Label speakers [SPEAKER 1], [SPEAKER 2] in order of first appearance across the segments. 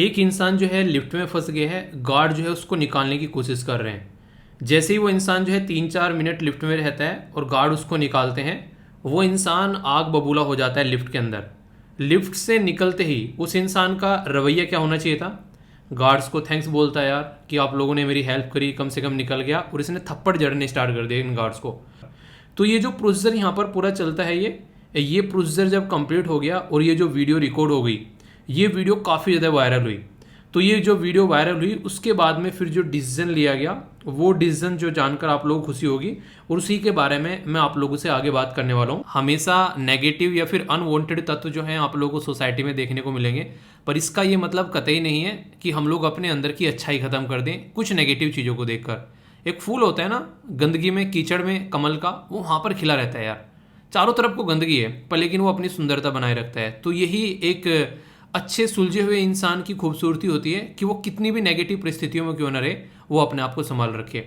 [SPEAKER 1] एक इंसान जो है लिफ्ट में फंस गया है, गार्ड जो है उसको निकालने की कोशिश कर रहे हैं। जैसे ही वो इंसान जो है 3-4 मिनट लिफ्ट में रहता है और गार्ड उसको निकालते हैं, वो इंसान आग बबूला हो जाता है लिफ्ट के अंदर। लिफ्ट से निकलते ही उस इंसान का रवैया क्या होना चाहिए था? गार्ड्स को थैंक्स बोलता है यार कि आप लोगों ने मेरी हेल्प करी, कम से कम निकल गया, और इसने थप्पड़ जड़ने स्टार्ट कर दिए इन गार्ड्स को। तो ये जो प्रोसीजर यहाँ पर पूरा चलता है, ये प्रोसीजर जब कंप्लीट हो गया और ये जो वीडियो रिकॉर्ड हो गई, ये वीडियो काफ़ी ज़्यादा वायरल हुई। तो ये जो वीडियो वायरल हुई उसके बाद में फिर जो डिसीजन लिया गया, वो डिसीजन जो जानकर आप लोगों को खुशी होगी, और उसी के बारे में मैं आप लोगों से आगे बात करने वाला हूँ। हमेशा नेगेटिव या फिर अनवांटेड तत्व जो हैं आप लोगों को सोसाइटी में देखने को मिलेंगे, पर इसका ये मतलब कतई नहीं है कि हम लोग अपने अंदर की अच्छाई खत्म कर दें कुछ नेगेटिव चीज़ों को देखकर। एक फूल होता है ना, गंदगी में, कीचड़ में कमल का, वो वहाँ पर खिला रहता है यार, चारों तरफ को गंदगी है पर लेकिन वो अपनी सुंदरता बनाए रखता है। तो यही एक अच्छे सुलझे हुए इंसान की खूबसूरती होती है कि वो कितनी भी नेगेटिव परिस्थितियों में क्यों न रहे, वो अपने आप को संभाल रखे।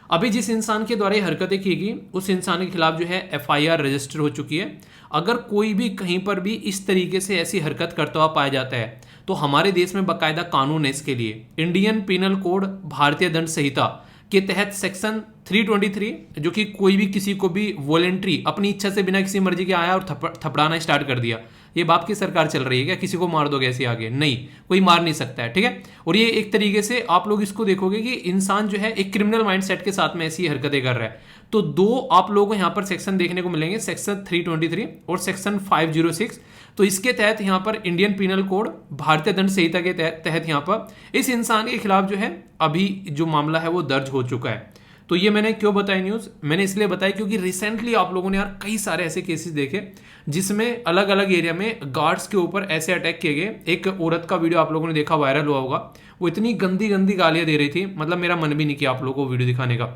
[SPEAKER 1] अभी जिस इंसान के द्वारा ये हरकतें की गई, उस इंसान के खिलाफ जो है FIR रजिस्टर हो चुकी है। अगर कोई भी कहीं पर भी इस तरीके से ऐसी हरकत करता हुआ पाया जाता है तो हमारे देश में बाकायदा कानून है इसके लिए। इंडियन पिनल कोड, भारतीय दंड संहिता के तहत सेक्शन 323, जो कि कोई भी किसी को भी वॉलेंट्री अपनी इच्छा से बिना किसी मर्जी के आया और थपड़ाना स्टार्ट कर दिया, ये बाप की सरकार चल रही है क्या? किसी को मार दोगे ऐसे आगे? नहीं, कोई मार नहीं सकता है, ठीक है। और ये एक तरीके से आप लोग इसको देखोगे कि इंसान जो है एक क्रिमिनल माइंडसेट के साथ में ऐसी हरकतें कर रहा है। तो दो आप लोगों को यहाँ पर सेक्शन देखने को मिलेंगे, सेक्शन 323 और सेक्शन 506। तो इसके तहत यहाँ पर इंडियन पिनल कोड, भारतीय दंड संहिता के तहत यहाँ पर इस इंसान के खिलाफ जो है अभी जो मामला है वो दर्ज हो चुका है। तो ये मैंने क्यों बताया न्यूज़? मैंने इसलिए बताया क्योंकि रिसेंटली आप लोगों ने यार कई सारे ऐसे केसेस देखे जिसमें अलग अलग एरिया में गार्ड्स के ऊपर ऐसे अटैक किए गए। एक औरत का वीडियो आप लोगों ने देखा, वायरल हुआ होगा। वो इतनी गंदी गंदी गालियां दे रही थी, मतलब मेरा मन भी नहीं किया आप लोगों को वीडियो दिखाने का।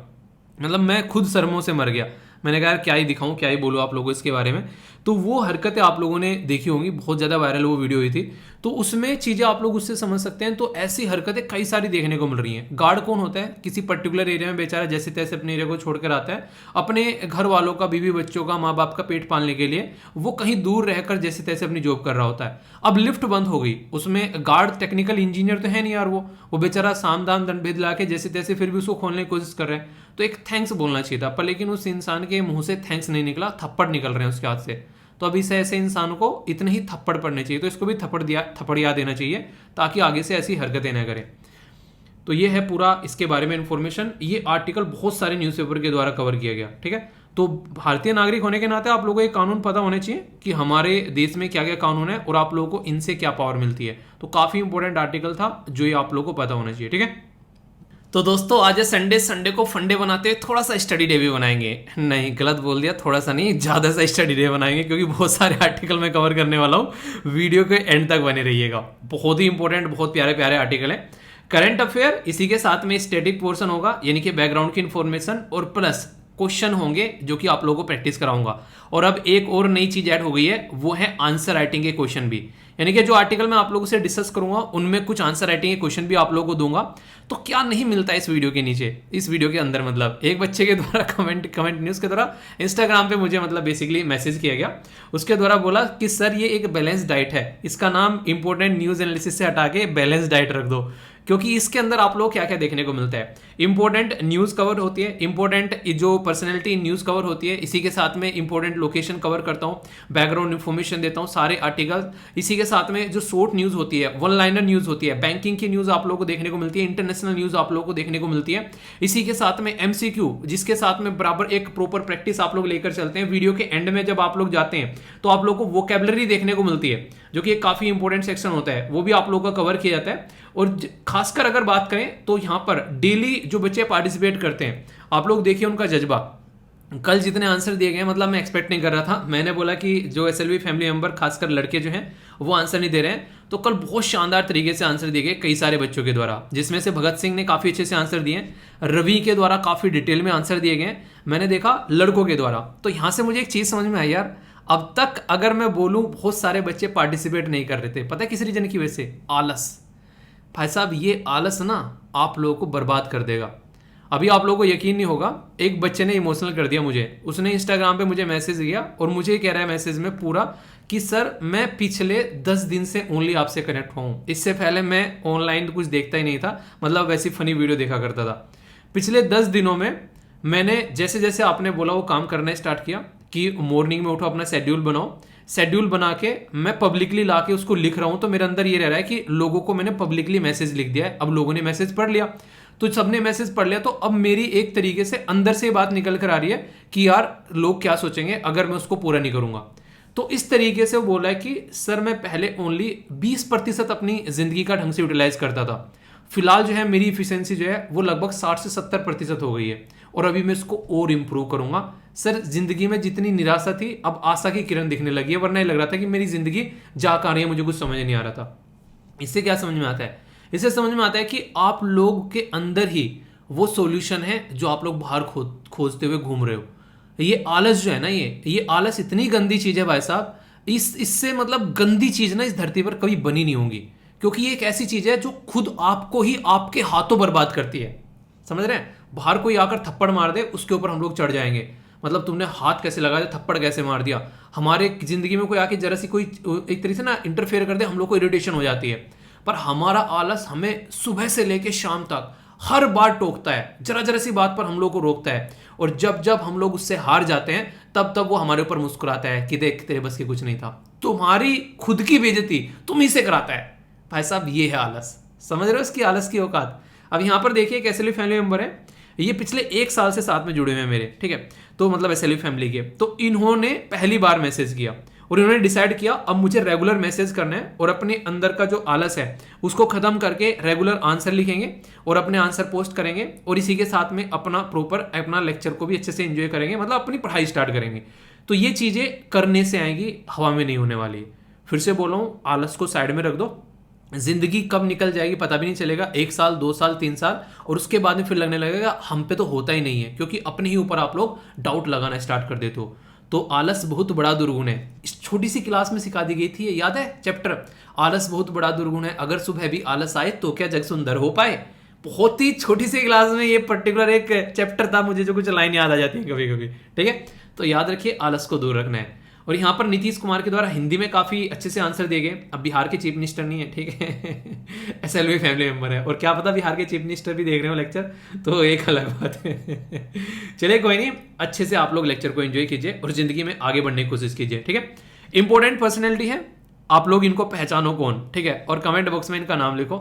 [SPEAKER 1] मतलब मैं खुद शर्मों से मर गया। मैंने कहा यार क्या ही दिखाऊं, क्या ही बोलूं आप लोगों को इसके बारे में। तो वो हरकतें आप लोगों ने देखी होंगी, बहुत ज़्यादा वायरल वो वीडियो हुई थी। तो उसमें चीज़ें आप लोग उससे समझ सकते हैं। तो ऐसी हरकतें कई सारी देखने को मिल रही हैं। गार्ड कौन होता है? किसी पर्टिकुलर एरिया में बेचारा जैसे तैसे अपने एरिया को छोड़कर आता है, अपने घर वालों का, बीवी बच्चों का, माँ बाप का पेट पालने के लिए वो कहीं दूर रहकर जैसे तैसे अपनी जॉब कर रहा होता है। अब लिफ्ट बंद हो गई, उसमें गार्ड टेक्निकल इंजीनियर तो है नहीं यार, वो बेचारा साम दाम दंड भेद ला के जैसे तैसे फिर भी उसको खोलने की कोशिश कर रहे हैं। तो एक थैंक्स बोलना चाहिए था, पर लेकिन उस इंसान के मुंह से थैंक्स नहीं निकला, थप्पड़ निकल रहे हैं उसके हाथ से। तो अभी से ऐसे इंसान को इतने ही थप्पड़ पड़ने चाहिए, तो इसको भी थप्पड़ याद देना चाहिए ताकि आगे से ऐसी हरकतें न करें। तो ये है पूरा इसके बारे में इंफॉर्मेशन। ये आर्टिकल बहुत सारे न्यूज़पेपर के द्वारा कवर किया गया, ठीक है। तो भारतीय नागरिक होने के नाते आप लोगों को ये कानून पता होने चाहिए कि हमारे देश में क्या क्या कानून है और आप लोगों को इनसे क्या पावर मिलती है। तो काफी इंपॉर्टेंट आर्टिकल था जो ये आप लोगों को पता होना चाहिए, ठीक है। तो दोस्तों आज है संडे, संडे को फंडे बनाते हैं, थोड़ा सा स्टडी डे भी बनाएंगे। नहीं, गलत बोल दिया, थोड़ा सा नहीं, ज़्यादा सा स्टडी डे बनाएंगे क्योंकि बहुत सारे आर्टिकल मैं कवर करने वाला हूँ। वीडियो के एंड तक बने रहिएगा, बहुत ही इंपॉर्टेंट, बहुत प्यारे प्यारे आर्टिकल हैं। करंट अफेयर, इसी के साथ में स्टैटिक पोर्शन होगा यानी कि बैकग्राउंड की इन्फॉर्मेशन, और प्लस क्वेश्चन होंगे जो कि आप लोगों को प्रैक्टिस कराऊंगा। और अब एक और नई चीज ऐड हो गई है, वो है आंसर राइटिंग के क्वेश्चन भी। यानी कि जो आर्टिकल मैं आप लोगों से डिस्कस करूंगा उनमें कुछ आंसर राइटिंग के क्वेश्चन भी आप लोगों को दूंगा। तो क्या नहीं मिलता है इस वीडियो के नीचे, इस वीडियो के अंदर, मतलब एक बच्चे के द्वारा कमेंट न्यूज़ के द्वारा इंस्टाग्राम पे मुझे मतलब बेसिकली मैसेज किया गया। उसके द्वारा बोला कि सर ये एक बैलेंस डाइट है, इसका नाम इंपॉर्टेंट न्यूज़ एनालिसिस से हटा के बैलेंस डाइट रख दो, क्योंकि इसके अंदर आप लोग क्या क्या देखने को मिलता है। इंपॉर्टेंट न्यूज़ कवर होती है, इंपॉर्टेंट जो पर्सनैलिटी न्यूज़ कवर होती है, इसी के साथ में इंपॉर्टेंट लोकेशन कवर करता हूँ, बैकग्राउंड इन्फॉर्मेशन देता हूँ, सारे आर्टिकल। इसी के साथ में जो शॉर्ट न्यूज़ होती है, वन लाइनर न्यूज़ होती है, बैंकिंग की न्यूज़ आप लोगों को देखने को मिलती है, इंटरनेशनल न्यूज़ आप लोगों को देखने को मिलती है। इसी के साथ में MCQ, जिसके साथ में बराबर एक प्रॉपर प्रैक्टिस आप लोग लेकर चलते हैं। वीडियो के एंड में जब आप लोग जाते हैं तो आप लोग को वोकेबलरी देखने को मिलती है, जो कि एक काफ़ी इंपॉर्टेंट सेक्शन होता है, वो भी आप लोगों का कवर किया जाता है। और खासकर अगर बात करें तो यहाँ पर डेली जो बच्चे पार्टिसिपेट करते हैं, आप लोग देखिए उनका जज्बा। कल जितने आंसर दिए गए, मतलब मैं एक्सपेक्ट नहीं कर रहा था। मैंने बोला कि जो SLV फैमिली मेंबर, खासकर लड़के जो हैं वो आंसर नहीं दे रहे हैं, तो कल बहुत शानदार तरीके से आंसर दिए गए कई सारे बच्चों के द्वारा, जिसमें से भगत सिंह ने काफ़ी अच्छे से आंसर दिए, रवि के द्वारा काफ़ी डिटेल में आंसर दिए गए, मैंने देखा लड़कों के द्वारा। तो यहाँ से मुझे एक चीज़ समझ में आई यार, अब तक अगर मैं बोलूँ बहुत सारे बच्चे पार्टिसिपेट नहीं कर रहे थे, पता है किस रीजन की वजह से? आलस। भाई साहब ये आलस ना आप लोगों को बर्बाद कर देगा। अभी आप लोगों को यकीन नहीं होगा, एक बच्चे ने इमोशनल कर दिया मुझे। उसने इंस्टाग्राम पे मुझे मैसेज किया और मुझे कह रहा है मैसेज में पूरा कि सर मैं पिछले 10 दिन से ओनली आपसे कनेक्ट हुआ हूँ, इससे पहले मैं ऑनलाइन कुछ देखता ही नहीं था, मतलब वैसी फनी वीडियो देखा करता था। पिछले 10 दिनों में मैंने जैसे जैसे आपने बोला वो काम करना स्टार्ट किया कि मॉर्निंग में उठो, अपना शेड्यूल बनाओ, शेड्यूल बना के मैं पब्लिकली ला के उसको लिख रहा हूँ। तो मेरे अंदर ये रह रहा है कि लोगों को मैंने पब्लिकली मैसेज लिख दिया है, अब लोगों ने मैसेज पढ़ लिया, तो सबने मैसेज पढ़ लिया, तो अब मेरी एक तरीके से अंदर से बात निकल कर आ रही है कि यार लोग क्या सोचेंगे अगर मैं उसको पूरा नहीं करूंगा। तो इस तरीके से वो बोला है कि सर मैं पहले ओनली 20% अपनी जिंदगी का ढंग से यूटिलाइज करता था, फिलहाल जो है मेरी इफिशियंसी जो है वो लगभग 60 से 70% हो गई है, और अभी मैं इसको और इम्प्रूव करूंगा। सर जिंदगी में जितनी निराशा थी अब आशा की किरण दिखने लगी है, वरना ये लग रहा था कि मेरी जिंदगी जा कहाँ रही है, मुझे कुछ समझ नहीं आ रहा था। इससे क्या समझ में आता है? इससे समझ में आता है कि आप लोग के अंदर ही वो सॉल्यूशन है जो आप लोग बाहर खोजते हुए घूम रहे हो। ये आलस जो है ना, ये आलस इतनी गंदी चीज है भाई साहब, इससे मतलब गंदी चीज ना इस धरती पर कभी बनी नहीं होगी, क्योंकि ये एक ऐसी चीज है जो खुद आपको ही आपके हाथों बर्बाद करती है। समझ रहे हैं? बाहर कोई आकर थप्पड़ मार दे उसके ऊपर हम लोग चढ़ जाएंगे, मतलब तुमने हाथ कैसे लगा दिया, थप्पड़ कैसे मार दिया। हमारे जिंदगी में कोई आके जरा सी कोई एक तरीके से ना इंटरफेयर कर दे, हम लोग को इरिटेशन हो जाती है। पर हमारा आलस हमें सुबह से लेकर शाम तक हर बार टोकता है, जरा जरा सी बात पर हम लोग को रोकता है, और जब जब हम लोग उससे हार जाते हैं तब तब वो हमारे ऊपर मुस्कुराता है कि देख तेरे बस की कुछ नहीं था। तुम्हारी खुद की बेइज्जती तुम ही से कराता है। भाई साहब ये है आलस, समझ रहे हो इसकी आलस की औकात। अब यहां पर देखिए एक एसएलवी फैमिली मेंबर है, ये पिछले 1 साल से साथ में जुड़े हुए हैं मेरे, ठीक है, तो मतलब एसएलवी फैमिली के। तो इन्होंने पहली बार मैसेज किया और इन्होंने डिसाइड किया अब मुझे रेगुलर मैसेज करना है, और अपने अंदर का जो आलस है उसको खत्म करके रेगुलर आंसर लिखेंगे और अपने आंसर पोस्ट करेंगे, और इसी के साथ में अपना लेक्चर को भी अच्छे से एंजॉय करेंगे, मतलब अपनी पढ़ाई स्टार्ट करेंगे। तो ये चीजें करने से आएंगी, हवा में नहीं होने वाली। फिर से बोल रहा हूं, आलस को साइड में रख दो, जिंदगी कब निकल जाएगी पता भी नहीं चलेगा, 1 साल 2 साल 3 साल, और उसके बाद में फिर लगने लगेगा हम पे तो होता ही नहीं है, क्योंकि अपने ही ऊपर आप लोग डाउट लगाना स्टार्ट कर देते हो। तो आलस बहुत बड़ा दुर्गुण है, इस छोटी सी क्लास में सिखा दी गई थी, ये याद है चैप्टर, आलस बहुत बड़ा दुर्गुण है, अगर सुबह भी आलस आए तो क्या जग सुंदर हो पाए। बहुत ही छोटी सी क्लास में ये पर्टिकुलर एक चैप्टर था, मुझे जो कुछ लाइन याद आ जाती है कभी कभी, ठीक है। तो याद रखिए आलस को दूर रखना है। और यहाँ पर नीतीश कुमार के द्वारा हिंदी में काफी अच्छे से आंसर दिए गए। अब बिहार के चीफ मिनिस्टर नहीं है, ठीक है, एसएलवी फैमिली मेंबर है, और क्या पता बिहार के चीफ मिनिस्टर भी देख रहे हो लेक्चर, तो एक अलग बात है। चलिए कोई नहीं, अच्छे से आप लोग लेक्चर को एंजॉय कीजिए और जिंदगी में आगे बढ़ने की कोशिश कीजिए, ठीक है। इंपॉर्टेंट पर्सनैलिटी है, आप लोग इनको पहचानो कौन, ठीक है, और कमेंट बॉक्स में इनका नाम लिखो,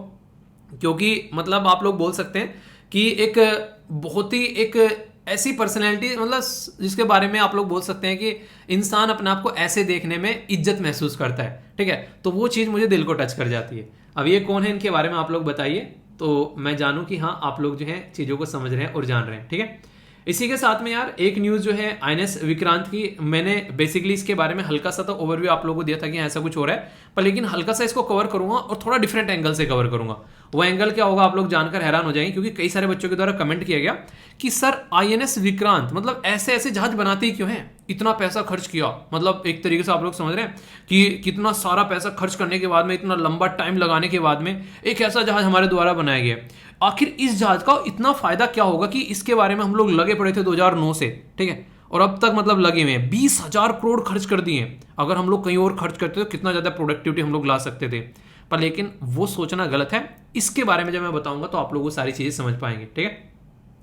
[SPEAKER 1] क्योंकि मतलब आप लोग बोल सकते हैं कि एक बहुत ही एक ऐसी पर्सनैलिटी, मतलब जिसके बारे में आप लोग बोल सकते हैं कि इंसान अपने आप को ऐसे देखने में इज्जत महसूस करता है, ठीक है, तो वो चीज़ मुझे दिल को टच कर जाती है। अब ये कौन है, इनके बारे में आप लोग बताइए, तो मैं जानूं कि हाँ आप लोग जो है चीज़ों को समझ रहे हैं और जान रहे हैं, ठीक है। इसी के साथ में यार एक न्यूज़ जो है आईएनएस विक्रांत की, मैंने बेसिकली इसके बारे में हल्का सा तो ओवरव्यू आप लोगों को दिया था कि ऐसा कुछ हो रहा है, पर लेकिन हल्का सा इसको कवर करूंगा और थोड़ा डिफरेंट एंगल से कवर करूंगा। वो एंगल क्या होगा आप लोग जानकर हैरान हो जाएंगे, क्योंकि कई सारे बच्चों के द्वारा कमेंट किया गया कि सर आईएनएस विक्रांत मतलब ऐसे ऐसे जहाज बनाते ही क्यों हैं, इतना पैसा खर्च किया, मतलब एक तरीके से आप लोग समझ रहे हैं कि कितना सारा पैसा खर्च करने के बाद में, इतना लंबा टाइम लगाने के बाद में एक ऐसा जहाज हमारे द्वारा बनाया गया, आखिर इस जहाज का इतना फायदा क्या होगा कि इसके बारे में हम लोग लगे पड़े थे 2009 से, ठीक है, और अब तक मतलब लगे हुए हैं, 20,000 करोड़ खर्च कर दिए। अगर हम लोग कहीं और खर्च करते तो कितना ज्यादा प्रोडक्टिविटी हम लोग ला सकते थे, पर लेकिन वो सोचना गलत है। इसके बारे में जब मैं बताऊंगा तो आप लोग वो सारी चीजें समझ पाएंगे, ठीक है,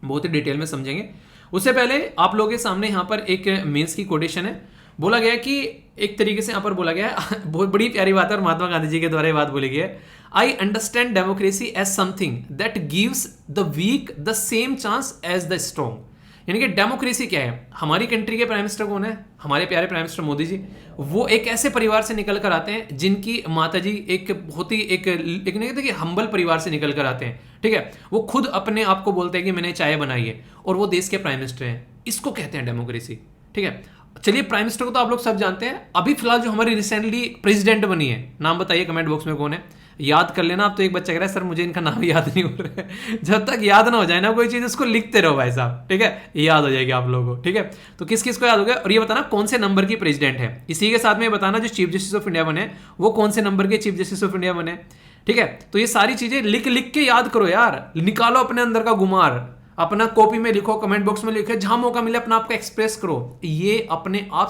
[SPEAKER 1] बहुत ही डिटेल में समझेंगे। उससे पहले आप लोगों के सामने यहाँ पर एक मेंस की कोटेशन है, बोला गया कि एक तरीके से यहाँ पर बोला गया बहुत बड़ी प्यारी बात है और महात्मा गांधी जी के द्वारा ये बात बोली गई है, I understand democracy as something that gives the weak the same chance as the strong. यानी कि डेमोक्रेसी क्या है, हमारी कंट्री के प्राइम मिनिस्टर कौन है, हमारे प्यारे प्राइम मिनिस्टर मोदी जी, वो एक ऐसे परिवार से निकल कर आते हैं जिनकी माता जी एक बहुत ही एक नहीं कहते कि हम्बल परिवार से निकल कर आते हैं, ठीक है, वो खुद अपने आप को बोलते हैं कि मैंने चाय बनाई है, और वो देश के प्राइम मिनिस्टर हैं, इसको कहते हैं डेमोक्रेसी, ठीक है। चलिए प्राइम मिनिस्टर को तो आप लोग सब जानते हैं, अभी फिलहाल जो हमारी रिसेंटली प्रेसिडेंट बनी है, नाम बताइए कमेंट बॉक्स में कौन है, याद कर लेना। अब तो एक बच्चा कह रहा है सर मुझे इनका नाम याद नहीं हो रहा है, जब तक याद ना हो जाए ना कोई चीज उसको लिखते रहो भाई साहब, ठीक है, याद हो जाएगी आप लोगों को, ठीक है। तो किस किस को याद हो गया, और ये बताना कौन से नंबर की प्रेसिडेंट है, इसी के साथ में बताना जो चीफ जस्टिस ऑफ इंडिया बने वो कौन से नंबर के चीफ जस्टिस ऑफ इंडिया बने, ठीक है। तो ये सारी चीजें लिख लिख के याद करो यार, निकालो अपने अंदर का गुमार, अपना कॉपी में लिखो, कमेंट बॉक्स में लिखो, जहां मौका मिले अपना आपको एक्सप्रेस करो। ये अपने आप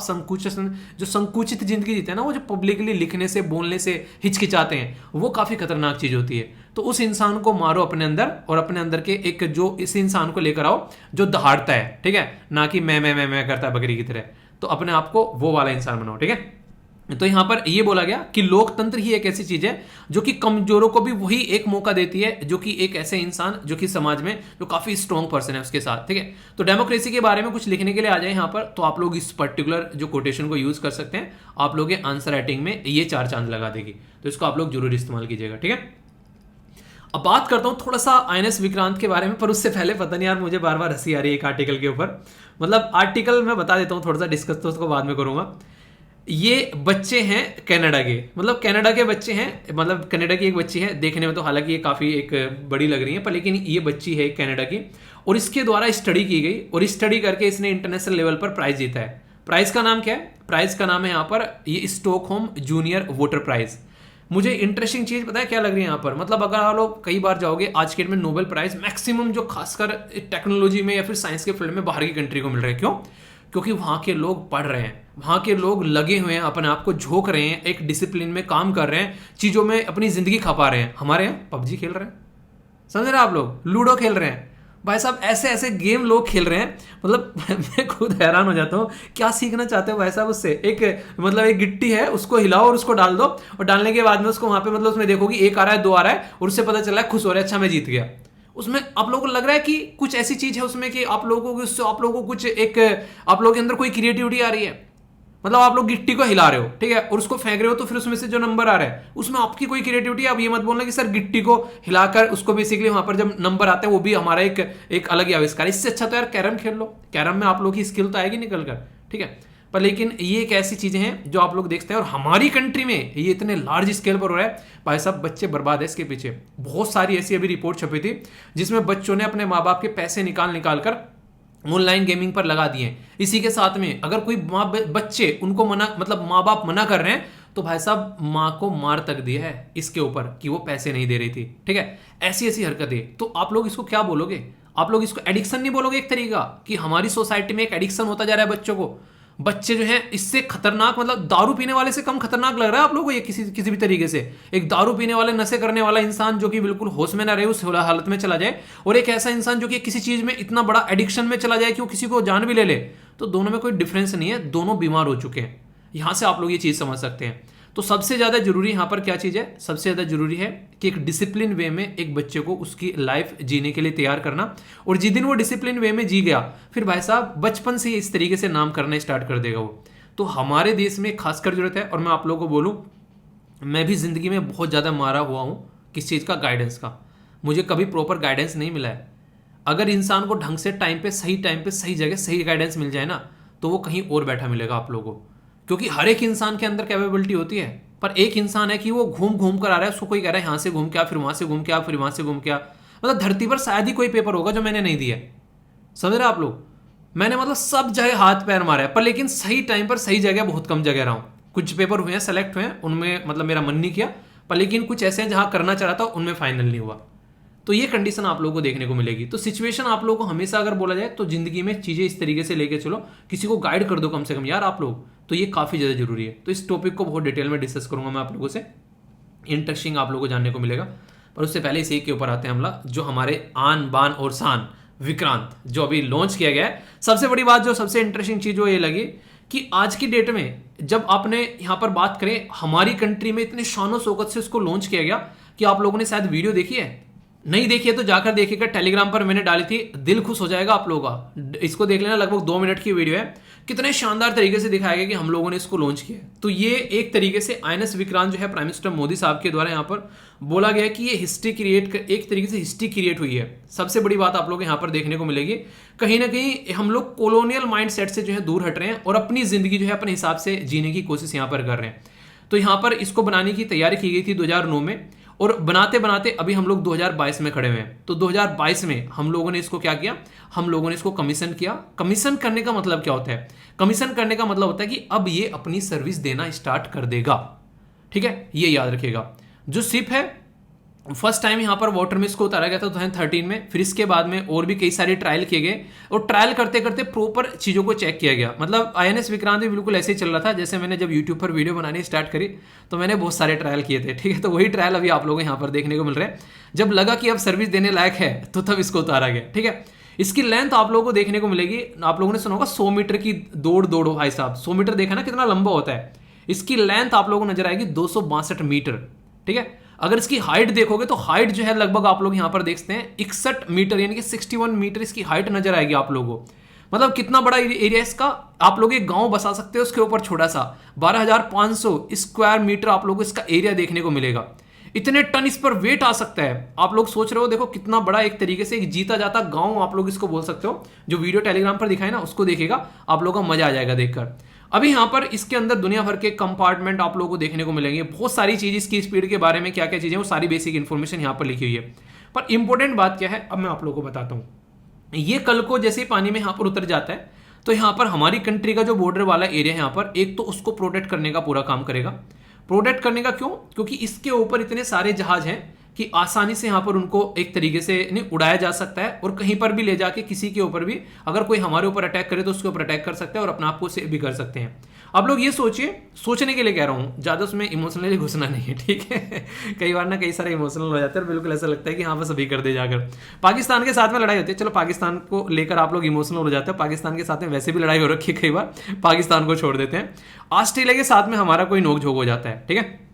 [SPEAKER 1] जो संकुचित जिंदगी जीते हैं ना, वो जो पब्लिकली लिखने से बोलने से हिचकिचाते हैं, वो काफी खतरनाक चीज होती है। तो उस इंसान को मारो अपने अंदर, और अपने अंदर के एक जो इस इंसान को लेकर आओ जो दहाड़ता है, ठीक है, ना कि मैं करता है बकरी की तरह। तो अपने आप को वो वाला इंसान बनाओ, ठीक है। तो यहां पर यह बोला गया कि लोकतंत्र ही एक ऐसी चीज है जो कि कमजोरों को भी वही एक मौका देती है, जो कि एक ऐसे इंसान जो कि समाज में जो काफी स्ट्रॉन्ग पर्सन है उसके साथ, ठीक है। तो डेमोक्रेसी के बारे में कुछ लिखने के लिए आ जाए यहां पर, तो आप लोग इस पर्टिकुलर जो कोटेशन को यूज कर सकते हैं। आप लोग आंसर राइटिंग में ये 4 चांद लगा देगी, तो इसको आप लोग जरूर इस्तेमाल कीजिएगा, ठीक है। अब बात करता हूं थोड़ा सा आईएनएस विक्रांत के बारे में, पर उससे पहले पता नहीं यार मुझे बार बार हंसी आ रही है एक आर्टिकल के ऊपर। मतलब आर्टिकल मैं बता देता हूं, थोड़ा सा डिस्कस तो उसको बाद में करूंगा। ये बच्चे हैं कनाडा के, मतलब कनाडा के बच्चे हैं, मतलब कनाडा की एक बच्ची है, देखने में तो हालांकि ये काफ़ी एक बड़ी लग रही है, पर लेकिन ये बच्ची है कनाडा की, और इसके द्वारा स्टडी की गई, और स्टडी करके इसने इंटरनेशनल लेवल पर प्राइज जीता है। प्राइज का नाम क्या है? प्राइज का नाम है यहाँ पर ये स्टॉकहोम जूनियर वोटर प्राइज। मुझे इंटरेस्टिंग चीज पता है क्या लग रही है यहाँ पर, मतलब अगर आप लोग कई बार जाओगे आज के डेट में नोबेल प्राइज मैक्सिमम जो खासकर टेक्नोलॉजी में या फिर साइंस के फील्ड में बाहर की कंट्री को मिल रहे हैं। क्यों? क्योंकि वहां के लोग पढ़ रहे हैं, वहां के लोग लगे हुए हैं, अपने आप को झोंक रहे हैं, एक डिसिप्लिन में काम कर रहे हैं, चीजों में अपनी जिंदगी खपा रहे हैं। हमारे यहाँ पबजी खेल रहे हैं, समझ रहे हैं आप लोग, लूडो खेल रहे हैं, भाई साहब ऐसे ऐसे गेम लोग खेल रहे हैं। मतलब मैं खुद हैरान हो जाता हूँ, क्या सीखना चाहते हो भाई साहब उससे। एक मतलब एक गिट्टी है, उसको हिलाओ और उसको डाल दो, और डालने के बाद में उसको वहां पे मतलब उसमें देखो कि 1 आ रहा है 2 आ रहा है, और उससे पता चल रहा है, खुश हो रहा है, अच्छा मैं जीत गया। उसमें आप लोगों को लग रहा है कि कुछ ऐसी चीज है उसमें कि आप लोगों को उससे आप लोगों को कुछ एक आप लोगों के अंदर कोई क्रिएटिविटी आ रही है। मतलब आप लोग गिट्टी को हिला रहे हो, ठीक है, और उसको फेंक रहे हो, तो फिर उसमें से जो नंबर आ रहा है उसमें आपकी कोई क्रिएटिविटी है। आप ये मत बोलना कि सर गिट्टी को हिलाकर उसको बेसिकली वहां पर जब नंबर आते हैं वो भी हमारा एक अलग ही आविष्कार। इससे अच्छा तो यार कैरम खेल लो, कैरम में आप लोग की स्किल तो आएगी निकल कर, ठीक है। पर लेकिन ये एक ऐसी चीजें हैं जो आप लोग देखते हैं, और हमारी कंट्री में ये इतने लार्ज स्केल पर हो रहा है, भाई साहब बच्चे बर्बाद है इसके पीछे। बहुत सारी ऐसी अभी रिपोर्ट छपी थी जिसमें बच्चों ने अपने माँ बाप के पैसे निकाल कर ऑनलाइन गेमिंग पर लगा दिए। इसी के साथ में अगर कोई बच्चे उनको मना, मतलब माँ बाप मना कर रहे हैं, तो भाई साहब माँ को मार तक दिया है इसके ऊपर कि वो पैसे नहीं दे रही थी, ठीक है। ऐसी ऐसी हरकतें, तो आप लोग इसको क्या बोलोगे? आप लोग इसको एडिक्शन नहीं बोलोगे? एक तरीका कि हमारी सोसाइटी में एक एडिक्शन होता जा रहा है बच्चों को। बच्चे जो हैं इससे खतरनाक, मतलब दारू पीने वाले से कम खतरनाक लग रहा है आप लोगों को ये किसी भी तरीके से। एक दारू पीने वाले, नशे करने वाला इंसान जो कि बिल्कुल होश में ना रहे, उस हालत में चला जाए, और एक ऐसा इंसान जो कि किसी चीज में इतना बड़ा एडिक्शन में चला जाए कि वो किसी को जान भी ले ले, तो दोनों में कोई डिफरेंस नहीं है, दोनों बीमार हो चुके हैं। यहां से आप लोग ये चीज समझ सकते हैं। तो सबसे ज्यादा जरूरी यहां पर क्या चीज है? सबसे ज्यादा जरूरी है कि एक डिसिप्लिन वे में एक बच्चे को उसकी लाइफ जीने के लिए तैयार करना, और जिस दिन वो डिसिप्लिन वे में जी गया, फिर भाई साहब बचपन से इस तरीके से नाम करना स्टार्ट कर देगा वो। तो हमारे देश में खासकर जरूरत है, और मैं आप लोगों को बोलूं, मैं भी जिंदगी में बहुत ज्यादा मारा हुआ हूं किस चीज का? गाइडेंस का। मुझे कभी प्रॉपर गाइडेंस नहीं मिला है। अगर इंसान को ढंग से टाइम पे सही जगह सही गाइडेंस मिल जाए ना, तो वो कहीं और बैठा मिलेगा आप लोगों को। क्योंकि हर एक इंसान के अंदर कैपेबिलिटी होती है, पर एक इंसान है कि वो घूम कर आ रहा है, उसको कोई कह रहा है यहाँ से घूम के आ, फिर वहां से घूम के आ, फिर वहां से घूम के आ। मतलब धरती पर शायद ही कोई पेपर होगा जो मैंने नहीं दिया है, समझ रहे आप लोग। मैंने मतलब सब जगह हाथ पैर मारा है, पर लेकिन सही टाइम पर सही जगह बहुत कम जगह रहा हूं। कुछ पेपर हुए हैं, सेलेक्ट हुए हैं, उनमें मतलब मेरा मन नहीं किया, पर लेकिन कुछ ऐसे हैं जहां करना चाह रहा था उनमें फाइनल नहीं हुआ। तो ये कंडीशन आप लोगों को देखने को मिलेगी। तो सिचुएशन आप लोगों को हमेशा अगर बोला जाए तो जिंदगी में चीजें इस तरीके से लेके चलो, किसी को गाइड कर दो कम से कम यार आप लोग, तो ये काफी ज्यादा जरूरी है। तो इस टॉपिक को बहुत डिटेल में डिस्कस करूंगा मैं आप लोगों से, इंटरेस्टिंग आप लोगों को जानने को मिलेगा। पर उससे पहले इसी के ऊपर आते हैं हमला, जो हमारे आन बान और शान विक्रांत जो अभी लॉन्च किया गया है। सबसे बड़ी बात, जो सबसे इंटरेस्टिंग चीज वो ये लगी कि आज की डेट में जब आपने यहां पर बात करें, हमारी कंट्री में इतने शानो शौकत से इसको लॉन्च किया गया कि आप लोगों ने शायद वीडियो देखी है, नहीं देखी है तो जाकर देखिएगा, टेलीग्राम पर मैंने डाली थी, दिल खुश हो जाएगा आप लोगों का। इसको देख लेना, लगभग 2 मिनट की वीडियो है, कितने शानदार तरीके से दिखाया गया कि हम लोगों ने इसको लॉन्च किया। तो ये एक तरीके से आईएनएस विक्रांत जो है प्राइम मिनिस्टर मोदी साहब के द्वारा यहाँ पर बोला गया कि ये हिस्ट्री क्रिएट, एक तरीके से हिस्ट्री क्रिएट हुई है। सबसे बड़ी बात आप लोग यहाँ पर देखने को मिलेगी, कहीं ना कहीं हम लोग कॉलोनियल माइंडसेट से जो है दूर हट रहे हैं और अपनी जिंदगी जो है अपने हिसाब से जीने की कोशिश यहाँ पर कर रहे हैं। तो यहाँ पर इसको बनाने की तैयारी की गई थी 2009 में, और बनाते बनाते अभी हम लोग 2022 में खड़े हुए हैं। तो 2022 में हम लोगों ने इसको क्या किया, हम लोगों ने इसको कमीशन किया। कमीशन करने का मतलब क्या होता है? कमीशन करने का मतलब होता है कि अब ये अपनी सर्विस देना स्टार्ट कर देगा, ठीक है, ये याद रखिएगा। जो शिप है फर्स्ट टाइम यहाँ पर वाटर में इसको उतारा गया था 2013 में। फिर इसके बाद में और भी कई सारे ट्रायल किए गए और ट्रायल करते करते प्रॉपर चीज़ों को चेक किया गया। मतलब INS विक्रांत भी बिल्कुल ऐसे ही चल रहा था जैसे मैंने जब यूट्यूब पर वीडियो बनानी स्टार्ट करी तो मैंने बहुत सारे ट्रायल किए थे, ठीक है। तो वही ट्रायल अभी आप लोगों को यहाँ पर देखने को मिल रहा है। जब लगा कि अब सर्विस देने लायक है तो तब इसको उतारा गया, ठीक है। इसकी लेंथ आप लोगों को देखने को मिलेगी, आप लोगों ने सुना होगा 100 मीटर की दौड़ो भाई साहब। 100 मीटर देखा ना कितना लंबा होता है। इसकी लेंथ आप लोगों को नजर आएगी 262 मीटर, ठीक है। अगर इसकी हाइट देखोगे तो हाइट जो है लगभग आप लोग यहां पर देखते हैं 61 मीटर, यानी कि 61 मीटर इसकी हाइट नजर आएगी आप लोगों को। मतलब कितना बड़ा एरिया इसका, आप लोग एक गांव बसा सकते हो उसके ऊपर छोटा सा। 12,500 स्क्वायर मीटर आप लोगों को इसका एरिया देखने को मिलेगा। इतने टन इस पर वेट आ सकता है। आप लोग सोच रहे हो, देखो कितना बड़ा एक तरीके से एक जीता जाता गांव आप लोग इसको बोल सकते हो। जो वीडियो टेलीग्राम पर दिखाए ना उसको देखिएगा, आप लोगों को मजा आ जाएगा देखकर। अभी यहाँ पर इसके अंदर दुनिया भर के कंपार्टमेंट आप लोगों को देखने को मिलेंगे। बहुत सारी चीज, इसकी स्पीड के बारे में क्या क्या चीजें, वो सारी बेसिक इंफॉर्मेशन यहाँ पर लिखी हुई है। पर इंपॉर्टेंट बात क्या है अब मैं आप लोगों को बताता हूँ। ये कल को जैसे ही पानी में यहाँ पर उतर जाता है तो यहाँ पर हमारी कंट्री का जो बॉर्डर वाला एरिया है यहाँ पर, एक तो उसको प्रोटेक्ट करने का पूरा काम करेगा। प्रोटेक्ट करने का क्यों? क्योंकि इसके ऊपर इतने सारे जहाज हैं कि आसानी से यहाँ पर उनको एक तरीके से नहीं उड़ाया जा सकता है और कहीं पर भी ले जाके किसी के ऊपर भी अगर कोई हमारे ऊपर अटैक करे तो उसके ऊपर अटैक कर सकते हैं और अपने आप को सेव भी कर सकते हैं। आप लोग ये सोचिए, सोचने के लिए कह रहा हूँ, ज्यादा उसमें इमोशनली घुसना नहीं है, ठीक है। कई बार ना कई सारे इमोशनल हो जाते हैं, बिल्कुल ऐसा लगता है कि हाँ बस अभी कर दे जाकर। पाकिस्तान के साथ में लड़ाई होती है, चलो पाकिस्तान को लेकर आप लोग इमोशनल हो जाते हैं। पाकिस्तान के साथ में वैसे भी लड़ाई हो रखी है, कई बार पाकिस्तान को छोड़ देते हैं। ऑस्ट्रेलिया के साथ में हमारा कोई नोक झोंक हो जाता है, ठीक है।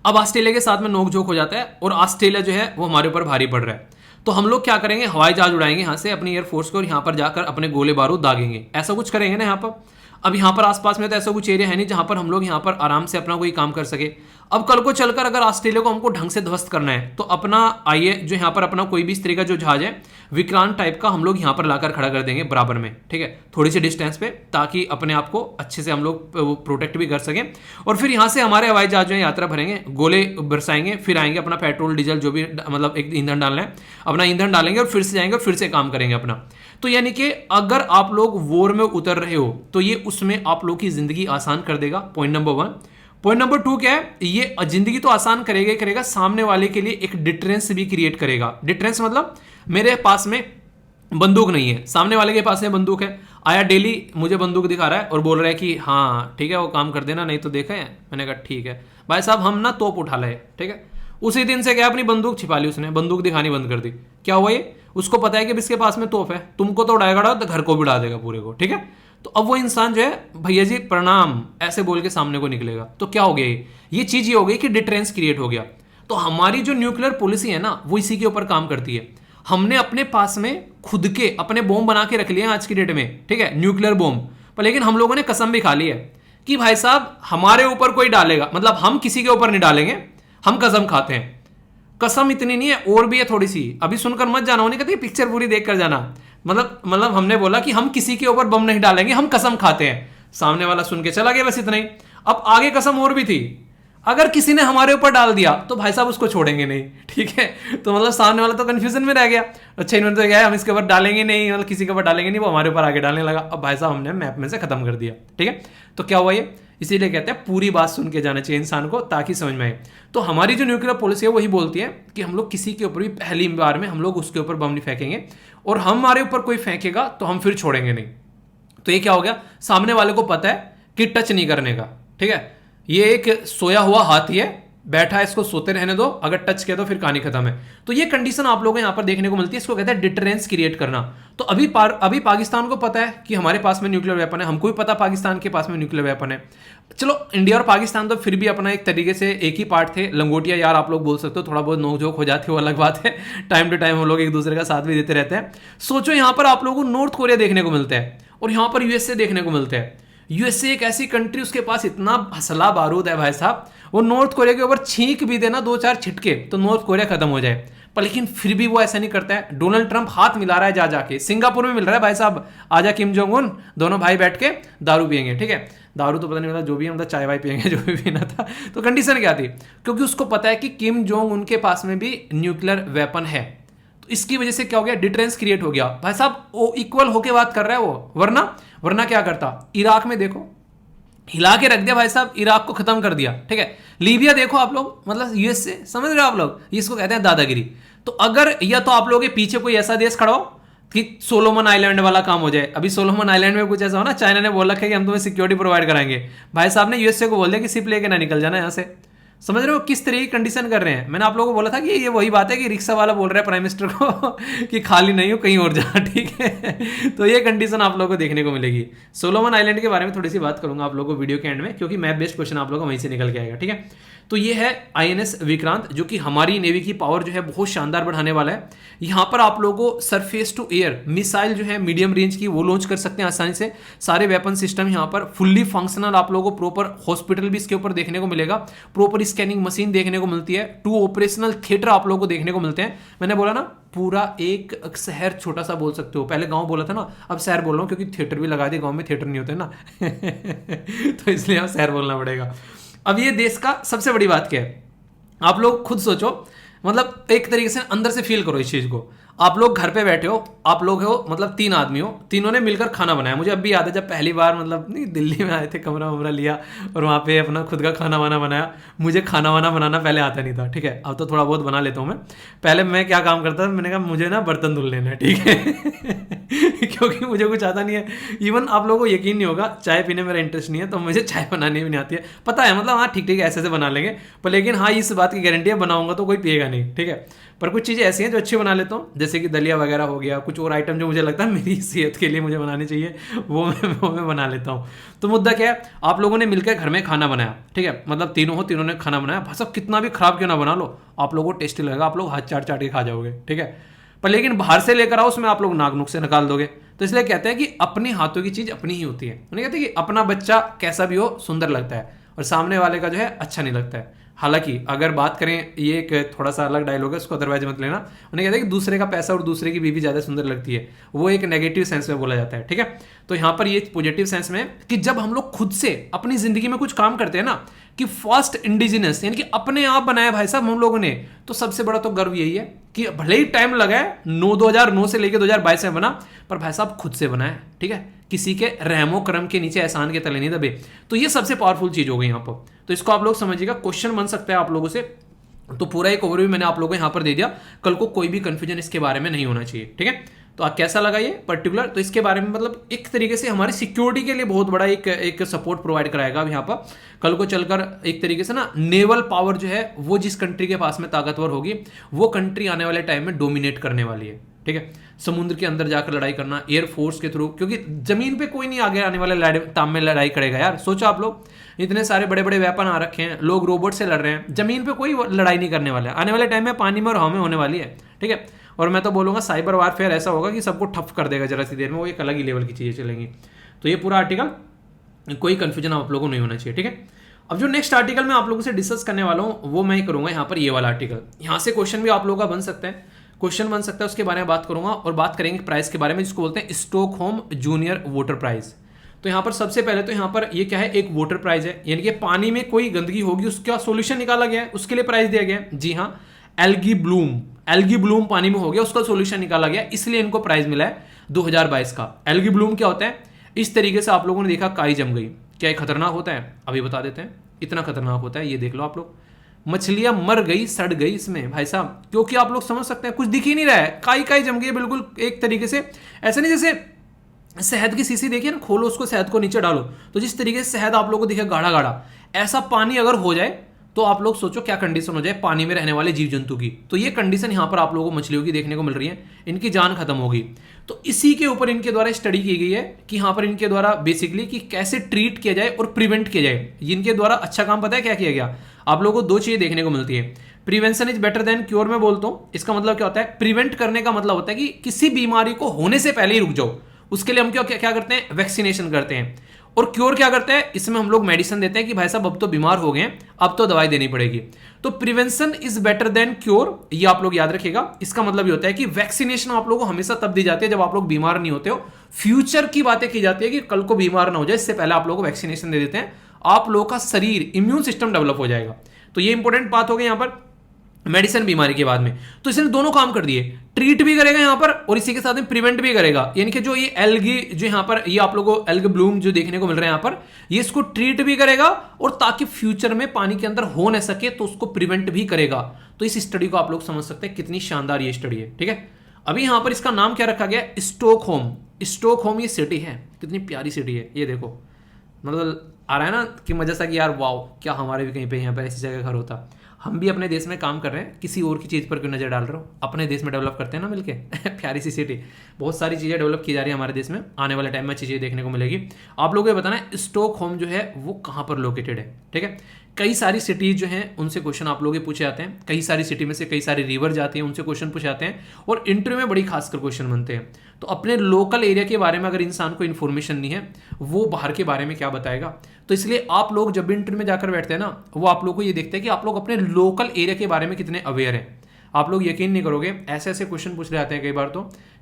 [SPEAKER 1] अब ऑस्ट्रेलिया के साथ में नोकझोंक हो जाता है और ऑस्ट्रेलिया जो है वो हमारे ऊपर भारी पड़ रहा है। तो हम लोग क्या करेंगे, हवाई जहाज उड़ाएंगे यहाँ से अपनी एयरफोर्स को और यहाँ पर जाकर अपने गोले बारूद दागेंगे, ऐसा कुछ करेंगे ना यहाँ पर। अब यहाँ पर आसपास में तो ऐसा कुछ एरिया है नहीं जहाँ पर हम लोग यहाँ पर आराम से अपना कोई काम कर सके। अब कल को चलकर अगर ऑस्ट्रेलिया को हमको ढंग से ध्वस्त करना है तो अपना आइए जो यहाँ पर अपना कोई भी इस तरह का जो जहाज है विक्रांत टाइप का हम लोग यहाँ पर लाकर खड़ा कर देंगे बराबर में, ठीक है, थोड़ी सी डिस्टेंस पे, ताकि अपने आप को अच्छे से हम लोग प्रोटेक्ट भी कर सकें। और फिर यहाँ से हमारे हवाई जहाज जो है यात्रा भरेंगे, गोले बरसाएंगे, फिर आएंगे अपना पेट्रोल डीजल जो भी मतलब एक ईंधन डालना है अपना ईंधन डालेंगे और फिर से जाएंगे और फिर से काम करेंगे अपना। तो यानी कि अगर आप लोग वॉर में उतर रहे हो तो ये उसमें आप लोग की जिंदगी आसान कर देगा, पॉइंट नंबर 1। पॉइंट नंबर 2 क्या है, ये जिंदगी तो आसान करेगा ही करेगा, सामने वाले के लिए एक डिटरेंस भी क्रिएट करेगा। डिटरेंस मतलब मेरे पास में बंदूक नहीं है, सामने वाले के पास में बंदूक है, आया डेली मुझे बंदूक दिखा रहा है और बोल रहा है कि हाँ ठीक है वो काम कर देना, नहीं तो देखा है। मैंने कहा ठीक है भाई साहब, हम ना तोप उठा लाए, ठीक है। उसी दिन से क्या अपनी बंदूक छिपा ली उसने, बंदूक दिखानी बंद कर दी। क्या हुआ ये, उसको पता है कि इसके पास में तोप है, तुमको तो उड़ाएगा तो घर को भी उड़ा देगा पूरे को, ठीक है। तो अब वो इंसान जो है भैया जी प्रणाम ऐसे बोल के सामने को निकलेगा। तो क्या हो गया, ये चीज ये हो गई कि डिटरेंस क्रिएट हो गया। तो हमारी जो न्यूक्लियर पॉलिसी है ना वो इसी के ऊपर काम करती है। हमने अपने पास में खुद के अपने बॉम्ब बना के रख लिए आज की डेट में, ठीक है, न्यूक्लियर बॉम्ब। पर लेकिन हम लोगों ने कसम भी खा ली है कि भाई साहब हमारे ऊपर कोई डालेगा, मतलब हम किसी के ऊपर नहीं डालेंगे, हम कसम खाते हैं। कसम इतनी नहीं है और भी है थोड़ी सी, अभी सुनकर मत जाना, उन्हें कहते हैं पिक्चर पूरी देख कर जाना। मतलब हमने बोला कि हम किसी के ऊपर बम नहीं डालेंगे, हम कसम खाते हैं। सामने वाला सुन के चला गया, बस इतना ही। अब आगे कसम और भी थी, अगर किसी ने हमारे ऊपर डाल दिया तो भाई साहब उसको छोड़ेंगे नहीं, ठीक है। तो मतलब सामने वाला तो कंफ्यूजन में रह गया, अच्छा इन्होंने तो क्या हम इसके ऊपर डालेंगे नहीं, मतलब किसी के ऊपर डालेंगे नहीं, वो हमारे ऊपर आगे डालने लगा। अब भाई साहब हमने मैप में से खत्म कर दिया, ठीक है। तो क्या हुआ ये, इसीलिए कहते हैं पूरी बात सुन के जाना चाहिए इंसान को ताकि समझ में आए। तो हमारी जो न्यूक्लियर पॉलिसी है वही बोलती है कि हम लोग किसी के ऊपर भी पहली बार में हम लोग उसके ऊपर बम नहीं फेंकेंगे, और हमारे ऊपर कोई फेंकेगा तो हम फिर छोड़ेंगे नहीं। तो ये क्या हो गया, सामने वाले को पता है कि टच नहीं करने का, ठीक है। ये एक सोया हुआ हाथी है, बैठा है, इसको सोते रहने दो, अगर टच किया तो फिर कहानी खत्म है। तो ये कंडीशन आप लोगों को यहाँ पर देखने को मिलती है, इसको कहते हैं डिटरेंस क्रिएट करना। तो अभी पाकिस्तान को पता है कि हमारे पास में न्यूक्लियर वेपन है, हमको भी पता पाकिस्तान के पास में न्यूक्लियर वेपन है। चलो इंडिया और पाकिस्तान तो फिर भी अपना एक तरीके से एक ही पार्ट थे, लंगोटिया यार आप लोग बोल सकते हो, थोड़ा बहुत नोकझोंक हो जाती है वो अलग बात है, टाइम टू टाइम हम लोग एक दूसरे का साथ भी देते रहते हैं। सोचो यहाँ पर आप लोगों को नॉर्थ कोरिया देखने को मिलता है और यहाँ पर यूएसए देखने को मिलता है। यूएसए एक ऐसी कंट्री, उसके पास इतना हसला बारूद है भाई साहब, वो नॉर्थ कोरिया के ऊपर छींक भी देना 2-4 छिटके तो नॉर्थ कोरिया खत्म हो जाए। पर लेकिन फिर भी वो ऐसा नहीं करता है। डोनाल्ड ट्रंप हाथ मिला रहा है जा जाके, सिंगापुर में मिल रहा है भाई साहब, आजा किम जोंग उन, दोनों भाई बैठ के दारू पियेंगे, ठीक है। दारू तो पता नहीं मतलब जो भी है, मतलब चाय वाय पियेंगे जो भी पीना था। तो कंडीशन क्या थी, क्योंकि उसको पता है कि किम जोंग उनके पास में भी न्यूक्लियर वेपन है। तो इसकी वजह से क्या हो गया, डिटरेंस क्रिएट हो गया। भाई साहब वो इक्वल होके बात कर रहा है वो, वरना क्या करता। इराक में देखो, हिला के रख दिया भाई साहब, इराक को खत्म कर दिया, ठीक है। लीबिया देखो आप लोग, मतलब यूएस से, समझ रहे हो आप लोग, इसको कहते हैं दादागिरी। तो अगर या तो आप लोगों के पीछे कोई ऐसा देश खड़ा हो कि सोलोमन आइलैंड वाला काम हो जाए। अभी सोलोमन आइलैंड में कुछ ऐसा हो ना, चाइना ने बोल रखा है कि हम तुम्हें सिक्योरिटी प्रोवाइड कराएंगे, भाई साहब ने यूएसए को बोल दिया कि सिप लेके ना निकल जाना यहाँ से। समझ रहे हो किस तरह की कंडीशन कर रहे हैं। मैंने आप लोगों को बोला था कि ये वही बात है कि रिक्शा वाला बोल रहा है प्राइम मिनिस्टर को कि खाली नहीं हो, कहीं और जा, ठीक है। तो ये कंडीशन आप लोगों को देखने को मिलेगी। सोलोमन आइलैंड के बारे में थोड़ी सी बात करूंगा आप लोगों को वीडियो के एंड में, क्योंकि मैं बेस्ट क्वेश्चन आप लोगों को वहीं से निकल के आएगा, ठीक है। तो ये है आईएनएस विक्रांत, जो कि हमारी नेवी की पावर जो है बहुत शानदार बढ़ाने वाला है। यहां पर आप लोगों को सरफेस टू एयर मिसाइल जो है मीडियम रेंज की वो लॉन्च कर सकते हैं आसानी से। सारे वेपन सिस्टम यहां पर फुल्ली फंक्शनल, आप लोगों को प्रॉपर हॉस्पिटल भी इसके ऊपर देखने को मिलेगा, प्रॉपर स्कैनिंग मशीन देखने को मिलती है, 2 ऑपरेशनल थिएटर आप लोगों को देखने को मिलते हैं। मैंने बोला ना पूरा एक शहर छोटा सा बोल सकते हो, पहले गांव बोला था ना, अब शहर बोल रहा हूं क्योंकि थिएटर भी लगा दिए, गांव में थिएटर नहीं होते ना तो इसलिए अब शहर बोलना पड़ेगा। अब ये देश का सबसे बड़ी बात क्या है, आप लोग खुद सोचो, मतलब एक तरीके से अंदर से फील करो इस चीज को। आप लोग घर पे बैठे हो, आप लोग हो मतलब 3 आदमी हो, तीनों ने मिलकर खाना बनाया। मुझे अब भी याद है जब पहली बार मतलब नहीं दिल्ली में आए थे, कमरा वमरा लिया और वहाँ पे अपना खुद का खाना वाना बनाया। मुझे खाना वाना बनाना पहले आता नहीं था, ठीक है, अब तो थोड़ा बहुत बना लेता हूँ मैं। पहले मैं क्या काम करता था, मैंने कहा मुझे ना बर्तन धुल लेना है, ठीक है क्योंकि मुझे कुछ आता नहीं है। इवन आप लोगों को यकीन नहीं होगा, चाय पीने मेरा इंटरेस्ट नहीं है, तो मुझे चाय बनानी भी नहीं आती है। पता है मतलब हाँ ठीक ठीक ऐसे बना लेंगे, पर लेकिन हाँ इस बात की गारंटी है बनाऊंगा तो कोई पिएगा नहीं, ठीक है। पर कुछ चीज़ें ऐसी हैं जो अच्छी बना लेता हूँ, जैसे कि दलिया वगैरह हो गया, कुछ और आइटम जो मुझे लगता है मेरी सेहत के लिए मुझे बनानी चाहिए, वो मैं बना लेता हूँ। तो मुद्दा क्या है, आप लोगों ने मिलकर घर में खाना बनाया, ठीक है, मतलब तीनों ने खाना बनाया, भाई साहब कितना भी खराब क्यों ना बना लो, आप लोगों को टेस्टी लगेगा, आप लोग हाथ चाट चाट के खा जाओगे, ठीक है। पर लेकिन बाहर से लेकर आओ, उसमें आप लोग नाक नुक से निकाल दोगे। तो इसलिए कहते हैं कि अपने हाथों की चीज़ अपनी ही होती है। उन्हें कहते हैं कि अपना बच्चा कैसा भी हो सुंदर लगता है, और सामने वाले का जो है अच्छा नहीं लगता है। हालांकि अगर बात करें, ये एक थोड़ा सा अलग डायलॉग है, उसको अदरवाइज मत लेना। उन्हें कहते हैं कि दूसरे का पैसा और दूसरे की बीवी ज़्यादा सुंदर लगती है, वो एक नेगेटिव सेंस में बोला जाता है, ठीक है। तो यहाँ पर ये पॉजिटिव सेंस में कि जब हम लोग खुद से अपनी जिंदगी में कुछ काम करते हैं ना, कि फर्स्ट इंडिजिनस यानी कि अपने आप बनाया भाई साहब हम लोगों ने, तो सबसे बड़ा तो गर्व यही है कि भले ही टाइम लगा है, 2009 से लेकर 2022 में बना, पर भाई साहब खुद से बनाया, ठीक है, किसी के रहमो करम के नीचे, एहसान के तले नहीं दबे। तो ये सबसे पावरफुल चीज हो गई यहाँ पर। तो इसको आप लोग समझिएगा, क्वेश्चन बन सकता है आप लोगों से। तो पूरा एक ओवरव्यू मैंने आप लोगों को यहाँ पर दे दिया, कल को कोई भी कंफ्यूजन इसके बारे में नहीं होना चाहिए, ठीक है। तो आप कैसा लगा ये पर्टिकुलर, तो इसके बारे में मतलब एक तरीके से हमारी सिक्योरिटी के लिए बहुत बड़ा एक सपोर्ट प्रोवाइड कराएगा अब यहाँ पर। कल को चलकर एक तरीके से ना नेवल पावर जो है वो जिस कंट्री के पास में ताकतवर होगी, वो कंट्री आने वाले टाइम में डोमिनेट करने वाली है, ठीक है। समुद्र के अंदर जाकर लड़ाई करना, एयरफोर्स के थ्रू, क्योंकि जमीन पे कोई नहीं आगे आने वाले ताम में लड़ाई करेगा यार। सोचो आप लोग, इतने सारे बड़े बड़े वेपन आ रखे हैं, लोग रोबोट से लड़ रहे हैं, जमीन पे कोई लड़ाई नहीं करने वाला है। आने वाले टाइम में पानी में और हवा में होने वाली है, ठीक है। और मैं तो बोलूंगा साइबर वारफेयर ऐसा होगा कि सबको ठप कर देगा जरा सी देर में, वो एक अलग ही लेवल की चीजें चलेंगी। तो ये पूरा आर्टिकल कोई कंफ्यूजन आप लोगों को नहीं होना चाहिए, ठीक है। अब जो नेक्स्ट आर्टिकल मैं आप लोगों से डिस्कस करने वाला हूँ वो मैं करूंगा यहाँ पर, ये वाला आर्टिकल। यहाँ से क्वेश्चन भी आप लोगों का बन सकता है, क्वेश्चन बन सकता है, उसके बारे में बात करूंगा। और बात करेंगे प्राइस के बारे में, जिसको बोलते हैं स्टॉकहोम जूनियर वोटर प्राइज। तो यहाँ पर सबसे पहले तो यहाँ पर ये क्या है, एक वोटर प्राइज है, यानी कि पानी में कोई गंदगी होगी उसका सॉल्यूशन निकाला गया है, उसके लिए प्राइज दिया गया है। जी हाँ, एल्गी ब्लूम पानी में हो गया, उसका सॉल्यूशन निकाला गया, इसलिए इनको प्राइज मिला है 2022 का। एल्गी ब्लूम क्या होता है, इस तरीके से आप लोगों ने देखा काई जम गई, क्या ये खतरनाक होता है? अभी बता देते हैं, इतना खतरनाक होता है, ये देख लो आप लोग। मछलियां मर गई, सड़ गई इसमें भाई साहब, क्योंकि आप लोग समझ सकते हैं कुछ दिख ही नहीं रहा है, काई जम गई बिल्कुल एक तरीके से। ऐसा नहीं जैसे शहद की शीशी देखिए ना, खोलो उसको, शहद को नीचे डालो, तो जिस तरीके से शहद आप लोगों को दिखे गाढ़ा गाढ़ा, ऐसा पानी अगर हो जाए तो आप लोग सोचो क्या कंडीशन हो जाए पानी में रहने वाले जीव जंतु की। तो ये कंडीशन यहाँ पर आप लोगों को मछलियों की देखने को मिल रही है, इनकी जान खत्म होगी। तो इसी के ऊपर इनके द्वारा स्टडी की गई है कि यहाँ पर इनके द्वारा बेसिकली कि कैसे ट्रीट किया जाए और प्रिवेंट किया जाए। इनके द्वारा अच्छा काम पता है क्या किया गया, आप लोगों को 2 चीजें देखने को मिलती है। Prevention is better than cure में बोलता हूं, इसका मतलब क्या होता है, प्रिवेंट करने का मतलब होता है कि किसी बीमारी को होने से पहले ही रुक जाओ। उसके लिए हम क्या करते हैं, वैक्सीनेशन करते हैं। और क्योर क्या करते हैं, इसमें हम लोग मेडिसिन देते हैं कि भाई साहब अब तो बीमार हो गए, अब तो दवाई देनी पड़ेगी। तो prevention is better than cure, ये आप लोग याद रखिएगा। इसका मतलब ये होता है कि वैक्सीनेशन आप लोगों को हमेशा तब दी जाती है जब आप लोग बीमार नहीं होते हो। फ्यूचर की बातें की जाती है कि कल को बीमार ना हो जाए, इससे पहले आप लोगों को वैक्सीनेशन दे देते हैं, आप लोगों का शरीर इम्यून सिस्टम डेवलप हो जाएगा। तो ये इंपॉर्टेंट बात हो गई यहाँ पर। मेडिसिन बीमारी के बाद में। तो इसने दोनों काम कर दिए, ट्रीट भी करेगा यहाँ पर और इसी के साथ में प्रिवेंट भी करेगा। यानी कि जो ये एल्गी जो यहाँ पर ये आप लोगों को एल्ग ब्लूम जो देखने को मिल रहा है यहाँ पर, ये इसको ट्रीट भी करेगा और ताकि फ्यूचर में पानी के अंदर हो न सके तो उसको प्रिवेंट भी करेगा। तो इस स्टडी को आप लोग समझ सकते हैं कितनी शानदार ये स्टडी है, ठीक है। अभी यहाँ पर इसका नाम क्या रखा गया, स्टॉकहोम। स्टॉकहोम ये सिटी है, कितनी प्यारी सिटी है ये देखो। मतलब आ रहा है ना कि मजा सा कि यार वाओ, क्या हमारे भी कहीं पे यहाँ पे ऐसी जगह घर होता। हम भी अपने देश में काम कर रहे हैं, किसी और की चीज़ पर क्यों नज़र डाल रहे हो, अपने देश में डेवलप करते हैं ना मिलके। प्यारी सी सिटी, बहुत सारी चीज़ें डेवलप की जा रही है हमारे देश में, आने वाले टाइम में चीज़ें देखने को मिलेगी। आप लोगों को बताना है स्टॉकहोम जो है वो कहाँ पर लोकेटेड है, ठीक है। कई सारी सिटीज जो हैं उनसे क्वेश्चन आप लोगों के पूछे जाते हैं, कई सारी सिटी में से कई सारी रिवर जाती हैं, उनसे क्वेश्चन पूछे जाते हैं और इंटरव्यू में बड़ी खासकर क्वेश्चन बनते हैं। तो अपने लोकल एरिया के बारे में अगर इंसान को इन्फॉर्मेशन नहीं है, वो बाहर के बारे में क्या बताएगा। तो इसलिए आप लोग जब भी इंटरव्यू में जाकर बैठते हैं ना, वो आप लोग को ये देखते हैं कि आप लोग अपने लोकल एरिया के बारे में कितने अवेयर हैं। आप लोग यकीन नहीं करोगे, ऐसे ऐसे क्वेश्चन पूछ रहे आते हैं कई बार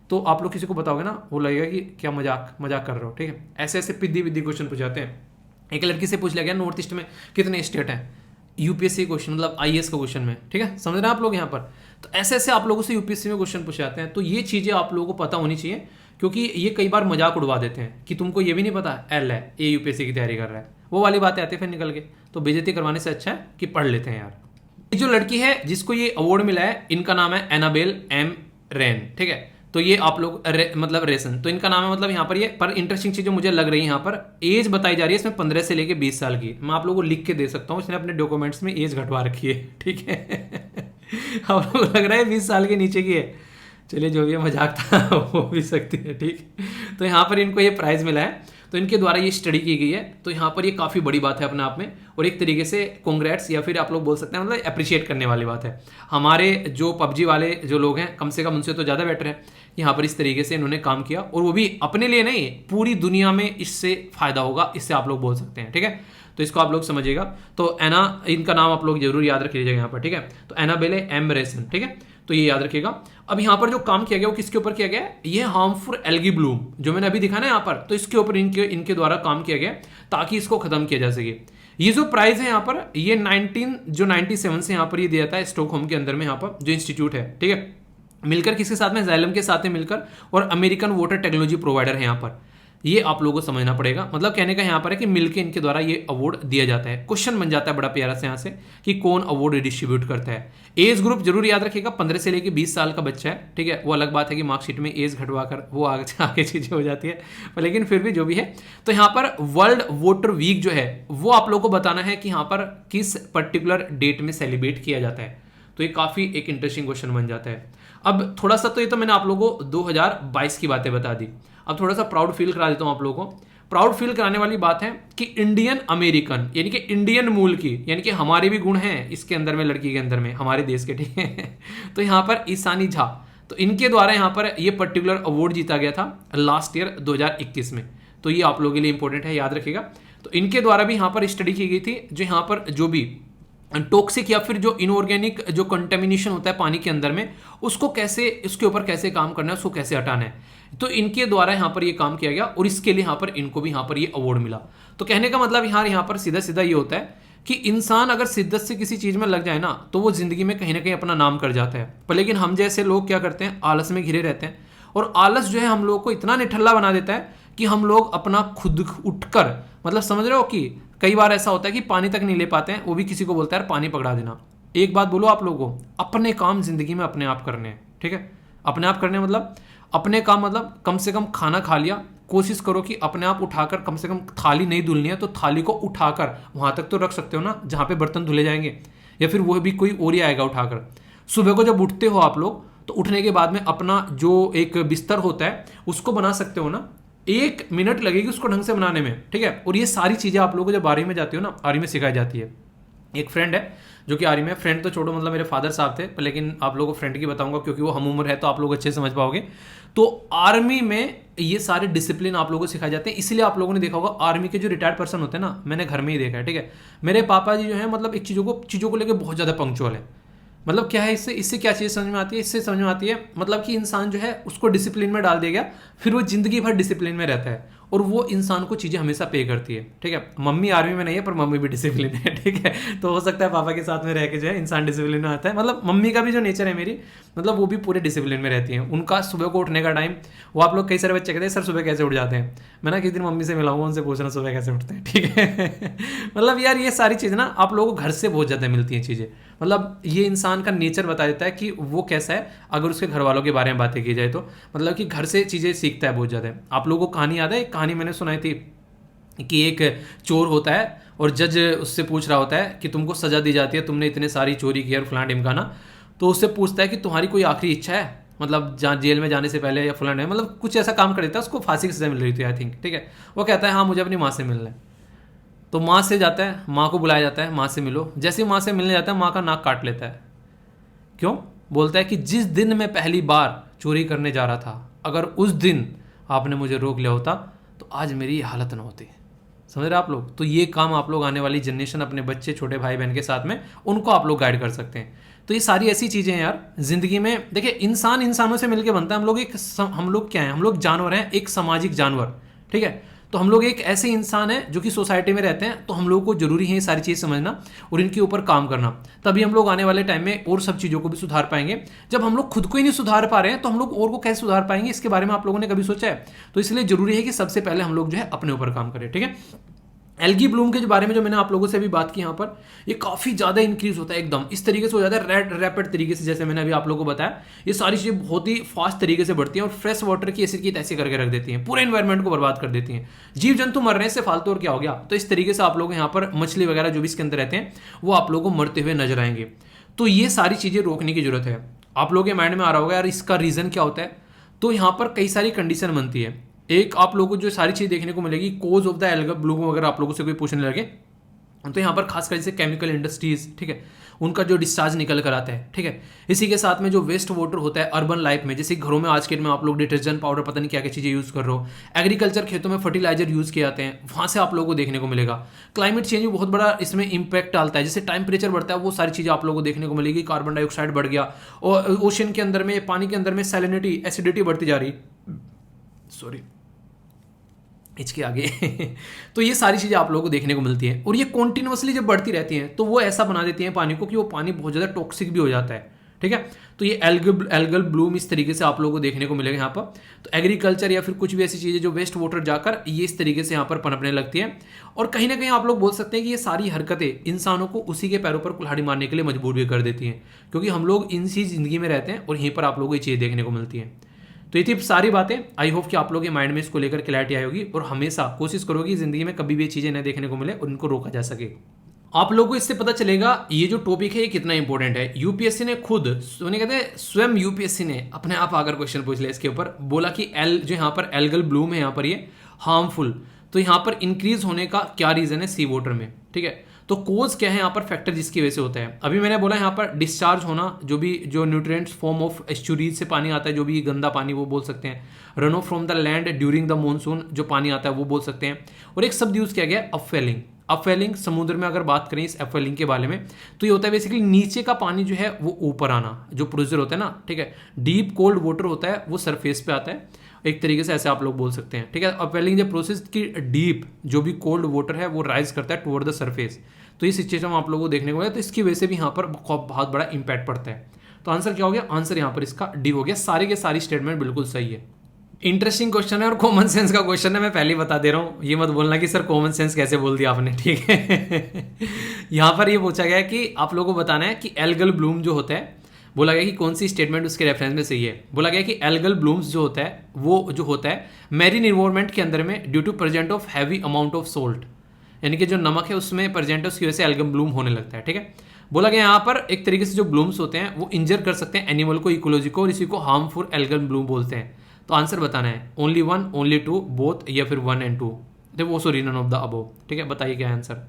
[SPEAKER 1] तो आप लोग किसी को बताओगे ना, वो लगेगा कि क्या मजाक कर रहे हो, ठीक है। ऐसे ऐसे पिद्दी विद्दी क्वेश्चन पूछ जाते हैं। एक लड़की से पूछ लिया गया नॉर्थ ईस्ट में कितने स्टेट हैं, यूपीएससी क्वेश्चन मतलब आईएएस का क्वेश्चन में, ठीक है, समझ रहे हैं आप लोग यहाँ पर। तो ऐसे ऐसे आप लोगों से यूपीएससी में क्वेश्चन पूछे जाते हैं। तो ये चीज़ें आप लोगों को पता होनी चाहिए, क्योंकि ये कई बार मजाक उड़वा देते हैं कि तुमको ये भी नहीं पता एल है, ये यूपीएससी की तैयारी कर रहा है, वो वाली बातें आती है फिर निकल के। तो बेइज्जती करवाने से अच्छा है कि पढ़ लेते हैं यार। ये जो लड़की है जिसको ये अवार्ड मिला है, इनका नाम है एनाबेल एम रेन, ठीक है। तो ये आप लोग मतलब रेसन, तो इनका नाम है, मतलब यहाँ पर ये पर इंटरेस्टिंग चीज जो मुझे लग रही है यहाँ पर एज बताई जा रही है इसमें 15 से लेके 20 साल की। मैं आप लोगों को लिख के दे सकता हूँ, इसने अपने डॉक्यूमेंट्स में एज घटवा रखी है, ठीक है। आप लोग लग रहा है 20 साल के नीचे की है, चलिए जो भी है मजाक था, हो भी सकती है, ठीक। तो यहाँ पर इनको ये प्राइज मिला है, तो इनके द्वारा ये स्टडी की गई है। तो यहाँ पर ये काफ़ी बड़ी बात है अपने आप में, और एक तरीके से कांग्रेट्स या फिर आप लोग बोल सकते हैं मतलब अप्रिशिएट करने वाली बात है। हमारे जो पबजी वाले जो लोग हैं कम से कम उनसे तो ज़्यादा बेटर है, यहाँ पर इस तरीके से इन्होंने काम किया, और वो भी अपने लिए नहीं, पूरी दुनिया में इससे फायदा होगा, इससे आप लोग बोल सकते हैं, ठीक है। तो इसको आप लोग समझिएगा। तो एना, इनका नाम आप लोग जरूर याद रख लीजिएगा यहाँ पर, ठीक है। तो एनाबेले एम रेसन, ठीक है, तो ये याद रखिएगा। अब यहाँ पर जो काम किया गया वो किसके ऊपर किया गया है, ये हार्मफुल एल्गी ब्लूम जो मैंने अभी दिखा ना यहाँ पर, तो इसके ऊपर इनके द्वारा काम किया गया ताकि इसको खत्म किया जा सके। ये जो प्राइज है यहाँ पर, ये 97 से यहाँ पर ये दिया था स्टॉकहोम के अंदर में, यहाँ पर जो इंस्टीट्यूट है, ठीक है, मिलकर किसके साथ में, ज़ाइलम के साथ में मिलकर, और अमेरिकन वाटर टेक्नोलॉजी प्रोवाइडर है यहाँ पर। ये आप लोगों को समझना पड़ेगा, मतलब कहने का यहाँ पर है कि मिलके इनके द्वारा ये अवार्ड दिया जाता है। क्वेश्चन बन जाता है बड़ा प्यारा से यहाँ से कि कौन अवार्ड डिस्ट्रीब्यूट करता है। एज ग्रुप जरूर याद रखिएगा, 15 से लेकर 20 साल का बच्चा है, ठीक है। वो अलग बात है कि मार्कशीट में एज घटवा कर वो आगे चीजें हो जाती है, लेकिन फिर भी जो भी है। तो यहाँ पर वर्ल्ड वाटर वीक जो है वो आप लोग को बताना है कि यहाँ पर किस पर्टिकुलर डेट में सेलिब्रेट किया जाता है। तो ये काफी एक इंटरेस्टिंग क्वेश्चन बन जाता है। अब थोड़ा सा तो ये तो मैंने आप लोगों को 2022 की बातें बता दी, अब थोड़ा सा प्राउड फील करा देता हूं आप लोगों को। प्राउड फील कराने वाली बात है कि इंडियन अमेरिकन यानी कि इंडियन मूल की, यानी कि हमारे भी गुण हैं इसके अंदर में, लड़की के अंदर में, हमारे देश के, ठीक है। तो यहाँ पर ईशानी झा, तो इनके द्वारा यहाँ पर ये पर्टिकुलर अवार्ड जीता गया था लास्ट ईयर 2021 में। तो ये आप लोगों के लिए इंपॉर्टेंट है, याद रखिएगा। तो इनके द्वारा भी यहाँ पर स्टडी की गई थी, जो यहाँ पर जो भी टॉक्सिक या फिर जो इनऑर्गेनिक जो कंटेमिनेशन होता है पानी के अंदर में, उसको कैसे, उसके ऊपर कैसे काम करना है, उसको कैसे हटाना है। तो इनके द्वारा यहाँ पर ये काम किया गया और इसके लिए यहाँ पर इनको भी यहाँ पर ये अवार्ड मिला। तो कहने का मतलब यहाँ पर सीधा सीधा ये होता है कि इंसान अगर शिद्दत से किसी चीज़ में लग जाए ना, तो वो जिंदगी में कहीं ना कहीं अपना नाम कर जाता है। पर लेकिन हम जैसे लोग क्या करते हैं, आलस में घिरे रहते हैं, और आलस जो है हम लोगों को इतना निठल्ला बना देता है कि हम लोग अपना खुद उठकर, मतलब समझ रहे हो कि कई बार ऐसा होता है कि पानी तक नहीं ले पाते हैं, वो भी किसी को बोलता है पानी पकड़ा देना। एक बात बोलो आप लोगों को, अपने काम जिंदगी में अपने आप करने हैं, ठीक है। अपने आप करने मतलब अपने काम, मतलब कम से कम खाना खा लिया, कोशिश करो कि अपने आप उठाकर, कम से कम थाली नहीं धुलनी है तो थाली को उठाकर वहां तक तो रख सकते हो ना जहां पे बर्तन धुले जाएंगे, या फिर वो भी कोई और ही आएगा उठाकर। सुबह को जब उठते हो आप लोग, तो उठने के बाद में अपना जो एक बिस्तर होता है उसको बना सकते हो ना, 1 मिनट लगेगी उसको ढंग से बनाने में, ठीक है। और ये सारी चीजें आप लोगों को जब आर्मी में जाती हो ना, आर्मी में सिखाई जाती है। एक फ्रेंड है जो कि आर्मी में, फ्रेंड तो छोड़ो, मतलब मेरे फादर साहब थे, लेकिन आप लोगों को फ्रेंड की बताऊंगा क्योंकि वो हम उम्र है तो आप लोग अच्छे से समझ पाओगे। तो आर्मी में ये सारे डिसिप्लिन आप लोगों को सिखाए जाते हैं। इसलिए आप लोगों ने देखा होगा आर्मी के जो रिटायर्ड पर्सन होते हैं ना, मैंने घर में ही देखा है, ठीक है। मेरे पापा जी जो है मतलब एक चीज़ों को लेकर बहुत ज़्यादा पंक्चुअल है। मतलब क्या है, इससे इससे क्या चीज़ समझ में आती है? इससे समझ में आती है मतलब कि इंसान जो है उसको डिसिप्लिन में डाल दिया गया, फिर वो जिंदगी भर डिसिप्लिन में रहता है और वो इंसान को चीज़ें हमेशा पे करती है। ठीक है, मम्मी आर्मी में नहीं है पर मम्मी भी डिसिप्लिन है। ठीक है, तो हो सकता है पापा के साथ में रह के जो है इंसान डिसिप्लिन में आता है। मतलब मम्मी का भी जो नेचर है मेरी, मतलब वो भी पूरे डिसिप्लिन में रहती हैं। उनका सुबह को उठने का टाइम, वो आप लोग कई सारे बच्चे कहते हैं सर सुबह कैसे उठ जाते हैं, मैं ना किस दिन मम्मी से मिलाऊंगा, उनसे पूछना सुबह कैसे उठते हैं। ठीक है मतलब यार ये सारी चीज़ें ना आप लोगों को घर से बहुत ज़्यादा मिलती हैं चीज़ें। मतलब ये इंसान का नेचर बता देता है कि वो कैसा है अगर उसके घर वालों के बारे में बातें की जाए तो। मतलब कि घर से चीज़ें सीखता है बहुत ज़्यादा। आप लोगों को कहानी याद है, एक कहानी मैंने सुनाई थी कि एक चोर होता है और जज उससे पूछ रहा होता है कि तुमको सजा दी जाती है, तुमने इतने सारी चोरी की और फलां ढिमकाना। तो उससे पूछता है कि तुम्हारी कोई आखिरी इच्छा है, मतलब जहाँ जेल में जाने से पहले या फलां, मतलब कुछ ऐसा काम कर देता है, उसको फांसी की सजा मिल रही थी आई थिंक। ठीक है, वो कहता है हाँ मुझे अपनी माँ से मिलना है। तो माँ से जाता है, माँ को बुलाया जाता है, माँ से मिलो। जैसे ही माँ से मिलने जाता है माँ का नाक काट लेता है। क्यों? बोलता है कि जिस दिन मैं पहली बार चोरी करने जा रहा था, अगर उस दिन आपने मुझे रोक लिया होता तो आज मेरी ये हालत ना होती। समझ रहे आप लोग? तो ये काम आप लोग आने वाली जनरेशन, अपने बच्चे छोटे भाई बहन के साथ में, उनको आप लोग गाइड कर सकते हैं। तो ये सारी ऐसी चीज़ें हैं यार जिंदगी में। देखिए इंसान इंसानों से मिलकर बनता है। हम लोग क्या हैं? हम लोग जानवर हैं, एक सामाजिक जानवर। ठीक है, तो हम लोग एक ऐसे इंसान हैं जो कि सोसाइटी में रहते हैं। तो हम लोगों को जरूरी है ये सारी चीज़ समझना और इनके ऊपर काम करना, तभी हम लोग आने वाले टाइम में और सब चीज़ों को भी सुधार पाएंगे। जब हम लोग खुद को ही नहीं सुधार पा रहे हैं तो हम लोग और को कैसे सुधार पाएंगे? इसके बारे में आप लोगों ने कभी सोचा है? तो इसलिए जरूरी है कि सबसे पहले हम लोग जो है अपने ऊपर काम करें। ठीक है, एल्गी ब्लूम के जो बारे में जो मैंने आप लोगों से अभी बात की यहाँ पर, ये काफ़ी ज़्यादा इंक्रीज होता है, एकदम इस तरीके से हो जाता है रैपिड तरीके से। जैसे मैंने अभी आप लोगों को बताया, ये सारी चीज़ें बहुत ही फास्ट तरीके से बढ़ती हैं और फ्रेश वाटर की ऐसी की तैसी करके रख देती हैं, पूरे एनवायरमेंट को बर्बाद कर देती हैं। जीव जंतु मर रहे हैं, इससे फालतू और क्या हो गया? तो इस तरीके से आप लोग यहाँ पर मछली वगैरह जो भी इसके अंदर रहते हैं वो आप लोगों को मरते हुए नजर आएंगे। तो ये सारी चीज़ें रोकने की जरूरत है। आप लोगों के माइंड में आ रहा होगा यार इसका रीज़न क्या होता है? तो यहाँ पर कई सारी कंडीशन बनती है। एक आप लोगों को जो सारी चीज़ देखने को मिलेगी, cause of the algae bloom, अगर आप लोगों से कोई पूछने लगे तो यहाँ पर खासकर जैसे केमिकल इंडस्ट्रीज, ठीक है, उनका जो डिस्चार्ज निकल कर आता है। ठीक है, इसी के साथ में जो वेस्ट वाटर होता है अर्बन लाइफ में, जैसे घरों में आज के दिन में आप लोग डिटर्जेंट पाउडर पता नहीं क्या क्या चीज़ें यूज़ कर रहे हो, एग्रीकल्चर खेतों में फर्टिलाइजर यूज़ किए जाते हैं, वहाँ से आप लोगों को देखने को मिलेगा। क्लाइमेट चेंज भी बहुत बड़ा इसमें इंपैक्ट डालता है। जैसे टेम्परेचर बढ़ता है वो सारी चीज़ें आप लोगों को देखने को मिलेगी। कार्बन डाइऑक्साइड बढ़ गया और ओशन के अंदर में, पानी के अंदर में सैलिनिटी, एसिडिटी बढ़ती जा रही, सॉरी इसके आगे तो ये सारी चीज़ें आप लोगों को देखने को मिलती हैं और ये कॉन्टिन्यूसली जब बढ़ती रहती हैं तो वो ऐसा बना देती हैं पानी को कि वो पानी बहुत ज़्यादा टॉक्सिक भी हो जाता है। ठीक है, तो ये एल्गल ब्लूम इस तरीके से आप लोगों को देखने को मिलेगा यहाँ पर। तो एग्रीकल्चर या फिर कुछ भी ऐसी चीज़ें जो वेस्ट वाटर जाकर ये इस तरीके से यहाँ पर पनपने लगती हैं और कहीं ना कहीं आप लोग बोल सकते हैं कि ये सारी हरकतें इंसानों को उसी के पैरों पर कुल्हाड़ी मारने के लिए मजबूर भी कर देती हैं, क्योंकि हम लोग इनसी ज़िंदगी में रहते हैं और यहीं पर आप लोगों को ये चीज़ देखने को मिलती हैं। तो ये थी सारी बातें। आई होप कि आप लोगों के माइंड में इसको लेकर क्लैरिटी आई होगी और हमेशा कोशिश करोगी जिंदगी में कभी भी ये चीज़ें न देखने को मिले और इनको रोका जा सके। आप लोगों को इससे पता चलेगा ये जो टॉपिक है ये कितना इंपॉर्टेंट है। यूपीएससी ने खुद, उन्हें कहते हैं स्वयं यूपीएससी ने अपने आप आकर क्वेश्चन पूछ लिया इसके ऊपर, बोला कि जो यहाँ पर एल्गल ब्लूम है यहाँ पर ये हार्मफुल, तो यहाँ पर इंक्रीज होने का क्या रीजन है सी वाटर में। ठीक है, तो कोज क्या है यहाँ पर फैक्टर जिसकी वजह से होता है? अभी मैंने बोला यहाँ पर डिस्चार्ज होना, जो न्यूट्रिएंट्स फॉर्म ऑफ एस्चुरीज से पानी आता है, जो भी गंदा पानी वो बोल सकते हैं। Run of from the land during the monsoon, जो पानी आता है वो बोल सकते हैं। और एक शब्द यूज किया गया अपवेलिंग। अपवेलिंग समुद्र में अगर बात करें इस अपवेलिंग के बारे में तो ये होता है बेसिकली नीचे का पानी जो है वो ऊपर आना, जो प्रोसीजर होता है ना। ठीक है, डीप कोल्ड वाटर होता है वो सरफेस पे आता है, एक तरीके से ऐसे आप लोग बोल सकते हैं। ठीक है, अपवेलिंग जब प्रोसेस की डीप जो भी कोल्ड वाटर है वो राइज करता है टुवर्ड द सरफेस, तो ये सिचुएशन आप लोगों को देखने को मिला। तो इसकी वजह से भी यहाँ पर बहुत बड़ा इंपैक्ट पड़ता है। तो आंसर क्या हो गया? आंसर यहाँ पर इसका डी हो गया। सारे के सारी स्टेटमेंट बिल्कुल सही है। इंटरेस्टिंग क्वेश्चन है और कॉमन सेंस का क्वेश्चन है, मैं पहले ही बता दे रहा हूँ। ये मत बोलना कि सर कॉमन सेंस कैसे बोल दिया आपने। ठीक है यहाँ पर ये पूछा गया है कि आप लोगों को बताना है कि एल्गल ब्लूम जो होता है, बोला गया कि कौन सी स्टेटमेंट उसके रेफरेंस में सही है। बोला गया कि एल्गल ब्लूम्स जो होता है वो जो होता है मैरीन इन्वायरमेंट के अंदर में due to present of heavy amount of salt, यानी कि जो नमक है उसमें प्रेजेंट है उसकी वजह से एल्गल ब्लूम होने लगता है। ठीक है, बोला गया यहाँ पर एक तरीके से जो ब्लूम्स होते हैं वो इंजर कर सकते हैं एनिमल को, इकोलॉजी को, और इसी को हार्मफुल एल्गल ब्लूम बोलते हैं। तो आंसर बताना है only one, only two, both, या फिर 1 and 2। देखो sorry none of the above. ठीक है, बताइए क्या आंसर?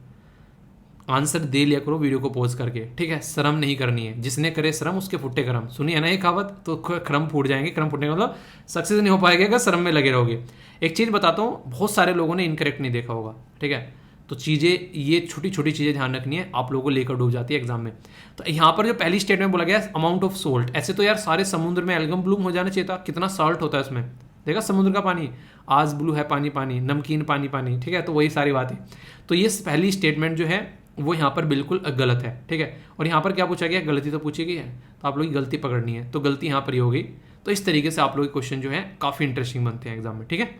[SPEAKER 1] आंसर दे लिया करो वीडियो को पॉज करके। ठीक है, शर्म नहीं करनी है, जिसने करे शर्म उसके फुट्टे करम। सुनिए ना ये कहावत, तो क्रम फूट जाएंगे। क्रम फूटने का मतलब सक्सेस नहीं हो पाएगा अगर शर्म में लगे रहोगे। एक चीज़ बताता हूँ, बहुत सारे लोगों ने इनकरेक्ट नहीं देखा होगा। ठीक है, तो चीज़ें, ये छोटी छोटी चीज़ें ध्यान रखनी है, आप लोगों को लेकर डूब जाती है एग्जाम में। तो यहाँ पर जो पहली स्टेटमेंट बोला गया अमाउंट ऑफ सोल्ट, ऐसे तो यार सारे समुद्र में एल्गम ब्लूम हो जाना चाहिए था, कितना सॉल्ट होता है उसमें, देखा समुद्र का पानी आज ब्लू है, पानी पानी, नमकीन पानी पानी, ठीक है, तो वही सारी बातें। तो ये पहली स्टेटमेंट जो है वो यहाँ पर बिल्कुल गलत है, ठीक है। और यहाँ पर क्या पूछा गया, गलती तो पूछी गई है, तो आप लोग की गलती पकड़नी है, तो गलती यहाँ पर ही हो गई। तो इस तरीके से आप लोग के क्वेश्चन जो है काफ़ी इंटरेस्टिंग बनते हैं एग्जाम में, ठीक है।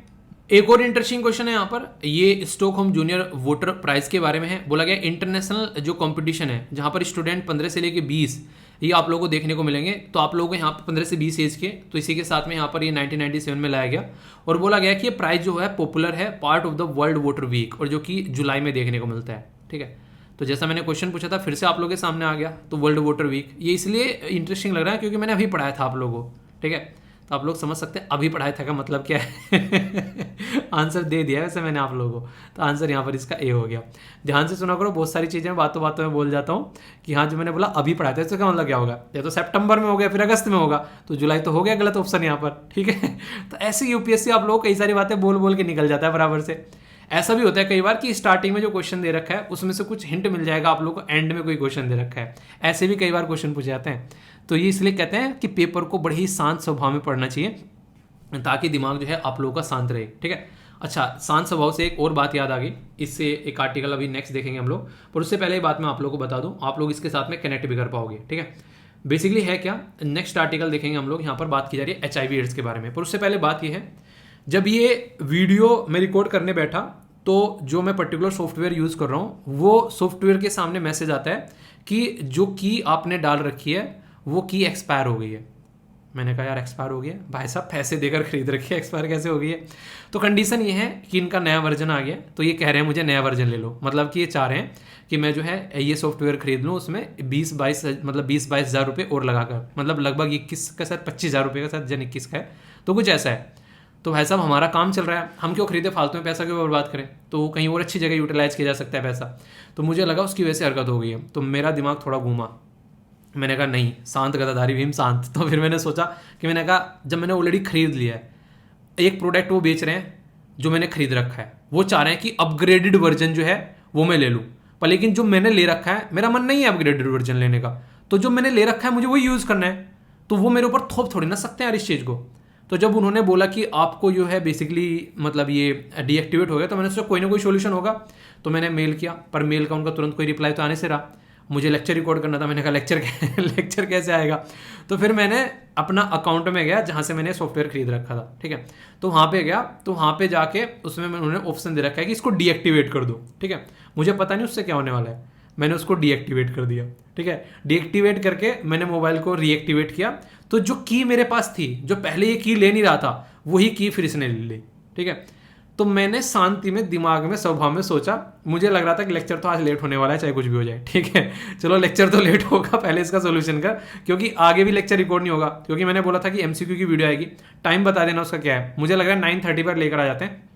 [SPEAKER 1] एक और इंटरेस्टिंग क्वेश्चन है यहाँ पर, ये स्टॉकहोम जूनियर वोटर प्राइज के बारे में है। बोला गया इंटरनेशनल जो कंपटीशन है जहाँ पर स्टूडेंट 15 से लेकर 20 ये आप लोगों को देखने को मिलेंगे। तो आप लोगों को यहाँ पर 15 से 20 एज के, तो इसी के साथ में यहाँ पर ये 1997 में लाया गया और बोला गया कि ये प्राइज जो है पॉपुलर है, part of the world voter week, और जो कि जुलाई में देखने को मिलता है, ठीक है। तो जैसा मैंने क्वेश्चन पूछा था फिर से आप लोगों के सामने आ गया, तो वर्ल्ड वोटर वीक ये इसलिए इंटरेस्टिंग लग रहा है क्योंकि मैंने अभी पढ़ाया था आप लोगों को, ठीक है। तो आप लोग समझ सकते हैं अभी पढ़ाया था का मतलब क्या है आंसर दे दिया वैसे मैंने आप लोगों को, तो आंसर यहाँ पर इसका ए हो गया। ध्यान से सुना करो, बहुत सारी चीज़ें बातों बातों में बोल जाता हूँ कि हाँ जो मैंने बोला अभी पढ़ाया था, इसका क्या मतलब क्या होगा, या तो सितंबर में हो गया फिर अगस्त में होगा, तो जुलाई तो हो गया गलत ऑप्शन यहाँ पर, ठीक है। तो ऐसे यूपीएससी आप लोग कई सारी बातें बोल बोल के निकल जाता है बराबर से। ऐसा भी होता है कई बार कि स्टार्टिंग में जो क्वेश्चन दे रखा है उसमें से कुछ हिंट मिल जाएगा आप लोग को, एंड में कोई क्वेश्चन दे रखा है, ऐसे भी कई बार क्वेश्चन पूछे जाते हैं। तो ये इसलिए कहते हैं कि पेपर को बड़े ही शांत स्वभाव में पढ़ना चाहिए ताकि दिमाग जो है आप लोगों का शांत रहे, ठीक है। अच्छा, शांत स्वभाव से एक और बात याद आ गई, इससे एक आर्टिकल अभी नेक्स्ट देखेंगे हम लोग, पर उससे पहले बात मैं आप लोगों को बता दूं, आप लोग इसके साथ में कनेक्ट भी कर पाओगे, ठीक है। बेसिकली है क्या, नेक्स्ट आर्टिकल देखेंगे हम लोग, यहाँ पर बात की जा रही है HIV एड्स के बारे में। पर उससे पहले बात ये है, जब ये वीडियो मैं रिकॉर्ड करने बैठा तो जो मैं पर्टिकुलर सॉफ्टवेयर यूज़ कर रहा हूँ वो सॉफ्टवेयर के सामने मैसेज आता है कि जो की आपने डाल रखी है वो की एक्सपायर हो गई है। मैंने कहा यार एक्सपायर हो गया, भाई साहब पैसे देकर खरीद रखी है, एक्सपायर कैसे हो गई है। तो कंडीशन ये है कि इनका नया वर्जन आ गया, तो ये कह रहे हैं मुझे नया वर्जन ले लो, मतलब कि ये चाह रहे हैं कि मैं जो है ये सॉफ्टवेयर खरीद लूँ, उसमें 20-22 हज़ार रुपये और लगाकर, मतलब लगभग 21 का शायद 25,000 रुपये का शायद जन 21 का है, तो कुछ ऐसा है। तो भाई साहब हमारा काम चल रहा है, हम क्यों खरीदे, फालतू में पैसा क्यों बर्बाद करें, तो कहीं और अच्छी जगह यूटिलाइज किया जा सकता है पैसा। तो मुझे लगा उसकी वजह से हरकत हो गई है, तो मेरा दिमाग थोड़ा घूमा, मैंने कहा नहीं, शांत गदाधारी भीम शांत। तो फिर मैंने सोचा कि मैंने कहा जब मैंने ऑलरेडी खरीद लिया है, एक प्रोडक्ट वो बेच रहे हैं जो मैंने खरीद रखा है, वो चाह रहे हैं कि अपग्रेडेड वर्जन जो है वो मैं ले लूँ, पर लेकिन जो मैंने ले रखा है मेरा मन नहीं है अपग्रेडेड वर्जन लेने का, तो जो मैंने ले रखा है मुझे वही यूज़ करना है, तो वो मेरे ऊपर थोप थोड़ी ना सकते हैं यार इस चीज़ को। तो जब उन्होंने बोला कि आपको जो है बेसिकली मतलब ये डीएक्टिवेट हो गया, तो मैंने सोचा कोई ना कोई सोल्यूशन होगा, तो मैंने मेल किया, पर मेल का उनका तुरंत कोई रिप्लाई तो आने से रहा। मुझे लेक्चर रिकॉर्ड करना था, मैंने कहा लेक्चर कैसे आएगा, तो फिर मैंने अपना अकाउंट में गया जहाँ से मैंने सॉफ्टवेयर खरीद रखा था, ठीक है। तो वहाँ पे गया, तो वहाँ पे जाके उसमें उन्होंने ऑप्शन दे रखा है कि इसको डीएक्टिवेट कर दो, ठीक है। मुझे पता नहीं उससे क्या होने वाला है, मैंने उसको डीएक्टिवेट कर दिया, ठीक है। डीएक्टिवेट करके मैंने मोबाइल को रीएक्टिवेट किया, तो जो की मेरे पास थी, जो पहले ये की ले नहीं रहा था, वही की फिर इसने ले ली, ठीक है। तो मैंने शांति में दिमाग में स्वभाव में सोचा, मुझे लग रहा था कि लेक्चर तो आज लेट होने वाला है चाहे कुछ भी हो जाए, ठीक है। चलो लेक्चर तो लेट होगा, पहले इसका सोल्यूशन कर, क्योंकि आगे भी लेक्चर रिकॉर्ड नहीं होगा, क्योंकि मैंने बोला था कि एमसीक्यू की वीडियो आएगी, टाइम बता देना उसका क्या है। मुझे लग रहा है 9:30 पर लेकर आ जाते हैं।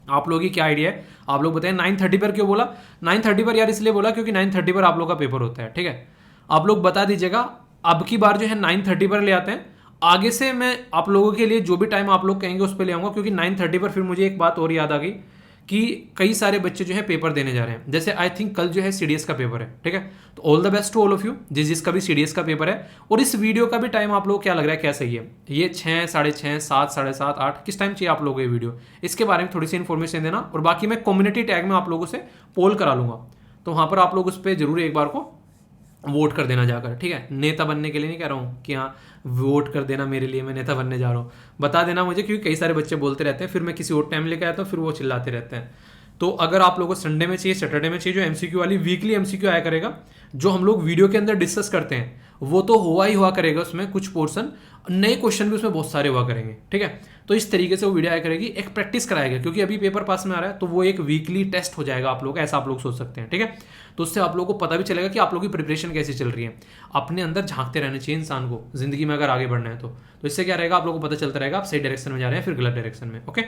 [SPEAKER 1] आप लोगों की क्या आइडिया है, आप लोग बताएं 9:30 पर क्यों बोला। 9:30 पर यार इसलिए बोला क्योंकि 9:30 पर आप लोग का पेपर होता है, ठीक है। आप लोग बता दीजिएगा, अब की बार जो है 9:30 पर ले आते हैं, आगे से मैं आप लोगों के लिए जो भी टाइम आप लोग कहेंगे उस पर ले आऊंगा, क्योंकि 9:30 पर फिर मुझे एक बात और याद आ गई कि कई सारे बच्चे जो है पेपर देने जा रहे हैं, जैसे आई थिंक कल जो है सीडीएस का पेपर है, ठीक है। तो all the best to all of you, जिसका भी सीडीएस का पेपर है। और इस वीडियो का भी टाइम आप लोग क्या लग रहा है, क्या सही है, ये 6, 6:30, 7, 7:30, 8 किस टाइम चाहिए आप लोगों को ये वीडियो, इसके बारे में थोड़ी सी इन्फॉर्मेशन देना। और बाकी मैं कम्युनिटी टैग में आप लोगों से पोल करा लूंगा, तो वहाँ पर आप लोग उस पर जरूर एक बार को वोट कर देना जाकर, ठीक है। नेता बनने के लिए नहीं कह रहा हूँ कि हाँ वोट कर देना मेरे लिए, मैं नेता बनने जा रहा हूँ, बता देना मुझे, क्योंकि कई सारे बच्चे बोलते रहते हैं, फिर मैं किसी और टाइम लेकर आता हूँ, फिर वो चिल्लाते रहते हैं। तो अगर आप लोगों को संडे में चाहिए, सैटरडे में चाहिए, जो एमसीक्यू वाली वीकली एमसीक्यू आया करेगा, जो हम लोग वीडियो के अंदर डिस्कस करते हैं, वो तो हुआ करेगा, उसमें कुछ पोर्शन नए क्वेश्चन भी उसमें बहुत सारे हुआ करेंगे, ठीक है। तो इस तरीके से वो वीडियो आया करेगी, एक प्रैक्टिस कराएगा, क्योंकि अभी पेपर पास में आ रहा है, तो वो एक वीकली टेस्ट हो जाएगा आप लोग, ऐसा आप लोग सोच सकते हैं, ठीक है। तो उससे आप लोगों को पता भी चलेगा कि आप लोगों की प्रिपरेशन कैसी चल रही है। अपने अंदर झांकते रहना चाहिए इंसान को जिंदगी में अगर आगे बढ़ना है तो इससे क्या रहेगा, आप लोगों को पता चलता रहेगा आप सही डायरेक्शन में जा रहे हैं फिर गलत डायरेक्शन में, ओके।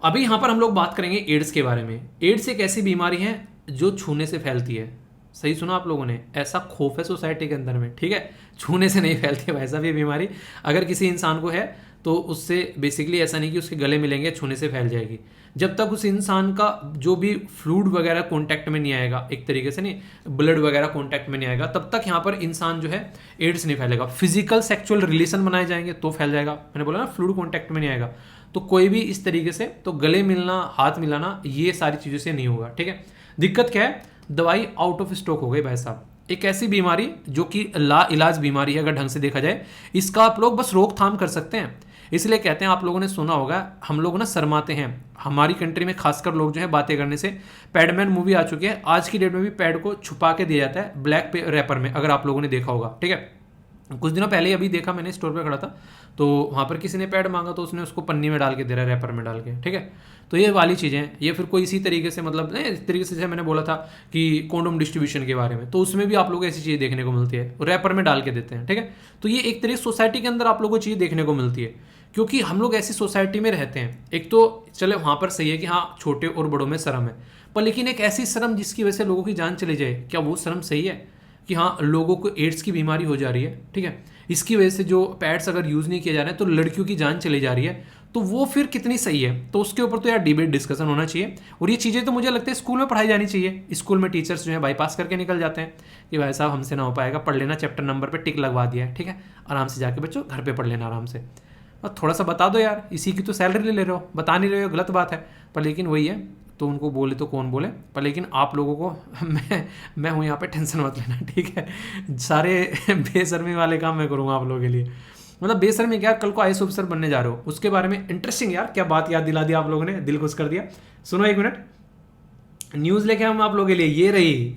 [SPEAKER 1] अभी यहाँ पर हम लोग बात करेंगे एड्स के बारे में। एड्स एक ऐसी बीमारी है जो छूने से फैलती है, सही सुना आप लोगों ने, ऐसा खौफ है सोसाइटी के अंदर में, ठीक है। छूने से नहीं फैलती है वैसा भी बीमारी, अगर किसी इंसान को है तो उससे बेसिकली ऐसा नहीं कि उसके गले मिलेंगे छूने से फैल जाएगी। जब तक उस इंसान का जो भी फ्लूइड वगैरह कांटेक्ट में नहीं आएगा, एक तरीके से नहीं, ब्लड वगैरह कांटेक्ट में नहीं आएगा, तब तक यहाँ पर इंसान जो है एड्स नहीं फैलेगा। फिजिकल सेक्सुअल रिलेशन बनाए जाएंगे तो फैल जाएगा, मैंने बोला ना फ्लूइड कांटेक्ट में नहीं आएगा। तो कोई भी इस तरीके से तो गले मिलना, हाथ मिलाना, ये सारी चीज़ों से नहीं होगा, ठीक है। दिक्कत क्या है, दवाई आउट ऑफ स्टॉक हो गई भाई साहब। एक ऐसी बीमारी जो कि ला इलाज बीमारी है, अगर ढंग से देखा जाए, इसका आप लोग बस रोकथाम कर सकते हैं। इसलिए कहते हैं, आप लोगों ने सुना होगा, हम लोग ना शर्माते हैं, हमारी कंट्री में खासकर लोग जो है बातें करने से। पैडमैन मूवी आ चुकी है, आज की डेट में भी पैड को छुपा के दिया जाता है ब्लैक रैपर में, अगर आप लोगों ने देखा होगा, ठीक है। कुछ दिनों पहले अभी देखा मैंने, स्टोर पे खड़ा था, तो वहाँ पर किसी ने पैड मांगा तो उसने उसको पन्नी में डाल के दे रहा है, रैपर में डाल के, ठीक है। तो ये वाली चीज़ें हैं। ये फिर कोई इसी तरीके से, मतलब नहीं, इस तरीके से मैंने बोला था कि कॉन्डोम डिस्ट्रीब्यूशन के बारे में, तो उसमें भी आप लोगों को ऐसी चीज़ें देखने को मिलती है, रैपर में डाल के देते हैं, ठीक है। तो ये एक तरीके सोसाइटी के अंदर आप लोगों को चीज़ देखने को मिलती है, क्योंकि हम लोग ऐसी सोसाइटी में रहते हैं। एक तो चले वहाँ पर सही है कि हाँ छोटे और बड़ों में शर्म है, पर लेकिन एक ऐसी शर्म जिसकी वजह से लोगों की जान चली जाए, क्या वो शर्म सही है? कि हाँ लोगों को एड्स की बीमारी हो जा रही है, ठीक है, इसकी वजह से जो पैड्स अगर यूज़ नहीं किए जा रहे हैं तो लड़कियों की जान चली जा रही है, तो वो फिर कितनी सही है? तो उसके ऊपर तो यार डिबेट डिस्कशन होना चाहिए। और ये चीज़ें तो मुझे लगता है स्कूल में पढ़ाई जानी चाहिए। स्कूल में टीचर्स जो है बाईपास करके निकल जाते हैं कि भाई साहब हमसे ना हो पाएगा, पढ़ लेना, चैप्टर नंबर पे टिक लगवा दिया है, ठीक है, आराम से जाके बच्चों घर पे पढ़ लेना आराम से। और थोड़ा सा बता दो यार, इसी की तो सैलरी ले रहे हो, बता नहीं रहे हो, गलत बात है। पर लेकिन वही है, तो उनको बोले तो कौन बोले, पर लेकिन आप लोगों को मैं हूँ यहाँ पे, टेंशन मत लेना, ठीक है। सारे बेशर्मी वाले काम मैं करूँगा आप लोगों के लिए। मतलब बेशर्मी क्या, कल को आईएएस ऑफिसर बनने जा रहे हो, उसके बारे में इंटरेस्टिंग यार, क्या बात याद दिला दी आप लोगों ने, दिल खुश कर दिया। सुनो एक मिनट, न्यूज़ लेके हम आप लोगों के लिए, ये रही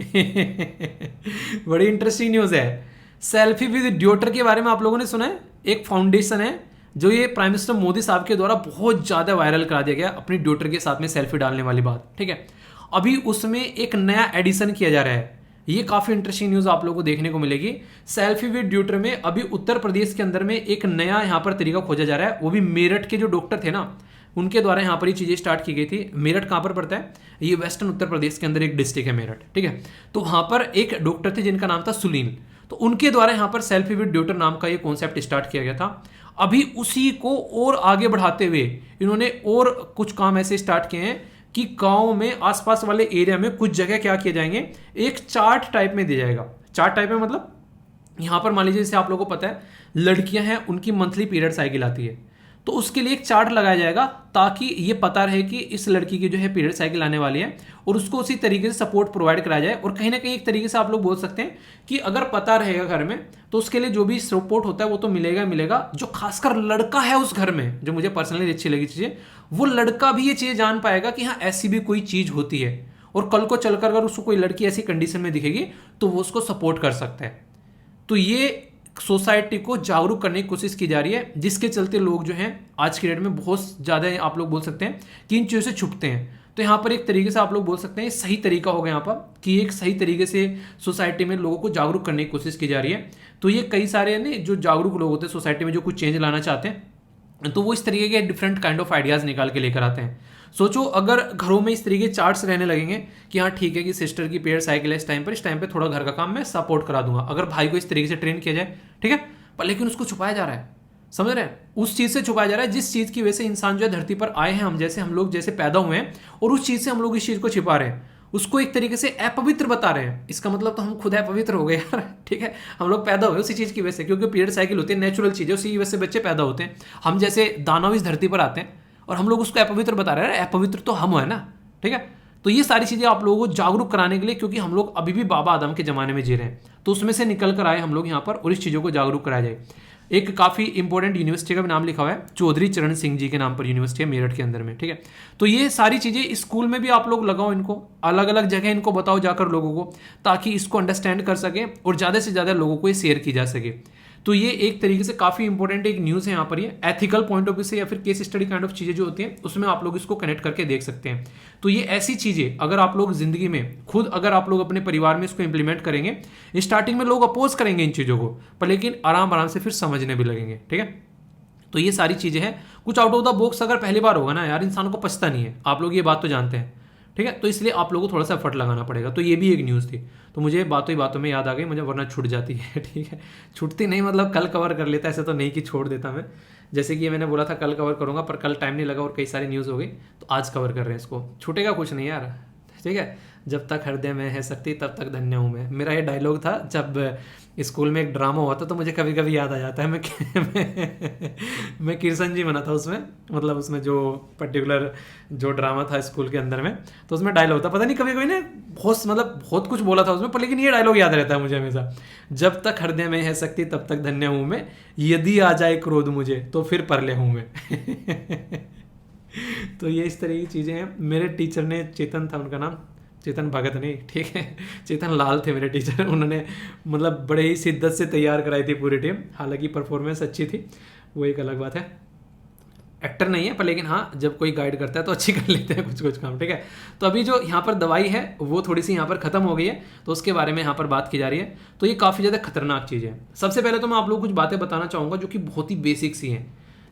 [SPEAKER 1] बड़ी इंटरेस्टिंग न्यूज़ है। सेल्फी विद ड्यूटर के बारे में आप लोगों ने सुना है? एक फाउंडेशन है जो ये प्राइम मिनिस्टर मोदी साहब के द्वारा बहुत ज़्यादा वायरल करा दिया गया, अपनी ड्यूटर के साथ में सेल्फी डालने वाली बात, ठीक है। अभी उसमें एक नया एडिशन किया जा रहा है, ये काफ़ी इंटरेस्टिंग न्यूज़ आप लोगों को देखने को मिलेगी। सेल्फी विद ड्यूटर में अभी उत्तर प्रदेश के अंदर में एक नया यहाँ पर तरीका खोजा जा रहा है, वो भी मेरठ के जो डॉक्टर थे ना, उनके द्वारा यहाँ पर ये चीज़ें स्टार्ट की गई थी। मेरठ कहाँ पर पड़ता है? ये वेस्टर्न उत्तर प्रदेश के अंदर एक डिस्ट्रिक्ट है मेरठ, ठीक है। तो वहाँ पर एक डॉक्टर थे जिनका नाम था सुनील, तो उनके द्वारा यहाँ पर सेल्फी विद ड्यूटर नाम का ये कॉन्सेप्ट स्टार्ट किया गया था। अभी उसी को और आगे बढ़ाते हुए इन्होंने और कुछ काम ऐसे स्टार्ट किए हैं कि गांव में, आसपास वाले एरिया में कुछ जगह क्या किए जाएंगे, एक चार्ट टाइप में दिया जाएगा। चार्ट टाइप में मतलब यहाँ पर मान लीजिए, जैसे आप लोगों को पता है लड़कियां हैं, उनकी मंथली पीरियड साइकिल आती है, तो उसके लिए एक चार्ट लगाया जाएगा ताकि ये पता रहे कि इस लड़की की जो है पीरियड साइकिल आने वाली है, और उसको उसी तरीके से सपोर्ट प्रोवाइड कराया जाए। और कहीं ना कहीं एक तरीके से आप लोग बोल सकते हैं कि अगर पता रहेगा घर में, तो उसके लिए जो भी सपोर्ट होता है वो तो मिलेगा मिलेगा। जो खासकर लड़का है उस घर में, जो मुझे पर्सनली अच्छी लगी चीज़ें, वो लड़का भी ये चीज़ जान पाएगा कि हाँ ऐसी भी कोई चीज़ होती है, और कल को चलकर अगर उसको कोई लड़की ऐसी कंडीशन में दिखेगी तो वो उसको सपोर्ट कर सकता है। तो ये सोसाइटी को जागरूक करने की कोशिश की जा रही है, जिसके चलते लोग जो हैं आज की डेट में बहुत ज़्यादा आप लोग बोल सकते हैं कि इन चीज़ों से छुपते हैं। तो यहाँ पर एक तरीके से आप लोग बोल सकते हैं सही तरीका होगा यहाँ पर कि एक सही तरीके से सोसाइटी में लोगों को जागरूक करने की कोशिश की जा रही है। तो ये कई सारे ने जो जागरूक लोग होते हैं सोसाइटी में, जो कुछ चेंज लाना चाहते हैं, तो वो इस तरीके के डिफरेंट काइंड ऑफ आइडियाज़ निकाल के लेकर आते हैं। सोचो अगर घरों में इस तरीके के चार्ट्स रहने लगेंगे कि हाँ ठीक है कि सिस्टर की पीरियड साइकिल है इस टाइम पे थोड़ा घर का काम मैं सपोर्ट करा दूंगा, अगर भाई को इस तरीके से ट्रेन किया जाए, ठीक है। पर लेकिन उसको छुपाया जा रहा है, समझ रहे हैं? उस चीज़ से छुपाया जा रहा है जिस चीज़ की वजह से इंसान जो है धरती पर आए हैं, हम लोग जैसे पैदा हुए हैं, और उस चीज़ से हम लोग इस चीज़ को छिपा रहे हैं, उसको एक तरीके से अपवित्र बता रहे हैं। इसका मतलब तो हम खुद अपवित्र हो गए यार, ठीक है। हम लोग पैदा हुए उसी चीज़ की वजह से, क्योंकि पीरियड साइकिल होती है, नेचुरल चीज़ है, उसी की वजह से बच्चे पैदा होते हैं। हम जैसे दानव इस धरती पर आते हैं और हम लोग उसको अपवित्र बता रहे हैं, अपवित्र तो हम है ना, ठीक है। तो ये सारी चीज़ें आप लोगों को जागरूक कराने के लिए, क्योंकि हम लोग अभी भी बाबा आदम के ज़माने में जी रहे हैं, तो उसमें से निकल कर आए हम लोग यहाँ पर, और इस चीज़ों को जागरूक कराया जाए। एक काफ़ी इंपॉर्टेंट यूनिवर्सिटी का भी नाम लिखा हुआ है, चौधरी चरण सिंह जी के नाम पर यूनिवर्सिटी है मेरठ के अंदर में, ठीक है। तो ये सारी चीज़ें स्कूल में भी आप लोग लगाओ, इनको अलग अलग जगह इनको बताओ जाकर लोगों को, ताकि इसको अंडरस्टैंड कर सकें और ज़्यादा से ज़्यादा लोगों को ये शेयर की जा सके। तो ये एक तरीके से काफ़ी इंपॉर्टेंट एक न्यूज़ है यहाँ पर, ये एथिकल पॉइंट ऑफ व्यू से या फिर केस स्टडी काइंड ऑफ चीज़ें जो होती हैं उसमें आप लोग इसको कनेक्ट करके देख सकते हैं। तो ये ऐसी चीज़ें अगर आप लोग जिंदगी में खुद, अगर आप लोग अपने परिवार में इसको इंप्लीमेंट करेंगे, स्टार्टिंग में लोग अपोज करेंगे इन चीज़ों को, पर लेकिन आराम आराम से फिर समझने भी लगेंगे, ठीक है। तो ये सारी चीज़ें हैं, कुछ आउट ऑफ द बॉक्स अगर पहली बार होगा ना यार, इंसान को पछता नहीं है, आप लोग ये बात तो जानते हैं, ठीक है। तो इसलिए आप लोगों को थोड़ा सा एफर्ट लगाना पड़ेगा। तो ये भी एक न्यूज़ थी, तो मुझे बातों ही बातों में याद आ गई, मुझे वरना छूट जाती है। ठीक है, छूटती नहीं मतलब कल कवर कर लेता, ऐसे तो नहीं कि छोड़ देता मैं। जैसे कि मैंने बोला था कल कवर करूंगा, पर कल टाइम नहीं लगा और कई सारी न्यूज़ हो गई, तो आज कवर कर रहे हैं इसको। छूटेगा कुछ नहीं यार, ठीक है। जब तक हृदय में है शक्ति तब तक धन्य हूँ मैं, मेरा ये डायलॉग था जब स्कूल में एक ड्रामा हुआ था, तो मुझे कभी कभी याद आ जाता है। मैं कृष्ण जी बना था उसमें, मतलब उसमें जो पर्टिकुलर जो ड्रामा था स्कूल के अंदर में, तो उसमें डायलॉग था, पता नहीं कभी कभी ने बहुत मतलब बहुत कुछ बोला था उसमें, पर लेकिन ये डायलॉग याद रहता है मुझे हमेशा, जब तक हृदय में है शक्ति तब तक धन्य हूँ मैं, यदि आ जाए क्रोध मुझे तो फिर परले हूँ मैं। तो ये इस तरह की चीज़ें हैं। मेरे टीचर ने, चेतन था उनका नाम, चेतन भगत नहीं, ठीक है, चेतन लाल थे मेरे टीचर। उन्होंने मतलब बड़े ही शिद्दत से तैयार कराई थी पूरी टीम, हालांकि परफॉर्मेंस अच्छी थी, वो एक अलग बात है। एक्टर नहीं है पर लेकिन हाँ, जब कोई गाइड करता है तो अच्छी कर लेते हैं कुछ कुछ काम, ठीक है। तो अभी जो यहाँ पर दवाई है वो थोड़ी सी यहाँ पर खत्म हो गई है, तो उसके बारे में यहाँ पर बात की जा रही है। तो ये काफ़ी ज़्यादा खतरनाक चीज़ है। सबसे पहले तो मैं आप लोगों को कुछ बातें बताना चाहूँगा जो कि बहुत ही बेसिक सी हैं।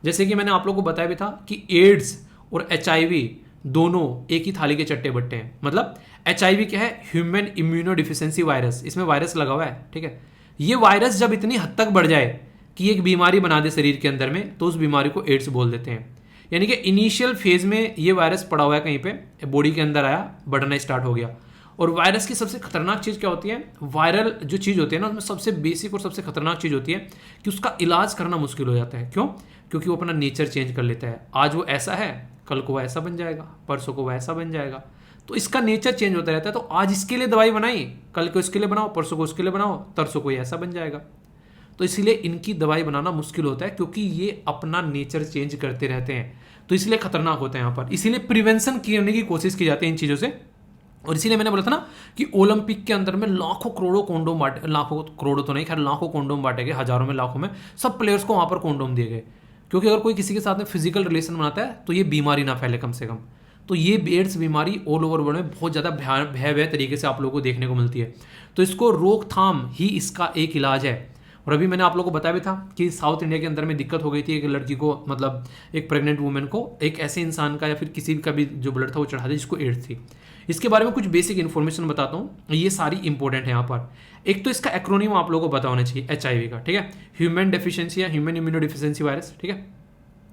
[SPEAKER 1] जैसे कि मैंने आप लोगों को बताया भी था कि एड्स और HIV दोनों एक ही थाली के चट्टे बट्टे हैं। मतलब HIV क्या है, ह्यूमन इम्यूनो डिफिशियंसी वायरस, इसमें वायरस लगा हुआ है, ठीक है। ये वायरस जब इतनी हद तक बढ़ जाए कि एक बीमारी बना दे शरीर के अंदर में, तो उस बीमारी को एड्स बोल देते हैं। यानी कि इनिशियल फेज में ये वायरस पड़ा हुआ है कहीं पे, बॉडी के अंदर आया, बढ़ना स्टार्ट हो गया। और वायरस की सबसे खतरनाक चीज़ क्या होती है, वायरल जो चीज़ होती है ना, उसमें सबसे बेसिक और सबसे खतरनाक चीज़ होती है कि उसका इलाज करना मुश्किल हो जाता है। क्यों? क्योंकि वो अपना नेचर चेंज कर लेता है। आज वो ऐसा है, कल को वो ऐसा बन जाएगा, परसों को वो ऐसा बन जाएगा। तो इसका नेचर चेंज होता रहता है। तो आज इसके लिए दवाई बनाई, कल को इसके लिए बनाओ, परसों को उसके लिए बनाओ, तरसों को ये ऐसा बन जाएगा। तो इसलिए इनकी दवाई बनाना मुश्किल होता है, क्योंकि ये अपना नेचर चेंज करते रहते हैं। तो इसलिए खतरनाक होते हैं यहाँ पर। इसीलिए प्रिवेंशन करने की कोशिश की जाती है इन चीज़ों से। और इसीलिए मैंने बोला था ना कि ओलंपिक के अंदर में लाखों करोड़ों कॉन्डोम बांटे, लाखों करोड़ों तो नहीं, खैर लाखों कॉन्डोम बांटे गए, हजारों में लाखों में सब प्लेयर्स को वहाँ पर कॉन्डोम दिए गए। क्योंकि अगर कोई किसी के साथ में फिजिकल रिलेशन बनाता है तो ये बीमारी ना फैले कम से कम। तो ये एड्स बीमारी ऑल ओवर वर्ल्ड में बहुत ज़्यादा भयावह तरीके से आप लोगों को देखने को मिलती है। तो इसको रोकथाम ही इसका एक इलाज है। और अभी मैंने आप लोगों को बताया भी था कि साउथ इंडिया के अंदर में दिक्कत हो गई थी, एक लड़की को, मतलब एक प्रेग्नेंट वुमेन को एक ऐसे इंसान का या फिर किसी का भी जो ब्लड था वो चढ़ा दिया जिसको एड्स थी। इसके बारे में कुछ बेसिक इन्फॉर्मेशन बताता हूँ, ये सारी इंपॉर्टेंट है यहाँ पर। एक तो इसका एक्रोनिम आप लोगों को पता होना चाहिए, HIV का, ठीक है, ह्यूमन डेफिशिएंसी या ह्यूमन इम्यूनो डिफिशियंसी वायरस, ठीक है।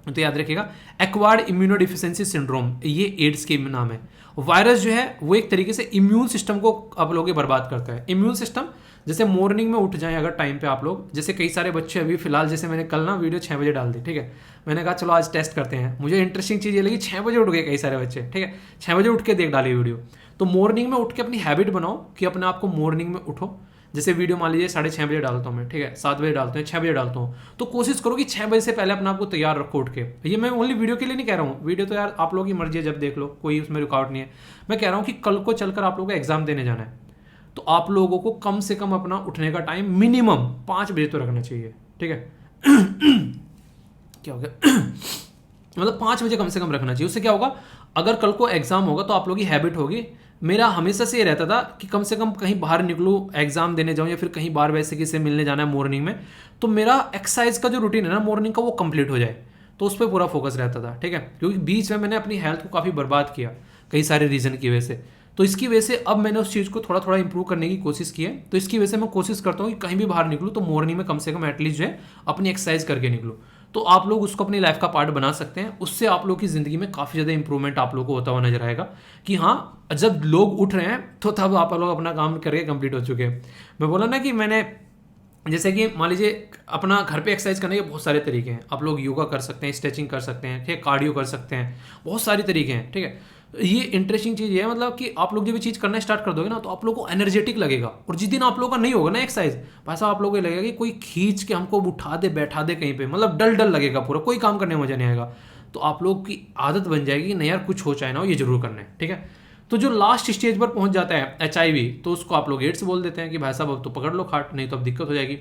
[SPEAKER 1] तो याद रखिएगा, एक्वायर्ड इम्यूनो डिफिशियंसी सिंड्रोम, ये एड्स के नाम है। वायरस जो है वो एक तरीके से इम्यून सिस्टम को आप लोगों के बर्बाद करता है। इम्यून सिस्टम, जैसे मॉर्निंग में उठ जाएं अगर टाइम पे आप लोग, जैसे कई सारे बच्चे अभी फिलहाल, जैसे मैंने कल ना वीडियो 6 बजे डाल दी, ठीक है, मैंने कहा चलो आज टेस्ट करते हैं। मुझे इंटरेस्टिंग चीज़ ये लगी, 6 बजे उठ गए कई सारे बच्चे, ठीक है, 6 बजे उठ के देख डाली वीडियो। तो मॉर्निंग में उठ के अपनी हैबिट बनाओ कि अपने आप को मॉर्निंग में उठो। जैसे वीडियो मान लीजिए 6:30 बजे डालता हूँ मैं, ठीक है, 7 बजे डालता हूँ, 6 बजे डालता हूँ, तो कोशिश करो कि 6 बजे से पहले अपने आप को तैयार रखो उठ के। ये मैं ओनली वीडियो के लिए नहीं कह रहा हूँ, वीडियो तो यार आप लोगों की मर्जी है, जब देख लो, कोई उसमें रुकावट नहीं है। मैं कह रहा हूँ कि कल को चलकर आप लोगों को एग्जाम देने जाना है, तो आप लोगों को कम से कम अपना उठने का टाइम मिनिमम 5 बजे तो रखना चाहिए, ठीक है। क्या हो गया? मतलब 5 बजे कम से कम रखना चाहिए। उससे क्या होगा, अगर कल को एग्जाम होगा तो आप लोगों की हैबिट होगी। मेरा हमेशा से ये रहता था कि कम से कम कहीं बाहर निकलूँ, एग्जाम देने जाऊँ या फिर कहीं बाहर वैसे किसी से मिलने जाना है मॉर्निंग में, तो मेरा एक्सरसाइज का जो रूटीन है ना मॉर्निंग का, वो कंप्लीट हो जाए। तो उस पर पूरा फोकस रहता था, ठीक है। क्योंकि बीच में मैंने अपनी हेल्थ को काफ़ी बर्बाद किया कई सारे रीज़न की वजह से। तो इसकी वजह से अब मैंने उस चीज़ को थोड़ा थोड़ा इंप्रूव करने की कोशिश की है। तो इसकी वजह से मैं कोशिश करता हूँ कि कहीं भी बाहर निकलूँ तो मॉर्निंग में कम से कम एटलीस्ट जो है अपनी एक्सरसाइज करके निकलूँ। तो आप लोग उसको अपनी लाइफ का पार्ट बना सकते हैं। उससे आप लोग की ज़िंदगी में काफ़ी ज़्यादा इंप्रूवमेंट आप लोग को होता हुआ नजर आएगा कि हाँ, जब लोग उठ रहे हैं तो तब आप लोग अपना काम करके कंप्लीट हो चुके हैं। मैं बोला ना कि मैंने, जैसे कि मान लीजिए अपना घर पे एक्सरसाइज करने के बहुत सारे तरीके हैं। आप लोग योगा कर सकते हैं, स्ट्रेचिंग कर सकते हैं, ठीक है, कार्डियो कर सकते हैं, बहुत सारे तरीके हैं, ठीक है। ये इंटरेस्टिंग चीज़ है, मतलब कि आप लोग जब ये चीज़ करना स्टार्ट कर दोगे ना तो आप लोगों को एनर्जेटिक लगेगा। और जिस दिन आप लोगों का नहीं होगा ना एक्सरसाइज, वैसा आप लोगों को लगेगा कि कोई खींच के हमको उठा दे बैठा दे कहीं पे, मतलब डल डल लगेगा, पूरा कोई काम करने में मजा नहीं आएगा। तो आप लोग की आदत बन जाएगी कि नहीं यार, कुछ हो चाहे ना हो, ये जरूर करना है, ठीक है। तो जो लास्ट स्टेज पर पहुंच जाता है HIV, तो उसको आप लोग एड्स बोल देते हैं कि भाई साहब अब तो पकड़ लो खाट, नहीं तो अब दिक्कत हो जाएगी।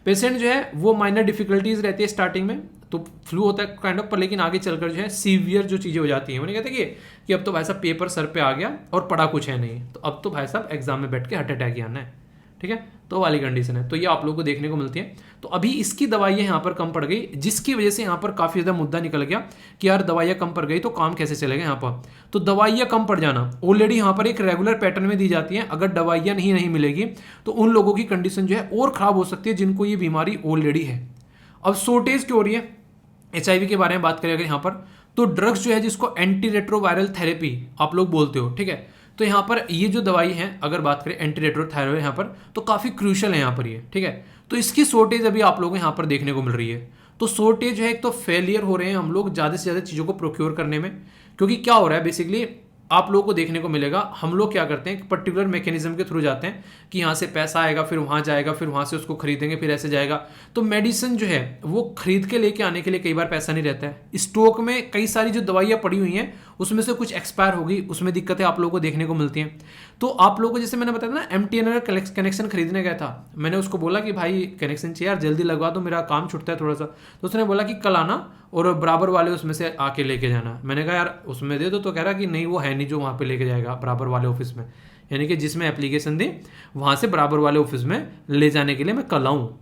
[SPEAKER 1] पेशेंट जो है वो माइनर डिफिकल्टीज रहती है स्टार्टिंग में, तो फ्लू होता है काइंड ऑफ, पर लेकिन आगे चलकर जो है सीवियर जो चीज़ें हो जाती हैं। उन्हें कहते हैं कि अब तो भाई साहब पेपर सर पे आ गया और पढ़ा कुछ है नहीं, तो अब तो भाई साहब एग्जाम में बैठ के हार्ट अटैक ही आना है, ठीक है। तो वाली कंडीशन है। तो ये आप लोगों को देखने को मिलती है। तो अभी इसकी दवाइयाँ यहाँ पर कम पड़ गई, जिसकी वजह से यहाँ पर काफ़ी ज़्यादा मुद्दा निकल गया कि यार दवाइयाँ कम पड़ गई तो काम कैसे चलेगा यहाँ पर। तो दवाइयाँ कम पड़ जाना ऑलरेडी यहाँ पर एक रेगुलर पैटर्न में दी जाती हैं। अगर दवाइयाँ नहीं मिलेगी तो उन लोगों की कंडीशन जो है और ख़राब हो सकती है जिनको ये बीमारी ऑलरेडी है। अब शॉर्टेज क्यों हो रही है, HIV के बारे में बात करें अगर यहाँ पर, तो ड्रग्स जो है जिसको एंटी रेट्रोवायरल थेरेपी आप लोग बोलते हो, ठीक है। तो यहाँ पर ये जो दवाई है अगर बात करें एंटी रेट्रोवायरल यहाँ पर, तो काफ़ी क्रूशल है यहाँ पर ये, ठीक है। तो इसकी शॉर्टेज अभी आप लोगों को यहाँ पर देखने को मिल रही है। तो शॉर्टेज है, एक तो फेलियर हो रहे हैं हम लोग ज़्यादा से ज़्यादा चीज़ों को प्रोक्योर करने में, क्योंकि क्या हो रहा है बेसिकली आप लोगों को देखने को मिलेगा, हम लोग क्या करते हैं एक पर्टिकुलर मैकेनिज्म के थ्रू जाते हैं कि यहाँ से पैसा आएगा फिर वहाँ जाएगा, फिर वहाँ से उसको खरीदेंगे फिर ऐसे जाएगा। तो मेडिसिन जो है वो खरीद के लेके आने के लिए कई बार पैसा नहीं रहता है। स्टॉक में कई सारी जो दवाइयाँ पड़ी हुई हैं उसमें से कुछ एक्सपायर होगी, उसमें दिक्कतें आप लोगों को देखने को मिलती हैं। तो आप लोगों को जैसे मैंने बताया ना, MTNL कनेक्शन खरीदने गया था, मैंने उसको बोला कि भाई कनेक्शन चाहिए यार, जल्दी लगवा दो, मेरा काम छुटता है थोड़ा सा। तो उसने बोला कि कल आना और बराबर वाले उसमें से आके लेके जाना। मैंने कहा यार उसमें दे दो, तो कह रहा कि नहीं वो है नहीं जो वहाँ पे लेके जाएगा बराबर वाले ऑफिस में, यानी कि जिसमें एप्लीकेशन दी वहाँ से बराबर वाले ऑफिस में ले जाने के लिए मैं कल आऊँ।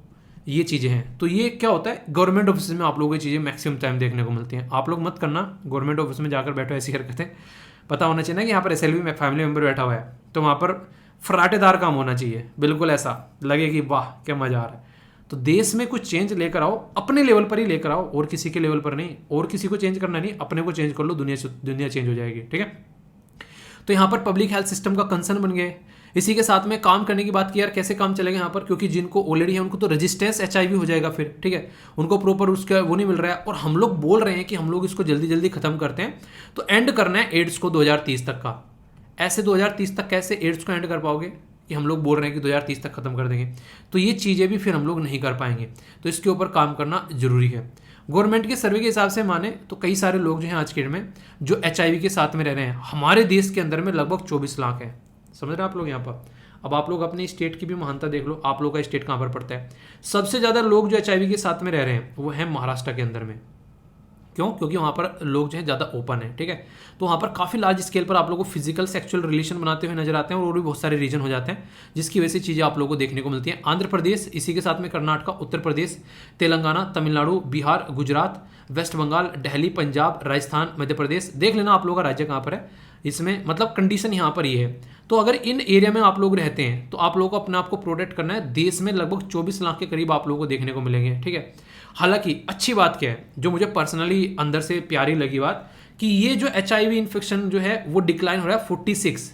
[SPEAKER 1] ये चीज़ें हैं। तो ये क्या होता है, गवर्नमेंट ऑफिस में आप लोगों को ये चीज़ें मैक्सिमम टाइम देखने को मिलती हैं। आप लोग मत करना, गवर्नमेंट ऑफिस में जाकर बैठो ऐसी हरकतें। पता होना चाहिए ना कि यहाँ पर SLV में फैमिली मेम्बर बैठा हुआ है, तो वहाँ पर फराटेदार काम होना चाहिए, बिल्कुल ऐसा लगे कि वाह क्या मज़ा आ रहा है। तो देश में कुछ चेंज लेकर आओ, अपने लेवल पर ही लेकर आओ, और किसी के लेवल पर नहीं। और किसी को चेंज करना नहीं, अपने को चेंज कर लो, दुनिया चेंज हो जाएगी, ठीक है। तो यहाँ पर पब्लिक हेल्थ सिस्टम का कंसर्न बन गए। इसी के साथ में काम करने की बात की, यार कैसे काम चलेगा यहाँ पर, क्योंकि जिनको ऑलरेडी है उनको तो रेजिस्टेंस HIV हो जाएगा फिर, ठीक है। उनको प्रॉपर उसका वो नहीं मिल रहा है, और हम लोग बोल रहे हैं कि हम लोग इसको जल्दी जल्दी खत्म करते हैं। तो एंड करना है एड्स को 2030 तक का। ऐसे 2030 तक कैसे एड्स को एंड कर पाओगे कि हम लोग बोल रहे हैं कि 2030 तक खत्म कर देंगे, तो ये चीज़ें भी फिर हम लोग नहीं कर पाएंगे। तो इसके ऊपर काम करना जरूरी है। गवर्नमेंट के सर्वे के हिसाब से माने तो कई सारे लोग जो हैं आज के डेट में जो HIV के साथ में रह रहे हैं, हमारे देश के अंदर में लगभग 24 लाख है। समझ रहे हैं आप लोग यहाँ पर। अब आप लोग अपनी स्टेट की भी महानता देख लो, आप लोग का स्टेट कहाँ पर पड़ता है। सबसे ज़्यादा लोग जो HIV के साथ में रह रहे हैं वो है महाराष्ट्र के अंदर में। क्यों? क्योंकि वहाँ पर लोग जो है ज़्यादा ओपन है, ठीक है। तो वहाँ पर काफ़ी लार्ज स्केल पर आप लोगों को फिजिकल सेक्सुअल रिलेशन बनाते हुए नजर आते हैं, और भी बहुत सारे रीजन हो जाते हैं, जिसकी वजह से चीज़ें आप लोगों को देखने को मिलती हैं। आंध्र प्रदेश, इसी के साथ में कर्नाटक, उत्तर प्रदेश, तेलंगाना, तमिलनाडु, बिहार, गुजरात, वेस्ट बंगाल, दिल्ली, पंजाब, राजस्थान, मध्य प्रदेश। देख लेना आप लोगों का राज्य कहाँ पर है, इसमें मतलब कंडीशन यहाँ पर ये है। तो अगर इन एरिया में आप लोग रहते हैं तो आप लोगों को अपने आप को प्रोटेक्ट करना है। देश में लगभग 24 लाख के करीब आप लोगों को देखने को मिलेंगे, ठीक है। हालांकि अच्छी बात क्या है, जो मुझे पर्सनली अंदर से प्यारी लगी बात, कि ये जो HIV इन्फेक्शन जो है वो डिक्लाइन हो रहा है 46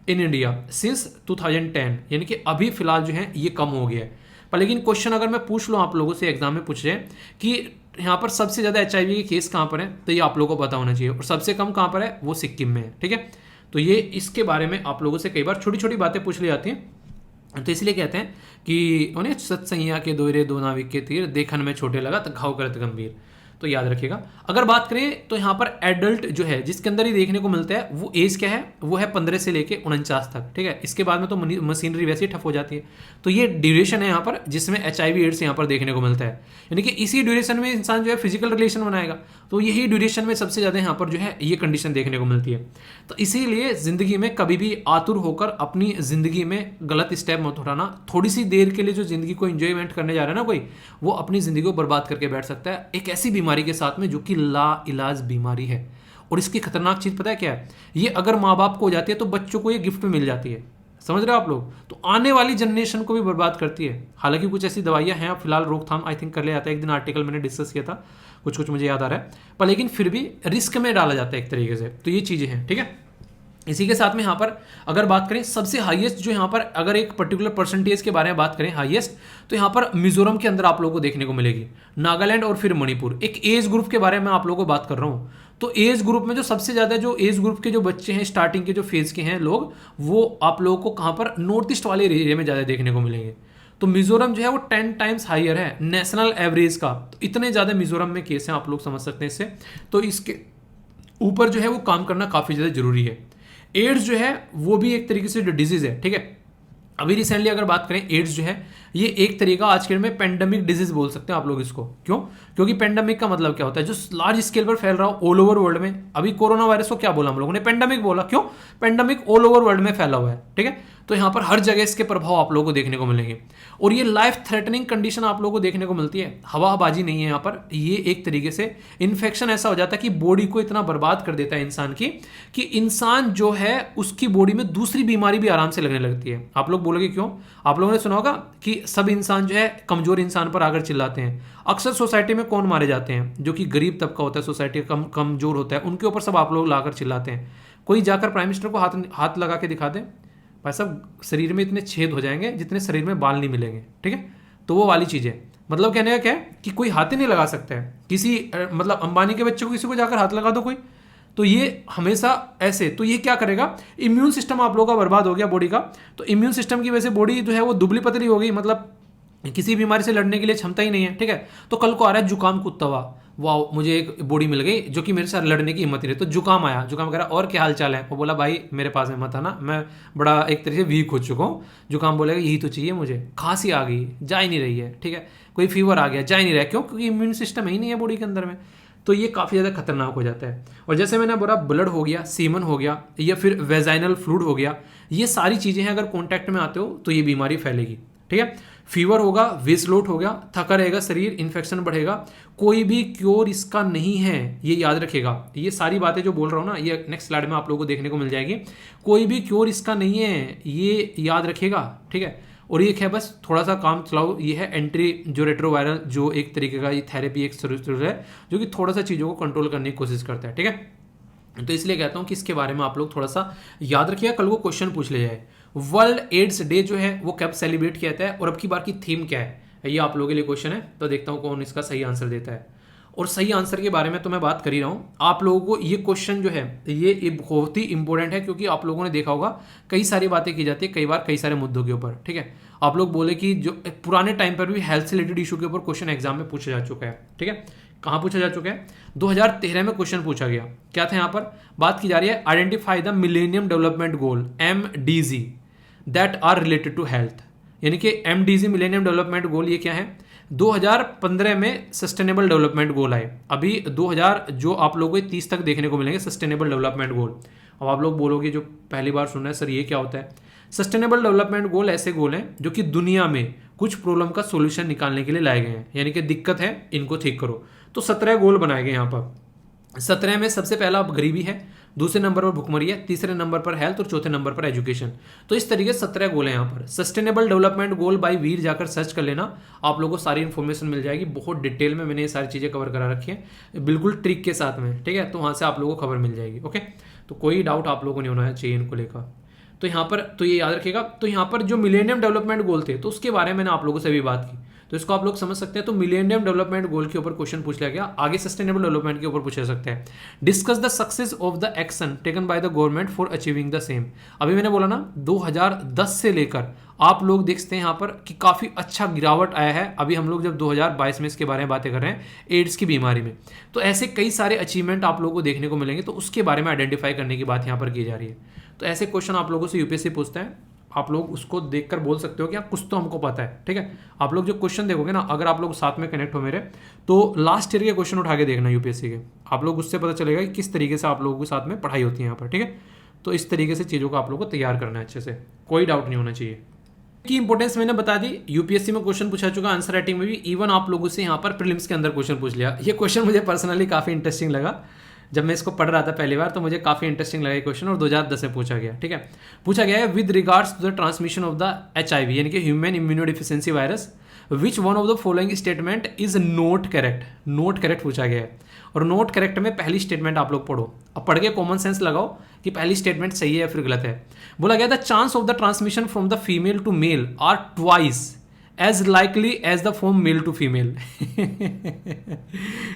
[SPEAKER 1] इन इंडिया सिंस 2010, यानी कि अभी फिलहाल जो है ये कम हो गया है। पर लेकिन क्वेश्चन अगर मैं पूछ लूँ आप लोगों से, एग्जाम में पूछ रहे हैं कि यहाँ पर सबसे ज़्यादा HIV के केस कहाँ पर है, तो ये आप लोगों को पता होना चाहिए, और सबसे कम कहाँ पर है वो सिक्किम में है, ठीक है। तो ये इसके बारे में आप लोगों से कई बार छोटी छोटी बातें पूछ ली जाती हैं। तो इसलिए कहते हैं कि उन्हें सत्संगिया के दोहरे दो नाविक के तीर, देखन में छोटे लगा तो घाव करत गंभीर। तो याद रखिएगा। अगर बात करें तो यहाँ पर एडल्ट जो है जिसके अंदर ही देखने को मिलता है, वो एज क्या है, वो है 15 से लेके 49 तक, ठीक है। इसके बाद में तो मशीनरी वैसे ही ठप हो जाती है। तो ये ड्यूरेशन है यहाँ पर जिसमें HIV एड्स यहाँ पर देखने को मिलता है, यानी कि इसी ड्यूरेशन में इंसान जो है फिजिकल रिलेशन बनाएगा। तो यही ड्यूरेशन में सबसे ज़्यादा यहाँ पर जो है ये कंडीशन देखने को मिलती है। तो इसीलिए ज़िंदगी में कभी भी आतुर होकर अपनी ज़िंदगी में गलत स्टेप मत उठाना। थोड़ी सी देर के लिए जो ज़िंदगी को एंजॉयमेंट करने जा रहा है ना कोई, वो अपनी ज़िंदगी को बर्बाद करके बैठ सकता है एक ऐसी बीमारी के साथ में जो कि ला इलाज बीमारी है। और इसकी खतरनाक चीज़ पता है क्या है, ये अगर माँ बाप को हो जाती है तो बच्चों को ये गिफ्ट में मिल जाती है। समझ रहे हो आप लोग। तो आने वाली जनरेशन को भी बर्बाद करती है। हालांकि कुछ ऐसी दवाइयां हैं फिलहाल रोकथाम आई थिंक कर लिया जाता है। एक दिन आर्टिकल मैंने डिस्कस किया था, कुछ मुझे याद आ रहा है, पर लेकिन फिर भी रिस्क में डाला जाता है एक तरीके से। तो ये चीज़ें हैं, ठीक है। इसी के साथ में यहाँ पर अगर बात करें सबसे हाईएस्ट जो यहाँ पर अगर एक पर्टिकुलर परसेंटेज के बारे में बात करें हाईएस्ट, तो यहाँ पर मिजोरम के अंदर आप लोगों को देखने को मिलेगी, नागालैंड और फिर मणिपुर। एक एज ग्रुप के बारे में आप लोगों को बात कर रहा हूँ। तो एज ग्रुप में जो सबसे ज़्यादा जो एज ग्रुप के जो बच्चे हैं स्टार्टिंग के जो फेज के हैं लोग, वो आप लोगों को कहाँ पर नॉर्थ ईस्ट वाले एरिया में ज़्यादा देखने को मिलेंगे। तो मिजोरम जो है वो 10 टाइम्स हायर है नेशनल एवरेज का। तो इतने ज़्यादा मिजोरम में केस हैं, आप लोग समझ सकते हैं इससे। तो इसके ऊपर जो है वो काम करना काफ़ी ज़्यादा जरूरी है। एड्स जो है वो भी एक तरीके से डिजीज़ है, ठीक है। अभी रिसेंटली अगर बात करें एड्स जो है ये एक तरीका आज के में पेंडेमिक डिजीज बोल सकते हैं आप लोग इसको। क्यों? क्योंकि पेंडेमिक का मतलब क्या होता है, जो लार्ज स्केल पर फैल रहा हो ऑल ओवर वर्ल्ड में। अभी कोरोना वायरस को क्या बोला हम लोगों ने, पेंडेमिक बोला। क्यों? पेंडेमिक ऑल ओवर वर्ल्ड में फैला हुआ है, ठीक है। तो यहाँ पर हर जगह इसके प्रभाव आप लोगों को देखने को मिलेंगे और ये लाइफ थ्रेटनिंग कंडीशन आप लोगों को देखने को मिलती है। हवाबाजी नहीं है यहाँ पर, ये एक तरीके से इन्फेक्शन ऐसा हो जाता है कि बॉडी को इतना बर्बाद कर देता है इंसान की कि इंसान जो है उसकी बॉडी में दूसरी बीमारी भी आराम से लगने लगती है। आप लोग बोलोगे क्यों? आप लोगों ने सुना होगा कि सब इंसान जो है कमजोर इंसान पर आकर चिल्लाते हैं। अक्सर सोसाइटी में कौन मारे जाते हैं? जो कि गरीब तबका होता है, सोसाइटी कमजोर होता है, उनके ऊपर सब आप लोग लाकर चिल्लाते हैं। कोई जाकर प्राइम मिनिस्टर को हाथ लगा के दिखा दे, भाई साहब शरीर में इतने छेद हो जाएंगे जितने शरीर में बाल नहीं मिलेंगे। ठीक है, तो वो वाली चीज़ है। मतलब कहने का क्या है कि कोई हाथ ही नहीं लगा सकता है किसी, मतलब अंबानी के बच्चे को किसी को जाकर हाथ लगा दो कोई, तो ये हमेशा ऐसे, तो ये क्या करेगा, इम्यून सिस्टम आप लोगों का बर्बाद हो गया बॉडी का। तो इम्यून सिस्टम की वजह से बॉडी जो है वो दुबली पतली हो गई, मतलब किसी बीमारी से लड़ने के लिए क्षमता ही नहीं है। ठीक है, तो कल को आ रहा है जुकाम कुत्ता हुआ, वाह मुझे एक बॉडी मिल गई जो कि मेरे साथ लड़ने की हिम्मत नहीं रही। तो जुकाम आया, जुकाम कह रहा और क्या हाल चाल है, वो बोला भाई मेरे पास में मत आना, मैं बड़ा एक तरह से वीक हो चुका हूँ। जुकाम बोलेगा यही तो चाहिए मुझे, खांसी आ गई जा ही नहीं रही है, ठीक है, कोई फीवर आ गया जा ही नहीं रहा है, क्यों? क्योंकि इम्यून सिस्टम ही नहीं है बॉडी के अंदर में। तो ये काफ़ी ज़्यादा खतरनाक हो जाता है। और जैसे मैंने बोला ब्लड हो गया, सीमन हो गया, या फिर वेजाइनल फ्लूइड हो गया, ये सारी चीज़ें हैं अगर कॉन्टैक्ट में आते हो तो ये बीमारी फैलेगी। ठीक है, फीवर होगा, विजलोट हो गया, थका रहेगा शरीर, इन्फेक्शन बढ़ेगा, कोई भी क्योर इसका नहीं है, ये याद रखिएगा। ये सारी बातें जो बोल रहा हूँ ना, ये नेक्स्ट स्लाइड में आप लोगों को देखने को मिल जाएगी। कोई भी क्योर इसका नहीं है, ये याद रखिएगा। ठीक है, और ये है बस थोड़ा सा काम चलाओ, ये है एंटी जो रेट्रोवायरल, जो एक तरीके का ये थेरेपी एक सर्विस है जो कि थोड़ा सा चीज़ों को कंट्रोल करने की कोशिश करता है। ठीक है, तो इसलिए कहता हूँ कि इसके बारे में आप लोग थोड़ा सा याद रखिएगा, कल को क्वेश्चन पूछ ले जाए। वर्ल्ड एड्स डे जो है वो कब सेलिब्रेट किया जाता है और अब की बार की थीम क्या है, ये आप लोगों के लिए क्वेश्चन है। तो देखता हूँ कौन इसका सही आंसर देता है। और सही आंसर के बारे में तो मैं बात कर ही रहा हूँ, आप लोगों को ये क्वेश्चन जो है ये बहुत ही इंपॉर्टेंट है, क्योंकि आप लोगों ने देखा होगा कई सारी बातें की जाती है कई बार कई सारे मुद्दों के ऊपर। ठीक है, आप लोग बोले कि जो पुराने टाइम पर भी हेल्थ से रिलेटेड इशू के ऊपर क्वेश्चन एग्जाम में पूछा जा चुका है। ठीक है, कहाँ पूछा जा चुका है? 2013 में क्वेश्चन पूछा गया। क्या था यहाँ पर बात की जा रही है? Identify the millennium development goal MDG that are related to health, यानी कि MDG मिलेनियम डेवलपमेंट गोल ये क्या है? 2015 में सस्टेनेबल डेवलपमेंट गोल आए, अभी 2000 जो आप लोगों को 30 तक देखने को मिलेंगे सस्टेनेबल डेवलपमेंट गोल। अब आप लोग बोलोगे जो पहली बार सुना है सर ये क्या होता है? सस्टेनेबल डेवलपमेंट गोल ऐसे गोल हैं जो कि दुनिया में कुछ प्रॉब्लम का सोल्यूशन निकालने के लिए लाए गए हैं, यानी कि दिक्कत है इनको ठीक करो। तो 17 गोल बनाए गए यहाँ पर। 17 में सबसे पहला गरीबी है, दूसरे नंबर पर भुखमरी है, तीसरे नंबर पर हेल्थ और चौथे नंबर पर एजुकेशन। तो इस तरीके से 17 गोल हैं यहाँ पर। सस्टेनेबल डेवलपमेंट गोल बाय वीर जाकर सर्च कर लेना, आप लोगों को सारी इन्फॉर्मेशन मिल जाएगी। बहुत डिटेल में मैंने ये सारी चीज़ें कवर करा रखी है, बिल्कुल ट्रिक के साथ में। ठीक है, तो वहाँ से आप लोगों को खबर मिल जाएगी। ओके, तो कोई डाउट आप लोगों को नहीं होना चाहिए इनको लेकर। तो यहाँ पर तो ये याद रखिएगा। तो यहाँ पर जो मिलेनियम डेवलपमेंट गोल थे तो उसके बारे में मैंने आप लोगों से भी बात की, तो इसको आप लोग समझ सकते हैं। तो मिलेनियम डेवलपमेंट गोल के ऊपर क्वेश्चन पूछ लिया गया, आगे सस्टेनेबल डेवलपमेंट के ऊपर पूछ सकते हैं। Discuss the success of the action taken by the government for achieving the same. अभी मैंने बोला ना 2010 से लेकर आप लोग देखते हैं यहाँ पर कि काफ़ी अच्छा गिरावट आया है। अभी हम लोग जब 2022 में इसके बारे में बातें कर रहे हैं एड्स की बीमारी में, तो ऐसे कई सारे अचीवमेंट आप लोगों को देखने को मिलेंगे, तो उसके बारे में आइडेंटिफाई करने की बात यहाँ पर की जा रही है। तो ऐसे क्वेश्चन आप लोगों से यूपीएससी पूछता है, आप लोग उसको देखकर बोल सकते हो कि कुछ तो हमको पता है। ठीक है, आप लोग जो क्वेश्चन देखोगे ना, अगर आप लोग साथ में कनेक्ट हो मेरे, तो लास्ट ईयर के क्वेश्चन उठा के देखना यूपीएससी के, आप लोग उससे पता चलेगा कि किस तरीके से आप लोगों के साथ में पढ़ाई होती है यहाँ पर। ठीक है, तो इस तरीके से चीज़ों को आप लोग को तैयार करना है अच्छे से, कोई डाउट नहीं होना चाहिए। की इंपॉर्टेंस मैंने बता दी, यूपीएससी में क्वेश्चन पूछा चुका, आंसर राइटिंग में भी, इवन आप लोगों से यहाँ पर प्रीलिम्स के अंदर क्वेश्चन पूछ लिया। ये क्वेश्चन मुझे पर्सनली काफ़ी इंटरेस्टिंग लगा, जब मैं इसको पढ़ रहा था पहली बार तो मुझे काफ़ी इंटरेस्टिंग लगा ये क्वेश्चन, और 2010 में पूछा गया। ठीक है, पूछा गया है with regards to the transmission of the HIV यानी कि human immunodeficiency virus, which one of the following statement is not correct. Not correct पूछा गया है, और नॉट करेक्ट में पहली स्टेटमेंट आप लोग पढ़ो, अब पढ़ के कॉमन सेंस लगाओ कि पहली स्टेटमेंट सही है या फिर गलत है। बोला गया the chance of the transmission from the female to male are twice as likely as the from male to female.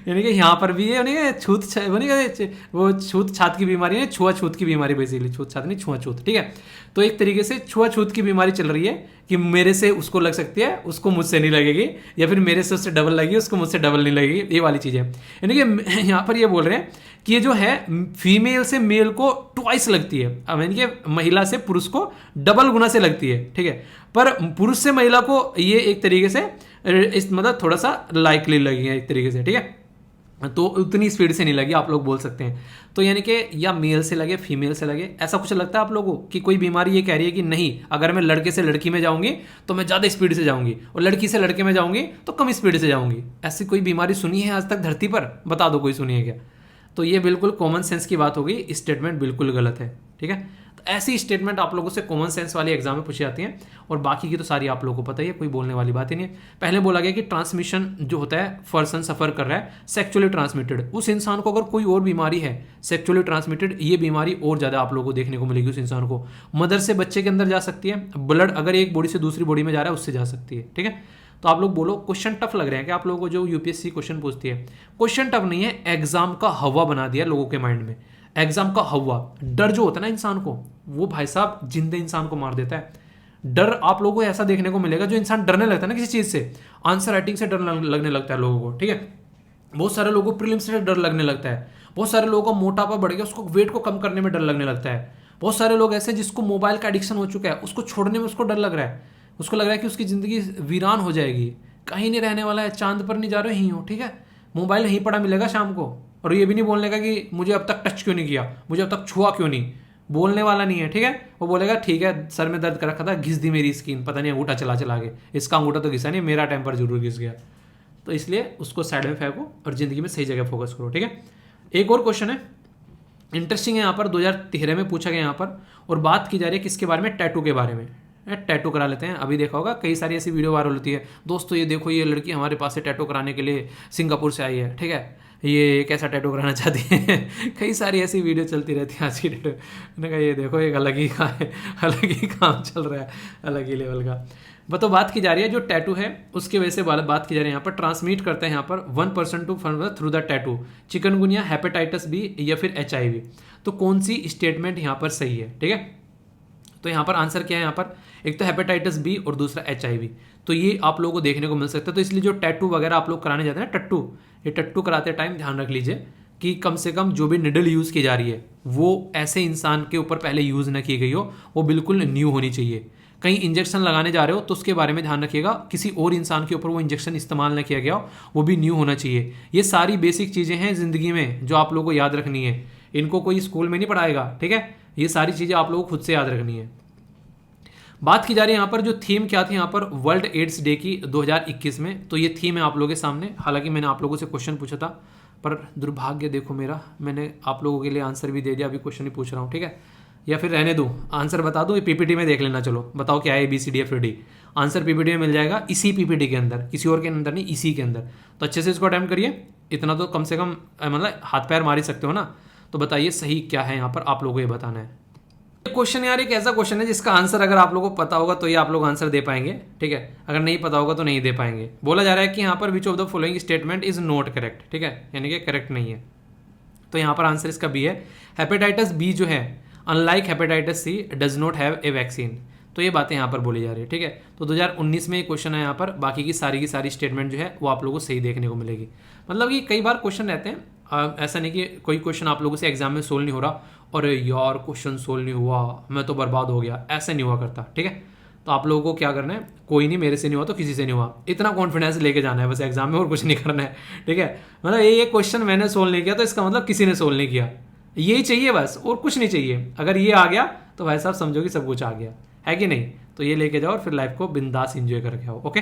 [SPEAKER 1] यानी कि यहाँ पर भी ये छूत वो छूत छात की बीमारी है, छुआछूत की बीमारी, बेसिकली छूत छात नहीं छुआछूत। ठीक है, तो एक तरीके से छुआछूत की बीमारी चल रही है कि मेरे से उसको लग सकती है, उसको मुझसे नहीं लगेगी, या फिर मेरे से उससे डबल लगेगी, उसको मुझसे डबल नहीं लगेगी, ये वाली चीज़ है। यानी कि यहाँ पर ये बोल रहे हैं कि ये जो है फीमेल से मेल को ट्वाइस लगती है, यानी कि महिला से पुरुष को डबल गुना से लगती है। ठीक है, पर पुरुष से महिला को ये एक तरीके से इस मतलब थोड़ा सा लाइकली लगी है एक तरीके से। ठीक है, तो उतनी स्पीड से नहीं लगी, आप लोग बोल सकते हैं। तो यानी कि या मेल से लगे, फीमेल से लगे, ऐसा कुछ लगता है आप लोगों को कि कोई बीमारी ये कह रही है कि नहीं, अगर मैं लड़के से लड़की में जाऊंगी तो मैं ज़्यादा स्पीड से जाऊंगी, और लड़की से लड़के में जाऊंगी तो कम स्पीड से जाऊंगी? ऐसी कोई बीमारी सुनी है आज तक धरती पर? बता दो, कोई सुनी है क्या? तो ये बिल्कुल कॉमन सेंस की बात हो गई, स्टेटमेंट बिल्कुल गलत है। ठीक है, तो ऐसी स्टेटमेंट आप लोगों से कॉमन सेंस वाली एग्जाम में पूछी जाती हैं, और बाकी की तो सारी आप लोगों को पता ही है, कोई बोलने वाली बात ही नहीं है। पहले बोला गया कि ट्रांसमिशन जो होता है, पर्सन सफर कर रहा है सेक्चुअली ट्रांसमिटेड, उस इंसान को अगर कोई और बीमारी है सेक्चुअली ट्रांसमिटेड, ये बीमारी और ज़्यादा आप लोगों को देखने को मिलेगी। उस इंसान को मदर से बच्चे के अंदर जा सकती है, ब्लड अगर एक बॉडी से दूसरी बॉडी में जा रहा है उससे जा सकती है। ठीक है, तो आप लोग बोलो क्वेश्चन टफ लग रहे हैं कि आप लोगों को? जो यूपीएससी क्वेश्चन पूछती है, क्वेश्चन टफ नहीं है, एग्जाम का हवा बना दिया लोगों के माइंड में। एग्जाम का हवा, डर जो होता है ना इंसान को, वो भाई साहब जिंदे इंसान को मार देता है। डर आप लोगों को ऐसा देखने को मिलेगा, जो इंसान डरने लगता है ना किसी चीज से, आंसर राइटिंग से डर लगने लगता है लोगों को। ठीक है, बहुत सारे लोगों को प्रीलिम्स से डर लगने लगता है, बहुत सारे लोगों का मोटापा बढ़ गया, उसको वेट को कम करने में डर लगने लगता है। बहुत सारे लोग ऐसे जिसको मोबाइल का एडिक्शन हो चुका है, उसको छोड़ने में उसको डर लग रहा है, उसको लग रहा है कि उसकी जिंदगी वीरान हो जाएगी, कहीं नहीं रहने वाला है, चांद पर नहीं जा रहे ही हो। ठीक है, मोबाइल यहीं पड़ा मिलेगा शाम को, और ये भी नहीं बोलने का कि मुझे अब तक टच क्यों नहीं किया, मुझे अब तक छुआ क्यों नहीं, बोलने वाला नहीं है। ठीक है, वो बोलेगा ठीक है सर में दर्द कर रखा था, घिस दी मेरी स्किन, पता नहीं अंगूठा चला चला के, इसका अंगूठा तो घिसा नहीं, मेरा टेम्पर जरूर घिस गया। तो इसलिए उसको साइड में फेंको और जिंदगी में सही जगह फोकस करो। ठीक है, एक और क्वेश्चन है इंटरेस्टिंग है, यहाँ पर 2013 में पूछा गया यहाँ पर, और बात की जा रही है किसके बारे में? टैटू के बारे में। टैटू करा लेते हैं। अभी देखा होगा कई सारी ऐसी वीडियो वायरल होती है, दोस्तों ये देखो ये लड़की हमारे पास से टैटू कराने के लिए सिंगापुर से आई है। ठीक है, ये कैसा टैटू कराना चाहती है कई सारी ऐसी वीडियो चलती रहती है आज की डेट में। मैंने कहा ये देखो एक अलग ही अलग ही काम चल रहा है, अलग ही लेवल का। तो बात की जा रही है जो टैटू है उसकी वजह से बात की जा रही है। यहाँ पर ट्रांसमिट करते हैं यहाँ पर 1% to through the tattoo, chikungunya, hepatitis B या फिर HIV। तो कौन सी स्टेटमेंट यहाँ पर सही है? ठीक है, तो यहाँ पर आंसर क्या है? यहाँ पर एक तो हेपेटाइटिस बी और दूसरा HIV। तो ये आप लोगों को देखने को मिल सकता है। तो इसलिए जो टैटू वगैरह आप लोग कराने जाते हैं ना, टट्टू, ये टट्टू कराते टाइम ध्यान रख लीजिए कि कम से कम जो भी निडल यूज़ की जा रही है वो ऐसे इंसान के ऊपर पहले यूज़ ना की गई हो, वो बिल्कुल न्यू होनी चाहिए। कहीं इंजेक्शन लगाने जा रहे हो तो उसके बारे में ध्यान रखिएगा, किसी और इंसान के ऊपर वो इंजेक्शन इस्तेमाल न किया गया हो, वो भी न्यू होना चाहिए। ये सारी बेसिक चीज़ें हैं ज़िंदगी में जो आप लोगों को याद रखनी है, इनको कोई स्कूल में नहीं पढ़ाएगा। ठीक है, ये सारी चीज़ें आप लोगों को खुद से याद रखनी है। बात की जा रही है यहाँ पर जो थीम क्या थी यहाँ पर वर्ल्ड एड्स डे की 2021 में, तो ये थीम है आप लोगों के सामने। हालांकि मैंने आप लोगों से क्वेश्चन पूछा था, पर दुर्भाग्य देखो मेरा, मैंने आप लोगों के लिए आंसर भी दे दिया, अभी क्वेश्चन ही पूछ रहा हूँ। ठीक है, या फिर रहने दूँ, आंसर बता दूँ, PPT में देख लेना। चलो बताओ क्या है ABCDFD, आंसर PPT में मिल जाएगा, इसी PPT के अंदर, किसी और के अंदर नहीं, इसी के अंदर। तो अच्छे से इसको अटेम्प्ट करिए, इतना तो कम से कम मतलब हाथ पैर मार ही सकते हो ना। तो बताइए सही क्या है यहाँ पर, आप लोगों को ये बताना है। क्वेश्चन यार एक ऐसा क्वेश्चन है जिसका आंसर अगर आप लोगों को पता होगा तो ये आप लोग आंसर दे पाएंगे। ठीक है, अगर नहीं पता होगा तो नहीं दे पाएंगे। बोला जा रहा है कि यहाँ पर which of the following statement is not correct. ठीक है, यानी कि करेक्ट नहीं है। तो यहाँ पर आंसर इसका बी है, हेपेटाइटिस बी जो है unlike hepatitis C does not have a vaccine. तो ये बातें यहाँ पर बोली जा रही है। ठीक है, तो 2019 में ये क्वेश्चन है यहाँ पर, बाकी की सारी स्टेटमेंट जो है वो आप लोगों को सही देखने को मिलेगी। मतलब कि कई बार क्वेश्चन रहते हैं, ऐसा नहीं कि कोई क्वेश्चन आप लोगों से एग्जाम में सोल्व नहीं हो रहा और यार क्वेश्चन सोल्व नहीं हुआ मैं तो बर्बाद हो गया, ऐसे नहीं हुआ करता। ठीक है, तो आप लोगों को क्या करना है, कोई नहीं मेरे से नहीं हुआ तो किसी से नहीं हुआ, इतना कॉन्फिडेंस लेके जाना है बस एग्जाम में, और कुछ नहीं करना है। ठीक है, मतलब ये क्वेश्चन मैंने सोल्व नहीं किया तो इसका मतलब किसी ने सोल्व नहीं किया, यही चाहिए बस, और कुछ नहीं चाहिए। अगर ये आ गया तो भाई साहब समझो कि सब कुछ आ गया है कि नहीं। तो ये लेके जाओ और फिर लाइफ को बिंदास एंजॉय करके आओ। ओके,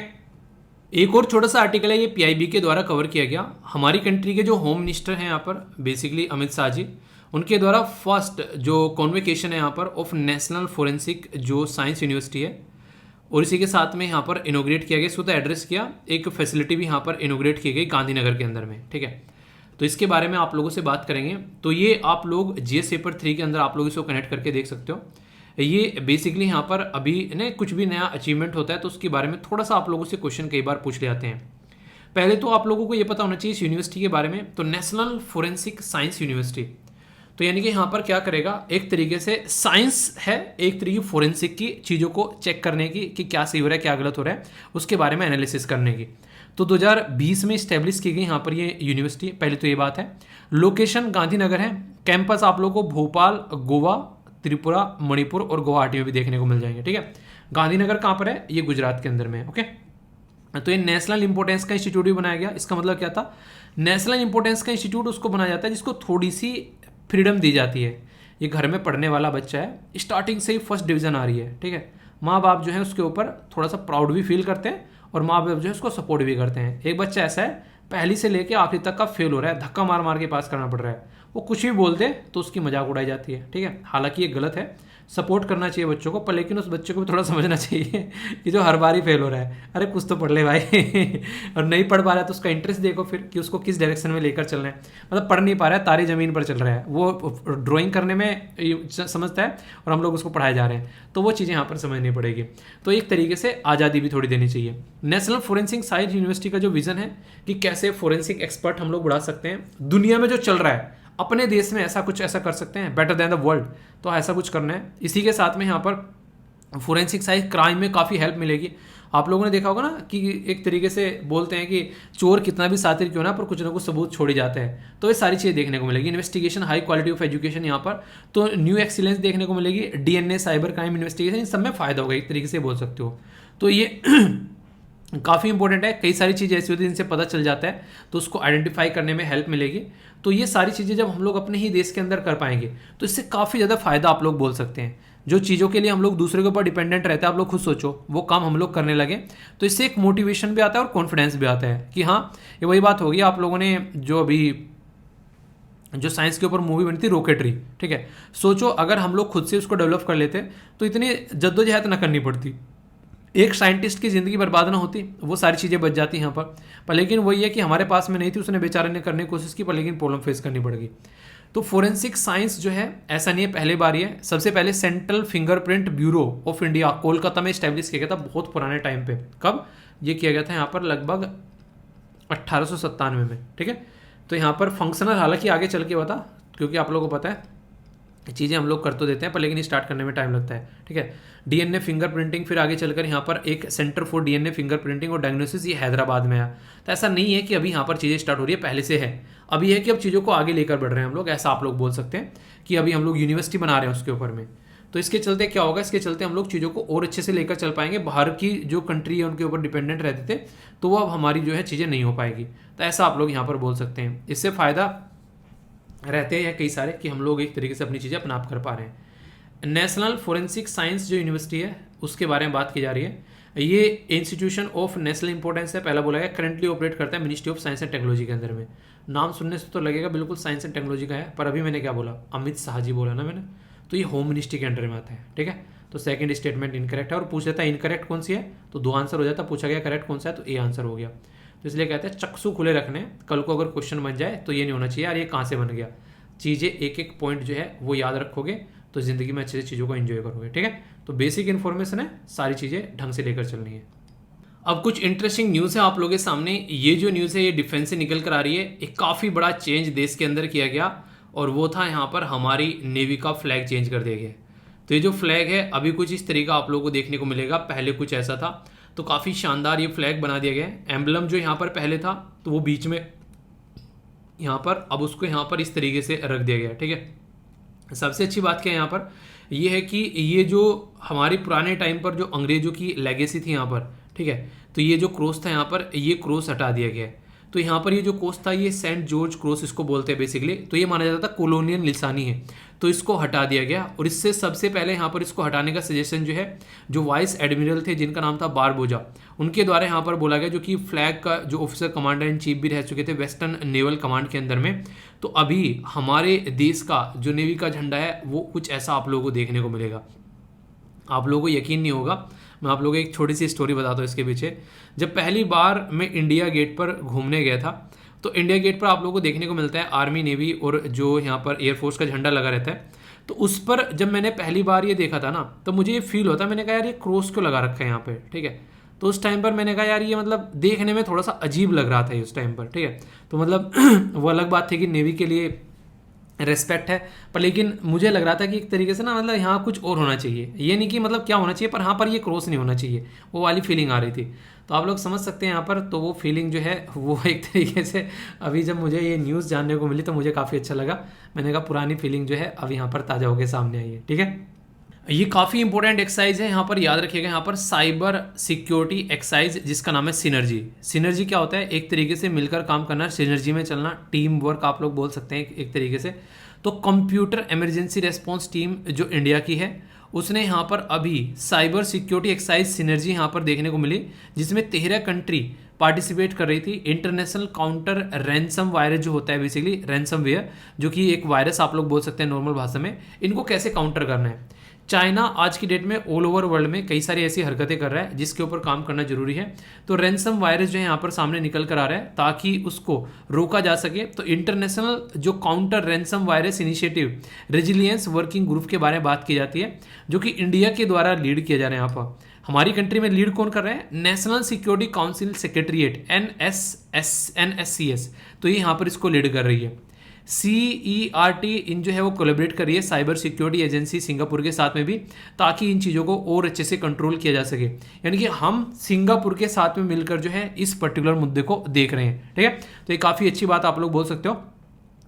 [SPEAKER 1] एक और छोटा सा आर्टिकल है, ये PIB के द्वारा कवर किया गया। हमारी कंट्री के जो होम मिनिस्टर हैं यहाँ पर बेसिकली अमित शाह जी, उनके द्वारा फर्स्ट जो कॉन्वोकेशन है यहाँ पर ऑफ नेशनल फोरेंसिक जो साइंस यूनिवर्सिटी है, और इसी के साथ में यहाँ पर इनोग्रेट किया गया, इसको तो एड्रेस किया, एक फैसिलिटी भी यहाँ पर इनोग्रेट की गई गांधीनगर के अंदर में। ठीक है, तो इसके बारे में आप लोगों से बात करेंगे। तो ये आप लोग GS पेपर 3 के अंदर आप लोग इसको कनेक्ट करके देख सकते हो। ये बेसिकली यहाँ पर अभी ने कुछ भी नया अचीवमेंट होता है तो उसके बारे में थोड़ा सा आप लोगों से क्वेश्चन कई बार पूछ ले जाते हैं। पहले तो आप लोगों को ये पता होना चाहिए इस यूनिवर्सिटी के बारे में, तो नेशनल फोरेंसिक साइंस यूनिवर्सिटी, तो यानी कि यहाँ पर क्या करेगा, एक तरीके से साइंस है, एक तरीके फोरेंसिक की चीज़ों को चेक करने की कि क्या सही हो रहा है क्या गलत हो रहा है, उसके बारे में एनालिसिस करने की। तो 2020 में इस्टेब्लिश की गई यहाँ पर ये यूनिवर्सिटी। पहले तो ये बात है, लोकेशन गांधीनगर है, कैंपस आप लोगों को भोपाल, गोवा, त्रिपुरा, मणिपुर और गुवाहाटी में भी देखने को मिल जाएंगे। ठीक है, गांधीनगर कहाँ पर है, ये गुजरात के अंदर में है। ओके, तो ये नेशनल इंपोर्टेंस का इंस्टीट्यूट भी बनाया गया। इसका मतलब क्या था नेशनल इंपॉर्टेंस का इंस्टीट्यूट उसको बनाया जाता है जिसको थोड़ी सी फ्रीडम दी जाती है। ये घर में पढ़ने वाला बच्चा है, स्टार्टिंग से ही फर्स्ट डिवीज़न आ रही है, ठीक है, माँ बाप जो है उसके ऊपर थोड़ा सा प्राउड भी फील करते हैं और माँ बाप जो है उसको सपोर्ट भी करते हैं। एक बच्चा ऐसा है पहली से लेके आखिरी तक का फेल हो रहा है, धक्का मार मार के पास करना पड़ रहा है, वो कुछ भी बोल दे तो उसकी मजाक उड़ाई जाती है, ठीक है। हालांकि ये गलत है, सपोर्ट करना चाहिए बच्चों को, पर लेकिन उस बच्चे को भी थोड़ा समझना चाहिए कि जो हर बार ही फेल हो रहा है, अरे कुछ तो पढ़ ले भाई और नहीं पढ़ पा रहा है तो उसका इंटरेस्ट देखो फिर कि उसको किस डायरेक्शन में लेकर चलना है। मतलब पढ़ नहीं पा रहा है, तारी ज़मीन पर चल रहा है, वो ड्राइंग करने में समझता है और हम लोग उसको पढ़ाए जा रहे हैं, तो वो चीज़ें यहाँ पर समझनी पड़ेगी। तो एक तरीके से आज़ादी भी थोड़ी देनी चाहिए। नेशनल फोरेंसिक साइंस यूनिवर्सिटी का जो विज़न है कि कैसे फोरेंसिक एक्सपर्ट हम लोग बढ़ा सकते हैं, दुनिया में जो चल रहा है अपने देश में ऐसा कुछ ऐसा कर सकते हैं, बेटर देन द वर्ल्ड, तो ऐसा कुछ करना है। इसी के साथ में यहाँ पर फोरेंसिक साइंस क्राइम में काफ़ी हेल्प मिलेगी। आप लोगों ने देखा होगा ना कि एक तरीके से बोलते हैं कि चोर कितना भी सातिर क्यों ना पर कुछ ना कुछ सबूत छोड़ ही जाते हैं, तो ये सारी चीज़ें देखने को मिलेगी। Investigation, high quality of education यहाँ पर, तो न्यू एक्सीलेंस देखने को मिलेगी। डीएनए, साइबर क्राइम इन्वेस्टिगेशन, इन सब में फ़ायदा होगा, एक तरीके से बोल सकते हो। तो ये काफ़ी इंपॉर्टेंट है। कई सारी चीज़ें ऐसी होती हैं जिनसे पता चल जाता है तो उसको आइडेंटिफाई करने में हेल्प मिलेगी। तो ये सारी चीज़ें जब हम लोग अपने ही देश के अंदर कर पाएंगे तो इससे काफ़ी ज़्यादा फ़ायदा आप लोग बोल सकते हैं। जो चीज़ों के लिए हम लोग दूसरे के ऊपर डिपेंडेंट रहते हैं, आप लोग खुद सोचो, वो काम हम लोग करने लगे तो इससे एक मोटिवेशन भी आता है और कॉन्फिडेंस भी आता है कि हाँ, ये वही बात होगी। आप लोगों ने जो साइंस के ऊपर मूवी बनी थी रॉकेटरी, ठीक है, सोचो अगर हम लोग खुद से उसको डेवलप कर लेते तो इतनी जद्दोजहद ना करनी पड़ती, एक साइंटिस्ट की ज़िंदगी बर्बाद ना होती, वो सारी चीज़ें बच जाती यहाँ पर लेकिन वही है कि हमारे पास में नहीं थी, उसने बेचारे ने करने की कोशिश की पर लेकिन प्रॉब्लम फेस करनी पड़ गई। तो फोरेंसिक साइंस जो है ऐसा नहीं है पहले बार ही है। सबसे पहले central fingerprint bureau of India Kolkata में इस्टेब्लिश किया गया था बहुत पुराने टाइम पे। कब ये किया गया था? यहाँ पर लगभग 1897 में, ठीक है। तो यहाँ पर फंक्शनल हालांकि आगे चल के हुआ था, क्योंकि आप लोगों को पता है चीज़ें हम लोग कर तो देते हैं पर लेकिन स्टार्ट करने में टाइम लगता है, ठीक है। डीएनए फिंगरप्रिंटिंग, फिर आगे चलकर यहाँ पर एक सेंटर फॉर डीएनए फिंगरप्रिंटिंग और डायग्नोसिस, ये हैदराबाद में आया। तो ऐसा नहीं है कि अभी यहाँ पर चीज़ें स्टार्ट हो रही है, पहले से है। अभी है कि अब चीज़ों को आगे लेकर बढ़ रहे हैं हम लोग, ऐसा आप लोग बोल सकते हैं कि अभी हम लोग यूनिवर्सिटी बना रहे हैं उसके ऊपर में। तो इसके चलते क्या होगा, इसके चलते हम लोग चीज़ों को और अच्छे से लेकर चल पाएंगे। बाहर की जो कंट्री है उनके ऊपर डिपेंडेंट रहते थे तो वो अब हमारी जो है चीज़ें नहीं हो पाएगी। तो ऐसा आप लोग यहाँ पर बोल सकते हैं। इससे फ़ायदा रहते हैं कई सारे कि हम लोग एक तरीके से अपनी चीज़ें अपना आप कर पा रहे हैं। नेशनल फोरेंसिक साइंस जो यूनिवर्सिटी है उसके बारे में बात की जा रही है। ये इंस्टीट्यूशन ऑफ नेशनल इंपॉर्टेंस है, पहला बोला गया, करंटली ऑपरेट करता है ministry of science and technology के अंदर में। नाम सुनने से तो लगेगा बिल्कुल साइंस एंड टेक्नोलॉजी का है, पर अभी मैंने क्या बोला, अमित शाह जी बोला ना मैंने, तो ये होम मिनिस्ट्री के अंडर में आता है, ठीक है। तो सेकंड स्टेटमेंट इनकरेक्ट है और पूछ लेता है इनकरेक्ट कौन सी है, तो 2 आंसर हो जाता, पूछा गया करेक्ट कौन सा है तो ए आंसर हो गया। तो इसलिए कहते हैं चक्षु खुले रखने, कल को अगर क्वेश्चन बन जाए तो ये नहीं होना चाहिए यार ये कहाँ से बन गया। चीज़ें एक एक पॉइंट जो है वो याद रखोगे तो ज़िंदगी में अच्छे से चीज़ों को एंजॉय करोगे, ठीक है। तो बेसिक इन्फॉर्मेशन है, सारी चीज़ें ढंग से लेकर चलनी है। अब कुछ इंटरेस्टिंग न्यूज़ है आप लोगों के सामने। ये जो न्यूज़ है ये डिफेंस से निकल कर आ रही है। एक काफ़ी बड़ा चेंज देश के अंदर किया गया और वो था यहाँ पर हमारी नेवी का फ्लैग चेंज कर दिया गया। तो ये जो फ्लैग है अभी कुछ इस तरीका आप लोगों को देखने को मिलेगा, पहले कुछ ऐसा था। तो काफ़ी शानदार ये फ्लैग बना दिया गया है। एम्बलम जो यहाँ पर पहले था तो वो बीच में यहाँ पर, अब उसको यहाँ पर इस तरीके से रख दिया गया, ठीक है। सबसे अच्छी बात क्या है यहाँ पर ये है कि ये जो हमारे पुराने टाइम पर जो अंग्रेजों की लेगेसी थी यहाँ पर, ठीक है, तो ये जो क्रॉस था यहाँ पर, ये क्रॉस हटा दिया गया है। तो यहाँ पर ये जो क्रॉस था ये सेंट जॉर्ज क्रॉस इसको बोलते हैं बेसिकली। तो ये माना जाता था कॉलोनियल निशानी है, तो इसको हटा दिया गया। और इससे सबसे पहले यहाँ पर इसको हटाने का सजेशन जो है जो वाइस एडमिरल थे जिनका नाम था बारबोजा, उनके द्वारा यहाँ पर बोला गया, जो कि फ्लैग का जो ऑफिसर कमांडर इन चीफ भी रह चुके थे वेस्टर्न नेवल कमांड के अंदर में। तो अभी हमारे देश का जो नेवी का झंडा है वो कुछ ऐसा आप लोगों को देखने को मिलेगा। आप लोगों को यकीन नहीं होगा, मैं आप लोगों को एक छोटी सी स्टोरी बताता हूँ इसके पीछे। जब पहली बार मैं इंडिया गेट पर घूमने गया था तो इंडिया गेट पर आप लोगों को देखने को मिलता है आर्मी, नेवी और जो यहाँ पर एयरफोर्स का झंडा लगा रहता है। तो उस पर जब मैंने पहली बार ये देखा था ना तो मुझे ये फील होता, मैंने कहा यार ये क्रॉस क्यों लगा रखा है यहाँ पर, ठीक है। तो उस टाइम पर मैंने कहा यार ये मतलब देखने में थोड़ा सा अजीब लग रहा था उस टाइम पर, ठीक है। तो मतलब वो अलग बात थी कि नेवी के लिए रेस्पेक्ट है, पर लेकिन मुझे लग रहा था कि एक तरीके से ना मतलब यहाँ कुछ और होना चाहिए। ये नहीं कि मतलब क्या होना चाहिए, पर हाँ पर ये क्रॉस नहीं होना चाहिए, वो वाली फीलिंग आ रही थी। तो आप लोग समझ सकते हैं यहाँ पर। तो वो फीलिंग जो है वो एक तरीके से अभी जब मुझे ये न्यूज़ जानने को मिली तो मुझे काफ़ी अच्छा लगा। मैंने कहा पुरानी फीलिंग जो है अब यहाँ पर ताज़ा होकर सामने आई है, ठीक है। ये काफ़ी इंपॉर्टेंट एक्सरसाइज है, यहाँ पर याद रखिएगा। यहाँ पर साइबर सिक्योरिटी एक्सरसाइज जिसका नाम है सिनर्जी। सिनर्जी क्या होता है? एक तरीके से मिलकर काम करना, सिनर्जी में चलना, टीम वर्क आप लोग बोल सकते हैं एक तरीके से। तो कंप्यूटर इमरजेंसी रेस्पॉन्स टीम जो इंडिया की है, उसने यहाँ पर अभी साइबर सिक्योरिटी एक्सरसाइज सिनर्जी यहाँ पर देखने को मिली, जिसमें 13 कंट्री पार्टिसिपेट कर रही थी। इंटरनेशनल काउंटर रैंसम वायरस जो होता है, बेसिकली रैंसमवेयर, जो कि एक वायरस आप लोग बोल सकते हैं नॉर्मल भाषा में, इनको कैसे काउंटर करना है। चाइना आज की डेट में ऑल ओवर वर्ल्ड में कई सारी ऐसी हरकतें कर रहा है जिसके ऊपर काम करना जरूरी है। तो रैंसम वायरस जो है यहाँ पर सामने निकल कर आ रहा है, ताकि उसको रोका जा सके। तो इंटरनेशनल जो counter ransom virus initiative resilience working group के बारे में बात की जाती है, जो कि इंडिया के द्वारा लीड किया जा रहा है। यहाँ पर हमारी कंट्री में लीड कौन कर रहे हैं? National security council secretariat NSCS, तो ये यहाँ पर इसको लीड कर रही है। CERT इन जो है वो कोलैबोरेट कर रही है साइबर सिक्योरिटी एजेंसी सिंगापुर के साथ में भी, ताकि इन चीज़ों को और अच्छे से कंट्रोल किया जा सके। यानी कि हम सिंगापुर के साथ में मिलकर जो है इस पर्टिकुलर मुद्दे को देख रहे हैं, ठीक है। तो ये काफ़ी अच्छी बात आप लोग बोल सकते हो।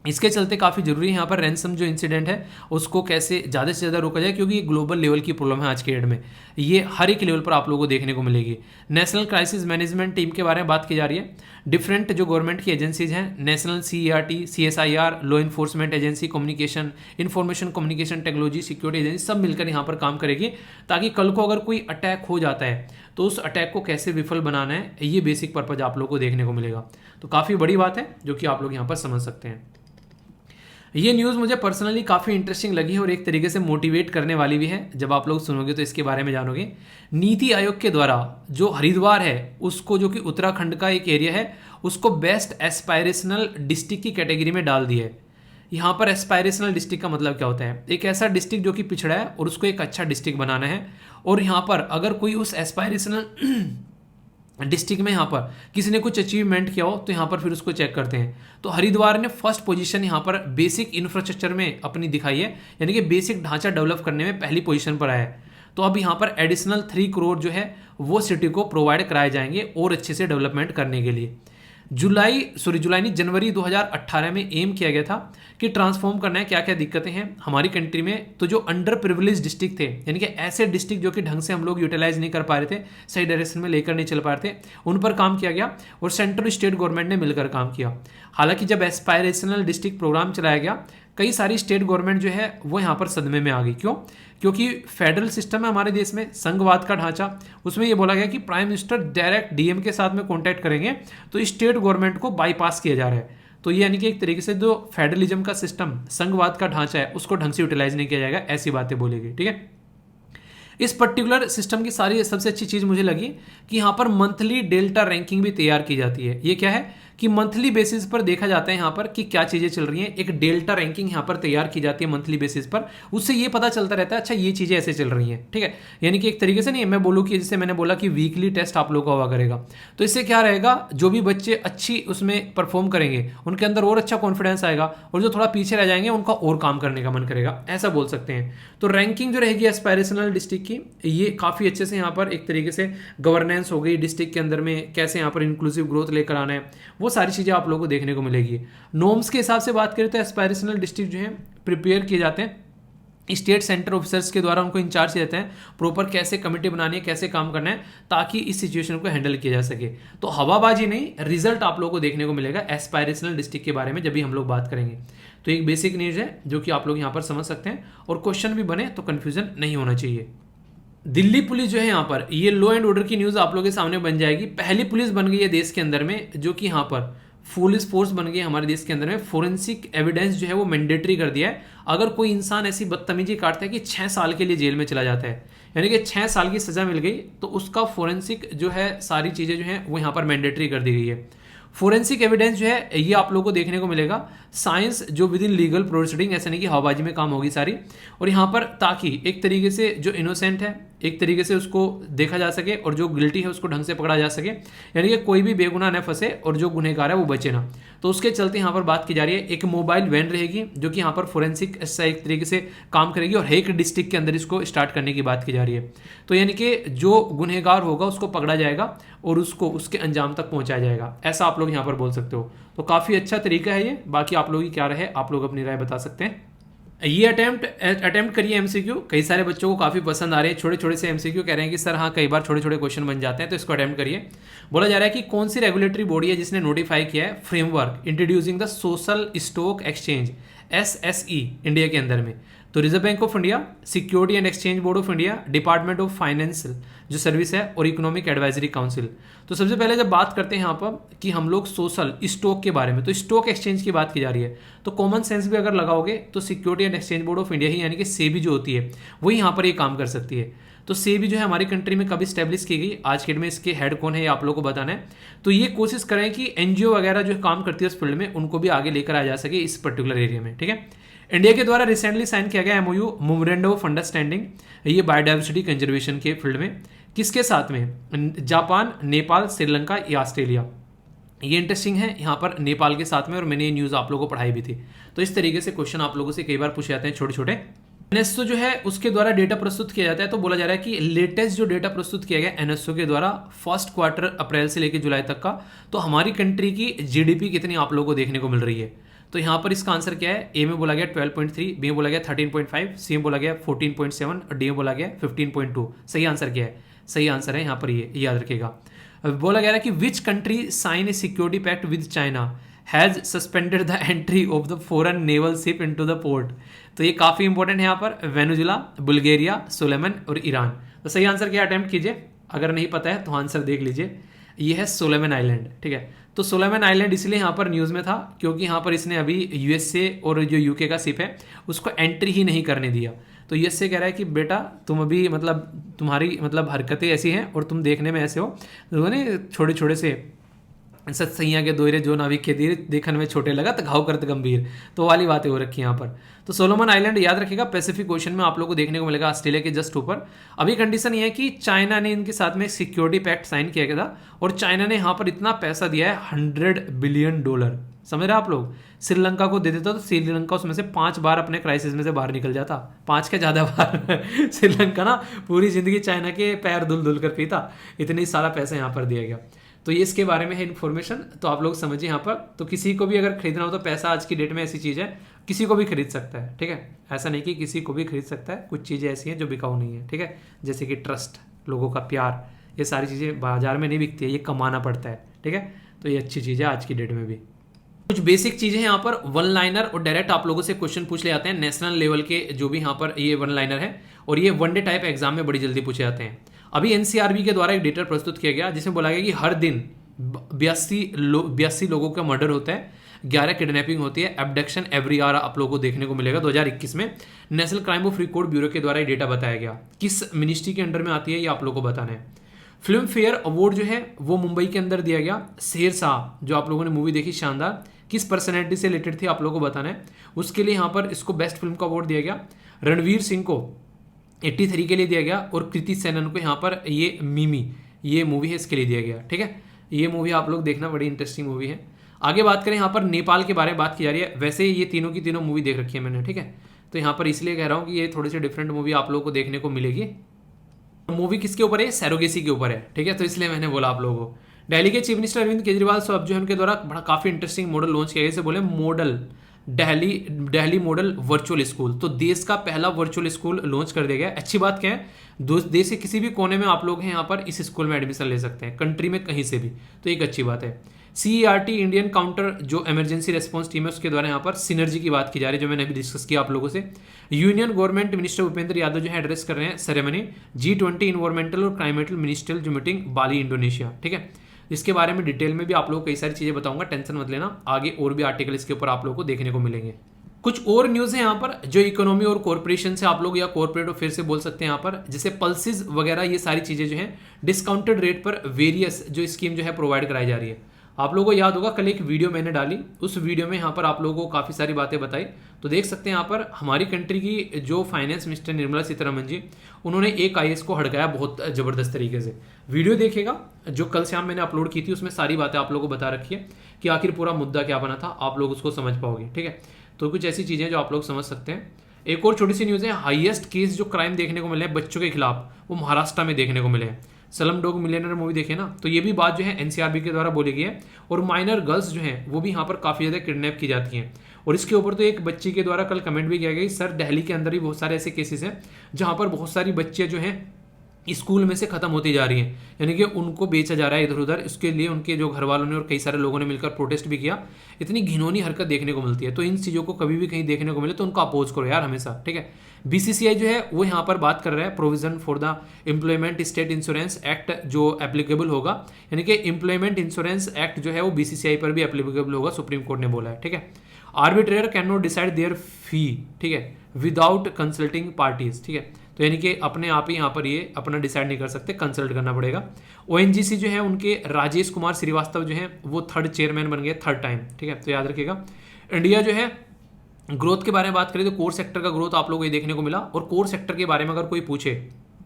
[SPEAKER 1] इसके चलते काफ़ी जरूरी है यहाँ पर रैंसम जो इंसिडेंट है उसको कैसे ज़्यादा से ज़्यादा रोका जाए, क्योंकि ये ग्लोबल लेवल की प्रॉब्लम है आज के डेट में। ये हर एक लेवल पर आप लोगों को देखने को मिलेगी। नेशनल क्राइसिस मैनेजमेंट टीम के बारे में बात की जा रही है। डिफरेंट जो गवर्नमेंट की एजेंसीज हैं, national CERT, CSIR, law enforcement agency, communication information communication technology security agency, सब मिलकर यहाँ पर काम करेगी, ताकि कल को अगर कोई अटैक हो जाता है तो उस अटैक को कैसे विफल बनाना है, ये बेसिक पर्पज आप लोग को देखने को मिलेगा। तो काफ़ी बड़ी बात है जो कि आप लोग यहाँ पर समझ सकते हैं। ये न्यूज़ मुझे पर्सनली काफ़ी इंटरेस्टिंग लगी और एक तरीके से मोटिवेट करने वाली भी है। जब आप लोग सुनोगे तो इसके बारे में जानोगे। नीति आयोग के द्वारा जो हरिद्वार है उसको, जो कि उत्तराखंड का एक एरिया है, उसको बेस्ट एस्पायरेशनल डिस्ट्रिक्ट की कैटेगरी में डाल दिया है। यहाँ पर एस्पायरेशनल डिस्ट्रिक्ट का मतलब क्या होता है? एक ऐसा डिस्ट्रिक्ट जो कि पिछड़ा है और उसको एक अच्छा डिस्ट्रिक्ट बनाना है। और यहाँ पर अगर कोई उस एस्पायरेशनल डिस्ट्रिक्ट में यहाँ पर किसी ने कुछ अचीवमेंट किया हो तो यहाँ पर फिर उसको चेक करते हैं। तो हरिद्वार ने फर्स्ट पोजीशन यहाँ पर बेसिक इंफ्रास्ट्रक्चर में अपनी दिखाई है, यानी कि बेसिक ढांचा डेवलप करने में पहली पोजीशन पर आया है। तो अब यहाँ पर एडिशनल 3 करोड़ जो है वो सिटी को प्रोवाइड कराए जाएंगे और अच्छे से डेवलपमेंट करने के लिए। जनवरी 2018 में एम किया गया था कि ट्रांसफॉर्म करना है क्या क्या दिक्कतें हैं हमारी कंट्री में। तो जो अंडर प्रिविलेज डिस्ट्रिक्ट थे, यानी कि ऐसे डिस्ट्रिक्ट जो कि ढंग से हम लोग यूटिलाइज नहीं कर पा रहे थे, सही डायरेक्शन में लेकर नहीं चल पा रहे थे, उन पर काम किया गया और सेंट्रल स्टेट गवर्नमेंट ने मिलकर काम किया। हालांकि जब एस्पायरेशनल डिस्ट्रिक्ट प्रोग्राम चलाया गया, कई सारी स्टेट गवर्नमेंट जो है वो यहाँ पर सदमे में आ गई। क्यों? क्योंकि फेडरल सिस्टम है हमारे देश में, संघवाद का ढांचा, उसमें ये बोला गया कि प्राइम मिनिस्टर डायरेक्ट डीएम के साथ में कॉन्टैक्ट करेंगे, तो स्टेट गवर्नमेंट को बाईपास किया जा रहा है। तो ये यानी कि एक तरीके से जो फेडरलिज्म का सिस्टम, संघवाद का ढांचा है, उसको ढंग से यूटिलाइज नहीं किया जाएगा, ऐसी बातें बोलेगी, ठीक है। इस पर्टिकुलर सिस्टम की सारी सबसे अच्छी चीज मुझे लगी कि यहाँ पर मंथली डेल्टा रैंकिंग भी तैयार की जाती है। ये क्या है कि मंथली बेसिस पर देखा जाता है यहाँ पर कि क्या चीजें चल रही हैं। एक डेल्टा रैंकिंग यहाँ पर तैयार की जाती है मंथली बेसिस पर, उससे ये पता चलता रहता है अच्छा ये चीजें ऐसे चल रही हैं, ठीक है। यानी कि एक तरीके से नहीं मैं बोलूँ कि जैसे मैंने बोला कि वीकली टेस्ट आप लोग का हुआ करेगा, तो इससे क्या रहेगा, जो भी बच्चे अच्छी उसमें परफॉर्म करेंगे उनके अंदर और अच्छा कॉन्फिडेंस आएगा, और जो थोड़ा पीछे रह जाएंगे उनका और काम करने का मन करेगा, ऐसा बोल सकते हैं। तो रैंकिंग जो रहेगी एस्पायरेशनल डिस्ट्रिक्ट की, ये काफ़ी अच्छे से यहाँ पर एक तरीके से गवर्नेंस हो गई, डिस्ट्रिक्ट के अंदर में कैसे यहाँ पर इंक्लूसिव ग्रोथ लेकर आना है, वो सारी चीज़ें आप लोगों को देखने को मिलेगी। नॉर्म्स के हिसाब से बात करें तो एस्पायरेशनल डिस्ट्रिक्ट जो है प्रिपेयर किए जाते हैं स्टेट सेंटर ऑफिसर्स के द्वारा, उनको इंचार्ज देते हैं प्रॉपर कैसे कमेटी बनानी है, कैसे काम करना है, ताकि इस सिचुएशन को हैंडल किया जा सके। तो हवाबाजी नहीं, रिजल्ट आप लोगों को देखने को मिलेगा एस्पायरेशनल डिस्ट्रिक्ट के बारे में जब भी हम लोग बात करेंगे। तो एक बेसिक न्यूज है जो कि आप लोग यहाँ पर समझ सकते हैं, और क्वेश्चन भी बने तो कंफ्यूजन नहीं होना चाहिए। दिल्ली पुलिस जो है यहाँ पर, ये लॉ एंड ऑर्डर की न्यूज़ आप लोगों के सामने बन जाएगी। पहली पुलिस बन गई है देश के अंदर में जो कि यहाँ पर पुलिस फोर्स बन गई है हमारे देश के अंदर में। फोरेंसिक एविडेंस जो है वो मैंडेटरी कर दिया है। अगर कोई इंसान ऐसी बदतमीजी काटता है कि 6 साल के लिए जेल में चला जाता है, यानी कि 6 साल की सजा मिल गई, तो उसका फोरेंसिक जो है सारी चीज़ें जो है वो यहाँ पर मैंडेटरी कर दी गई है। फोरेंसिक एविडेंस जो है ये आप लोगों को देखने को मिलेगा साइंस जो विद इन लीगल प्रोसीडिंग, ऐसा नहीं कि हवाबाजी में काम होगी सारी। और यहाँ पर ताकि एक तरीके से जो इनोसेंट है एक तरीके से उसको देखा जा सके और जो गिल्टी है उसको ढंग से पकड़ा जा सके, यानी कि कोई भी बेगुनाह न फंसे और जो गुनहगार है वो बचे ना। तो उसके चलते यहाँ पर बात की जा रही है एक मोबाइल वैन रहेगी जो कि यहाँ पर फोरेंसिक एक तरीके से काम करेगी, और एक डिस्ट्रिक्ट के अंदर इसको स्टार्ट करने की बात की जा रही है। तो यानी कि जो गुनहगार होगा उसको पकड़ा जाएगा और उसको उसके अंजाम तक पहुँचाया जाएगा, ऐसा आप लोग यहाँ पर बोल सकते हो। तो काफ़ी अच्छा तरीका है ये। बाकी आप लोग की क्या रहे, आप लोग अपनी राय बता सकते हैं। ये अटेम्प्ट करिए एमसीक्यू, कई सारे बच्चों को काफ़ी पसंद आ रहे हैं, छोटे छोटे से एमसीक्यू कह रहे हैं कि सर हाँ कई बार छोटे छोटे क्वेश्चन बन जाते हैं, तो इसको अटेम्प्ट करिए। बोला जा रहा है कि कौन सी रेगुलेटरी बॉडी है जिसने नोटिफाई किया है framework introducing the social stock exchange SSE India के अंदर में? तो reserve bank of India, security and exchange board of India, department of finance जो सर्विस है, और इकोनॉमिक एडवाइजरी काउंसिल। तो सबसे पहले जब बात करते हैं यहाँ पर कि हम लोग सोशल स्टॉक के बारे में, तो स्टॉक एक्सचेंज की बात की जा रही है, तो कॉमन सेंस भी अगर लगाओगे तो security and exchange board of India ही यानी कि सेबी जो होती है वही यहाँ पर ये काम कर सकती है। तो सेबी जो है हमारी कंट्री में कब इस्टेब्लिश की गई, आज के डेट में इसके हेड कौन है ये आप लोगों को बताना है। तो ये कोशिश करें कि एनजीओ वगैरह जो काम करती है उस फील्ड में उनको भी आगे लेकर आ जा सके इस पर्टिकुलर एरिया में, ठीक है। इंडिया के द्वारा रिसेंटली साइन किया गया एमओयू मेमोरेंडम ऑफ अंडरस्टैंडिंग, ये बायोडाइवर्सिटी कंजर्वेशन के फील्ड में, किसके साथ में? जापान, नेपाल, श्रीलंका या ऑस्ट्रेलिया। ये इंटरेस्टिंग है यहाँ पर नेपाल के साथ में, और मैंने ये न्यूज़ आप लोगों को पढ़ाई भी थी। तो इस तरीके से क्वेश्चन आप लोगों से कई बार पूछे जाते हैं छोटे छोटे। एनएसओ जो है उसके द्वारा डेटा प्रस्तुत किया जाता है, तो बोला जा रहा है कि लेटेस्ट जो डेटा प्रस्तुत किया गया एनएसओ के द्वारा फर्स्ट क्वार्टर अप्रैल से लेकर जुलाई तक का, तो हमारी कंट्री की जीडीपी कितनी आप लोगों को देखने को मिल रही है। तो यहाँ पर इसका आंसर क्या है? ए में बोला गया 12.3, बी में बोला गया 13.5, सी में बोला गया 14.7 और डी में बोला गया 15.2। सही आंसर क्या है? सही आंसर है यहाँ पर ये याद रखिएगा। बोला गया है कि which country sign a security pact with China has suspended the entry of the foreign naval ship into the port. तो ये काफी इंपॉर्टेंट है यहाँ पर, वेनेजुला, बुल्गारिया, सोलेमन और ईरान। तो सही आंसर क्या अटेम्प्ट कीजिए, अगर नहीं पता है तो आंसर देख लीजिए। ये है सोलेमन आइलैंड, ठीक है। तो सोलेमन आइलैंड इसलिए यहाँ पर न्यूज़ में था क्योंकि यहाँ पर इसने अभी यूएसए और जो यूके का शिप है उसको एंट्री ही नहीं करने दिया। तो यूएसए कह रहा है कि बेटा तुम अभी मतलब तुम्हारी मतलब हरकतें ऐसी हैं और तुम देखने में ऐसे हो, तो ने छोटे छोटे से सत्सैया के दोहरे जो नाविक के धीरे देखने में छोटे लगा तो घाव करते गंभीर, तो वाली बातें हो रखी यहाँ पर। तो सोलोमन आइलैंड याद रखिएगा, पैसिफिक ओशन में आप लोगों को देखने को मिलेगा, ऑस्ट्रेलिया के जस्ट ऊपर। अभी कंडीशन ये है कि चाइना ने इनके साथ में सिक्योरिटी पैक्ट साइन किया गया था, और चाइना ने यहाँ पर इतना पैसा दिया है $100 बिलियन। समझ रहे आप लोग? श्रीलंका को दे देता तो श्रीलंका उसमें से 5 बार अपने क्राइसिस में से बाहर निकल जाता, 5 के ज़्यादा बार। श्रीलंका ना पूरी जिंदगी चाइना के पैर धुल धुल कर पीता, इतनी सारा पैसा यहाँ पर दिया गया। तो ये इसके बारे में है इन्फॉर्मेशन, तो आप लोग समझिए यहाँ पर। तो किसी को भी अगर खरीदना हो तो पैसा आज की डेट में ऐसी चीज़ है किसी को भी खरीद सकता है, ठीक है। ऐसा नहीं कि किसी को भी खरीद सकता है, कुछ चीज़ें ऐसी हैं जो बिकाऊ नहीं है, ठीक है। जैसे कि ट्रस्ट, लोगों का प्यार, ये सारी चीज़ें बाजार में नहीं बिकती है, ये कमाना पड़ता है, ठीक है। तो ये अच्छी चीज़ है आज की डेट में भी। कुछ बेसिक चीज़ें हैं यहाँ पर, वन लाइनर और डायरेक्ट आप लोगों से क्वेश्चन पूछ ले जाते हैं नेशनल लेवल के, जो भी यहाँ पर ये वन लाइनर है, और ये वनडे टाइप एग्जाम में बड़ी जल्दी पूछे जाते हैं। अभी एनसीआरबी के द्वारा एक डेटा प्रस्तुत किया गया जिसमें बोला गया कि हर दिन 82 लोगों का मर्डर होता है, 11 किडनैपिंग होती है, एब्डक्शन एवरी आवर आप लोगों को देखने को मिलेगा। 2021 में national crime of record bureau के द्वारा ये डेटा बताया गया। किस मिनिस्ट्री के अंडर में आती है ये आप लोगों को बताना है। फिल्म फेयर अवार्ड जो है वो मुंबई के अंदर दिया गया। शेरशाह जो आप लोगों ने मूवी देखी शानदार, किस पर्सनैलिटी से रिलेटेड थी आप लोगों को बताना है। उसके लिए यहाँ पर इसको बेस्ट फिल्म का अवार्ड दिया गया। रणवीर सिंह को 83 के लिए दिया गया, और कृति सेनन को यहाँ पर ये मिमी ये मूवी है इसके लिए दिया गया, ठीक है। ये मूवी आप लोग देखना, बड़ी इंटरेस्टिंग मूवी है। आगे बात करें यहाँ पर नेपाल के बारे में बात की जा रही है। वैसे ये तीनों की तीनों मूवी देख रखी है मैंने, ठीक है। तो यहाँ पर इसलिए कह रहा हूँ कि ये थोड़ी सी डिफरेंट मूवी आप लोगों को देखने को मिलेगी। मूवी किसके ऊपर है? सैरोगेसी के ऊपर है, ठीक है। तो इसलिए मैंने बोला आप लोगों को। दिल्ली के चीफ मिनिस्टर अरविंद केजरीवाल साहब जो है उनके द्वारा बड़ा काफी इंटरेस्टिंग मॉडल लॉन्च किया गया, इसे बोले model Delhi model virtual school. तो देश का पहला वर्चुअल स्कूल लॉन्च कर दिया गया। अच्छी बात क्या है, देश के किसी भी कोने में आप लोग हैं यहाँ पर इस स्कूल में एडमिशन ले सकते हैं, कंट्री में कहीं से भी, तो एक अच्छी बात है। CERT इंडियन काउंटर जो इमरजेंसी रेस्पॉन्स टीम है उसके द्वारा यहाँ पर सिनर्जी की बात की जा रही है, जो मैंने अभी डिस्कस किया आप लोगों से। Union government minister Bhupendra Yadav जो है एड्रेस कर रहे हैं सेरेमनी G20 इन्वायरमेंटल और क्लाइमेटल मिनिस्ट्रियल जो मीटिंग बाली इंडोनेशिया, ठीक है। इसके बारे में डिटेल में भी आप लोगों को कई सारी चीज़ें बताऊंगा, टेंशन मत लेना। आगे और भी आर्टिकल इसके ऊपर आप लोगों को देखने को मिलेंगे। कुछ और न्यूज़ है यहाँ पर जो इकोनॉमी और कॉर्पोरेशन से आप लोग या कॉर्पोरेट अफेयर से बोल सकते हैं यहाँ पर, जैसे पल्सेस वगैरह, ये सारी चीज़ें जो हैं डिस्काउंटेड रेट पर वेरियस जो स्कीम जो है प्रोवाइड कराई जा रही है। आप लोगों को याद होगा कल एक वीडियो मैंने डाली, उस वीडियो में यहाँ पर आप लोगों को काफ़ी सारी बातें बताई। तो देख सकते हैं यहाँ पर हमारी कंट्री की जो फाइनेंस मिनिस्टर निर्मला सीतारमण जी, उन्होंने एक IAS को हड़काया बहुत ज़बरदस्त तरीके से। वीडियो देखिएगा जो कल शाम मैंने अपलोड की थी, उसमें सारी बातें आप लोगों को बता रखी है कि आखिर पूरा मुद्दा क्या बना था, आप लोग उसको समझ पाओगे, ठीक है। तो कुछ ऐसी चीज़ें जो आप लोग समझ सकते हैं। एक और छोटी सी न्यूज़ है, हाईएस्ट केस जो क्राइम देखने को मिले हैं बच्चों के खिलाफ, वो महाराष्ट्र में देखने को मिले हैं। सलम डॉग मिलियनर मूवी देखे ना, तो ये भी बात जो है NCRB के द्वारा बोली गई है। और माइनर गर्ल्स जो हैं वो भी यहाँ पर काफ़ी ज़्यादा किडनैप की जाती हैं, और इसके ऊपर तो एक बच्ची के द्वारा कल कमेंट भी किया गया सर दिल्ली के अंदर ही बहुत सारे ऐसे केसेस हैं जहां पर बहुत सारी बच्चियां जो हैं स्कूल में से खत्म होती जा रही हैं, यानी कि उनको बेचा जा रहा है इधर उधर। इसके लिए उनके जो घर वालों ने और कई सारे लोगों ने मिलकर प्रोटेस्ट भी किया। इतनी घिनौनी हरकत देखने को मिलती है, तो इन चीज़ों को कभी भी कहीं देखने को मिले तो उनको अपोज करो यार हमेशा, ठीक है। बीसीसीआई जो है वो यहाँ पर बात कर रहा है provision for the employment state insurance act जो एप्लीकेबल होगा, यानी कि एम्प्लॉयमेंट इंश्योरेंस एक्ट जो है वो बीसीसीआई पर भी एप्लीकेबल होगा, सुप्रीम कोर्ट ने बोला है, ठीक है। Arbitrator can not decide their fee, ठीक है, विदाउट कंसल्टिंग पार्टीज, ठीक है। तो यानी कि अपने आप ही यहाँ पर ये अपना डिसाइड नहीं कर सकते, कंसल्ट करना पड़ेगा। ओएनजीसी जो है उनके राजेश कुमार श्रीवास्तव जो है वो 3rd चेयरमैन बन गए, 3rd टाइम, ठीक है, तो याद रखिएगा। इंडिया जो है ग्रोथ के बारे में बात करें तो कोर सेक्टर का ग्रोथ आप लोगों को ये देखने को मिला। और कोर सेक्टर के बारे में अगर कोई पूछे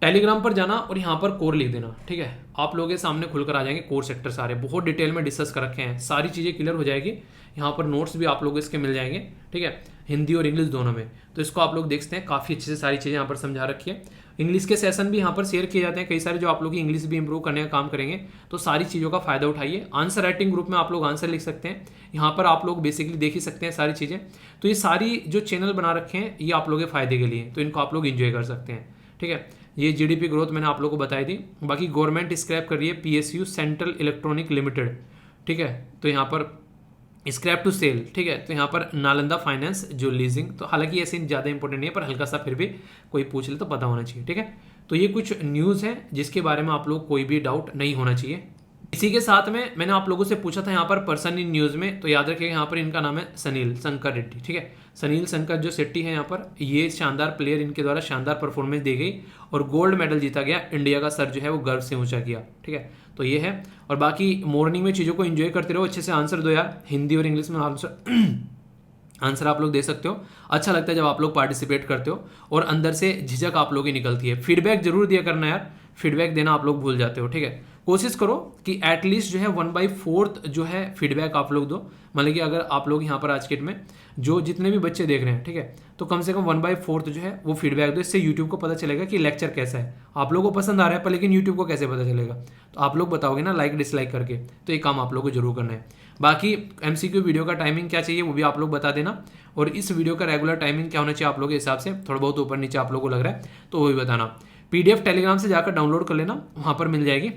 [SPEAKER 1] टेलीग्राम पर जाना और यहाँ पर कोर लिख देना, ठीक है, आप लोगों के सामने खुलकर आ जाएंगे कोर सेक्टर, सारे बहुत डिटेल में डिस्कस कर रखे हैं, सारी चीज़ें क्लियर हो जाएगी। यहाँ पर नोट्स भी आप लोग इसके मिल जाएंगे, ठीक है, हिंदी और इंग्लिश दोनों में, तो इसको आप लोग देख सकते हैं, काफ़ी अच्छे से सारी चीज़ें यहाँ पर समझा रखी है। इंग्लिश के सेशन भी यहाँ पर शेयर किए जाते हैं कई सारे, जो आप लोग की इंग्लिश भी इंप्रूव करने का काम करेंगे, तो सारी चीज़ों का फायदा उठाइए। आंसर राइटिंग ग्रुप में आप लोग आंसर लिख सकते हैं, यहाँ पर आप लोग बेसिकली देख ही सकते हैं सारी चीज़ें। तो ये सारी जो चैनल बना रखे हैं ये आप लोगों के फायदे के लिए, तो इनको आप लोग इंजॉय कर सकते हैं, ठीक है। ये जीडीपी ग्रोथ मैंने आप लोगों को बताई थी। बाकी गवर्नमेंट स्क्रैप कर रही है पीएसयू सेंट्रल इलेक्ट्रॉनिक लिमिटेड, ठीक है, तो यहाँ पर स्क्रैप टू सेल, ठीक है, तो यहाँ पर नालंदा फाइनेंस जो लीजिंग, तो हालांकि ऐसे ज़्यादा इंपॉर्टेंट नहीं है पर हल्का सा फिर भी कोई पूछ ले तो पता होना चाहिए, ठीक है। तो ये कुछ न्यूज़ है जिसके बारे में आप लोग कोई भी डाउट नहीं होना चाहिए। इसी के साथ में मैंने आप लोगों से पूछा था यहाँ पर पर्सन इन न्यूज़ में, तो याद रखिएगा यहाँ पर इनका नाम है सनील शंकर रेड्डी, ठीक है। सनील शंकर जो शेट्टी है यहाँ पर, ये शानदार प्लेयर, इनके द्वारा शानदार परफॉर्मेंस दी गई और गोल्ड मेडल जीता गया, इंडिया का सर जो है वो गर्व से ऊंचा किया, ठीक है। तो ये है। और बाकी मॉर्निंग में चीज़ों को एंजॉय करते रहो, अच्छे से आंसर दो यार, हिंदी और इंग्लिश में आंसर आप लोग दे सकते हो। अच्छा लगता है जब आप लोग पार्टिसिपेट करते हो और अंदर से झिझक आप लोगों की निकलती है। फीडबैक जरूर दिया करना यार, फीडबैक देना आप लोग भूल जाते हो, ठीक है। कोशिश करो कि एटलीस्ट जो है 1/4 जो है फीडबैक आप लोग दो। मतलब कि अगर आप लोग यहाँ पर आज के डेट में जो जितने भी बच्चे देख रहे हैं, ठीक है, तो कम से कम 1/4 जो है वो फीडबैक दो। इससे यूट्यूब को पता चलेगा कि लेक्चर कैसा है, आप लोगों को पसंद आ रहा है, पर लेकिन यूट्यूब को कैसे पता चलेगा, तो आप लोग बताओगे ना लाइक डिसलाइक करके। तो ये काम आप लोग को जरूर करना है। बाकी MCQ वीडियो का टाइमिंग क्या चाहिए वो भी आप लोग बता देना, और इस वीडियो का रेगुलर टाइमिंग क्या होना चाहिए आप लोगों के हिसाब से, थोड़ा बहुत ऊपर नीचे आप लोगों को लग रहा है तो वो भी बताना। PDF टेलीग्राम से जाकर डाउनलोड कर लेना, वहाँ पर मिल जाएगी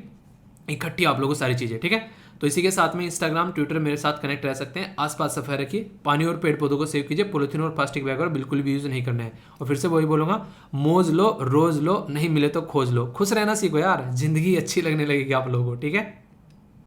[SPEAKER 1] इकट्ठी आप लोगों को सारी चीज़ें, ठीक है। तो इसी के साथ में इंस्टाग्राम ट्विटर मेरे साथ कनेक्ट रह सकते हैं। आसपास सफाई रखिए, पानी और पेड़ पौधों को सेव कीजिए, पॉलिथीन और प्लास्टिक बैग और बिल्कुल भी यूज़ नहीं करना है। और फिर से वही बोलूँगा, मौज लो रोज लो, नहीं मिले तो खोज लो। खुश रहना सीखो यार, जिंदगी अच्छी लगने लगेगी आप लोगों को, ठीक है।